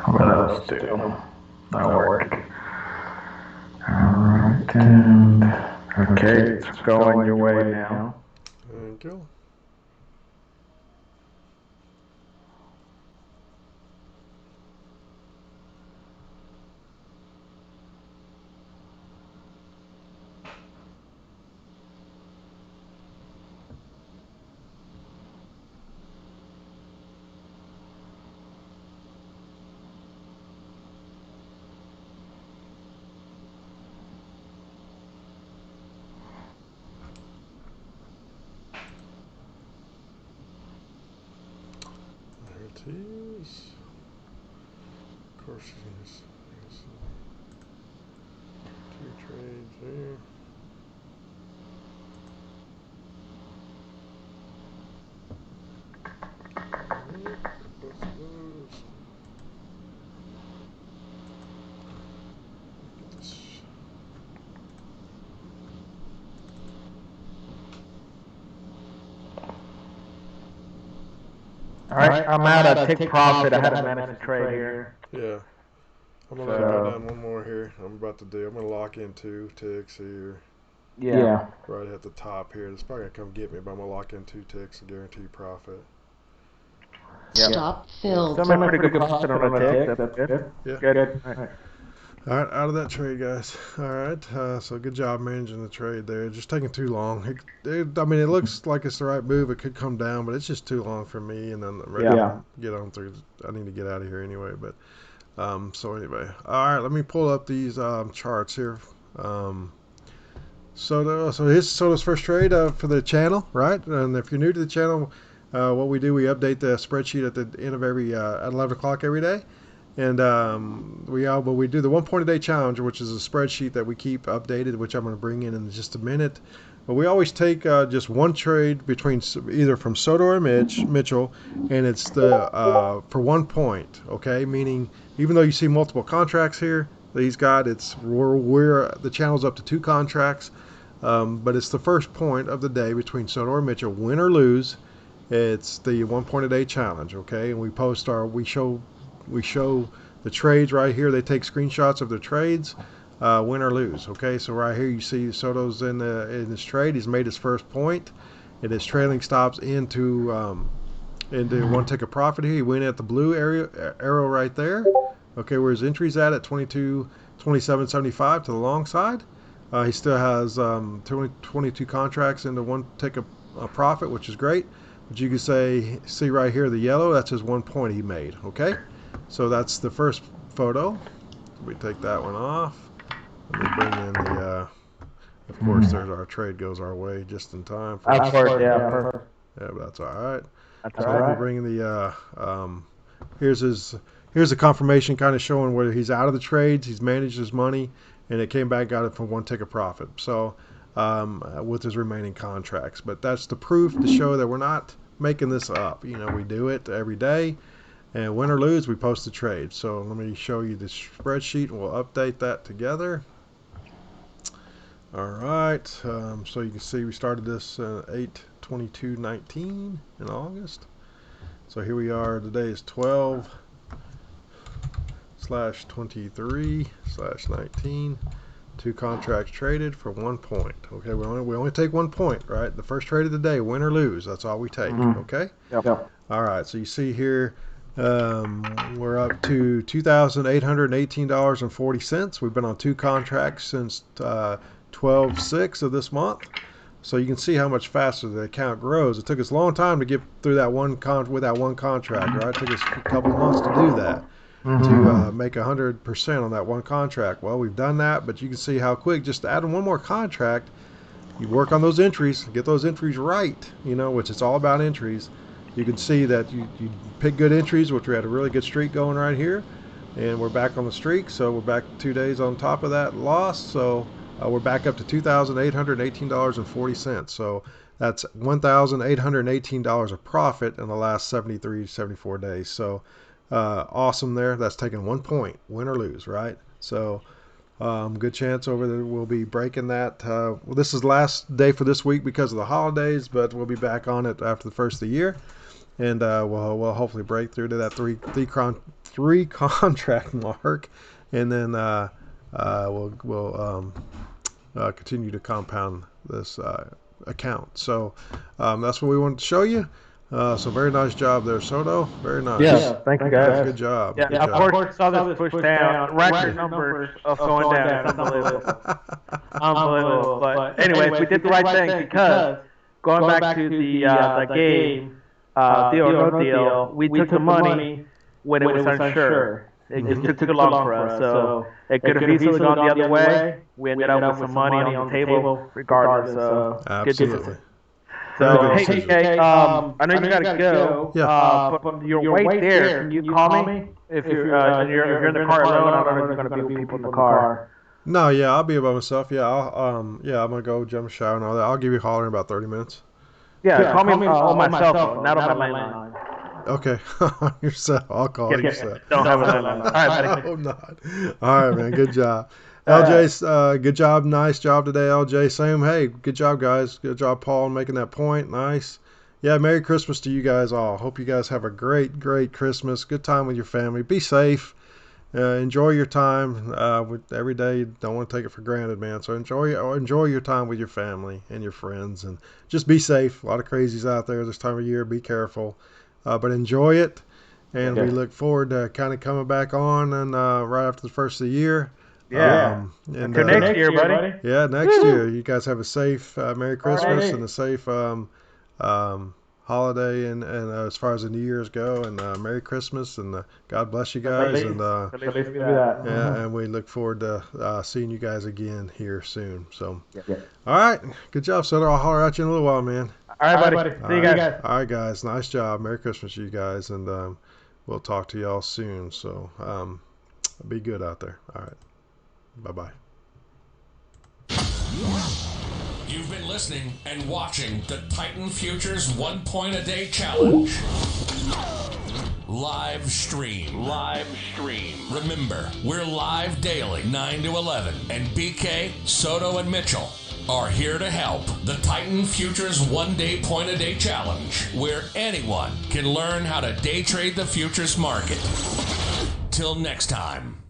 What else do? That'll work. Alright, and okay, it's going your way now. Thank you. There it is. Of course, there's two trades there. Alright, both of those. Get this. Alright, I'm out of take profit. I had to manage the trade here. Yeah. I'm gonna go down one more here. I'm gonna lock in 2 ticks here. Yeah. Right at the top here. It's probably gonna come get me, but I'm gonna lock in 2 ticks and guarantee profit. Stop filled. So I'm a pretty good profit on the tick. That's good. Yeah. Good. Alright. All right, out of that trade, guys. All right, so good job managing the trade there. Just taking too long. I mean, it looks like it's the right move. It could come down, but it's just too long for me. And then I'm ready to get on through. I need to get out of here anyway. But so anyway, all right. Let me pull up these charts here. So here's Soto's first trade for the channel, right? And if you're new to the channel, what we do, we update the spreadsheet at the end of every at 11 o'clock every day. And we do the 1 point a day challenge, which is a spreadsheet that we keep updated, which I'm going to bring in just a minute. But we always take just one trade between either from Soto or Mitchell, and it's the for 1 point. Okay, meaning even though you see multiple contracts here that he's got, we're the channel's up to 2 contracts, but it's the first point of the day between Soto or Mitchell, win or lose. It's the 1 point a day challenge. Okay, and we show the trades right here. They take screenshots of their trades, win or lose. Okay, so right here you see Soto's in this trade. He's made his first point. It is trailing stops into 1 tick of profit here. He went at the blue arrow right there. Okay, where his entry's at 27.75 to the long side. He still has 22 contracts into 1 tick of profit, which is great. But you can see right here the yellow. That's his 1 point he made. Okay. So that's the first photo. We take that one off. Let me bring in the. Of course, there's our trade goes our way just in time. Of course, yeah. Perfect. Yeah, but that's all right. That's So all let me right. bring in the. Here's a confirmation, kind of showing where he's out of the trades. He's managed his money, and it came back, got it from one ticket profit. So with his remaining contracts, but that's the proof to show that we're not making this up. You know, we do it every day. And win or lose, we post the trade. So let me show you the spreadsheet, and we'll update that together. All right. So you can see we started this 8/22/19 in August. So here we are. Today is 12/23/19. 2 contracts traded for 1 point. Okay, we only take 1 point, right? The first trade of the day, win or lose. That's all we take. Okay. Yep. All right. So you see here. We're up to $2,818.40. We've been on 2 contracts since 12/6 of this month. So you can see how much faster the account grows. It took us a long time to get through that with that one contract, right? It took us a couple months to do that, to make 100% on that one contract. Well, we've done that, but you can see how quick, just adding one more contract, you work on those entries, get those entries right, you know, which it's all about entries. You can see that you pick good entries, which we had a really good streak going right here. And we're back on the streak, so we're back 2 days on top of that loss. So we're back up to $2,818.40. So that's $1,818 of profit in the last 73, 74 days. So awesome there. That's taking 1 point, win or lose, right? So good chance over there we'll be breaking that. Well, this is the last day for this week because of the holidays, but we'll be back on it after the first of the year. And we'll hopefully break through to that three contract mark, and then we'll continue to compound this account. So that's what we wanted to show you. So very nice job there, Soto. Very nice. Yeah, thank you guys. Good job. Yeah, Good of job. course, saw this push down. Record numbers of going down. It's unbelievable. Unbelievable. But anyways, we did the right thing because going back to the game, deal or no deal, we took the money when it was unsure. It just took too long for us. So it could have easily gone the other way. We ended up with some money on the table regardless. So Absolutely. So, hey, TK, I know you gotta go. Yeah. But your wait there. Can you call me if you're in the car alone? I don't know if there's gonna be people in the car. No, yeah, I'll be by myself. Yeah, I'm gonna go jump a shower and all that. I'll give you a holler in about 30 minutes. Yeah, call me on my cell phone, not on my landline. Okay, your cell. I'll call you. Don't have a landline. All right, buddy. I hope not. All right, man. Good job. LJ's good job, nice job today, LJ. Same, hey, good job, guys. Good job, Paul, making that point. Nice. Yeah, Merry Christmas to you guys all. Hope you guys have a great, great Christmas. Good time with your family. Be safe. Enjoy your time. Every day, you don't want to take it for granted, man. So enjoy your time with your family and your friends, and just be safe. A lot of crazies out there this time of year. Be careful, but enjoy it. And we look forward to kind of coming back on and right after the first of the year. Yeah. Until next year, buddy. Yeah, next year. You guys have a safe Merry Christmas and a safe holiday, and as far as the New Year's go, and Merry Christmas, and God bless you guys, and and we look forward to seeing you guys again here soon. So, all right, good job, Sutter. I'll holler at you in a little while, man. All right, buddy. See you guys. All right, guys. Nice job. Merry Christmas to you guys, and we'll talk to y'all soon. So, be good out there. All right. Bye-bye. You've been listening and watching the Titan Futures 1 Point a Day Challenge. Live stream. Remember, we're live daily, 9 to 11, and BK, Soto, and Mitchell are here to help. The Titan Futures 1 Point a Day Challenge, where anyone can learn how to day trade the futures market. Till next time.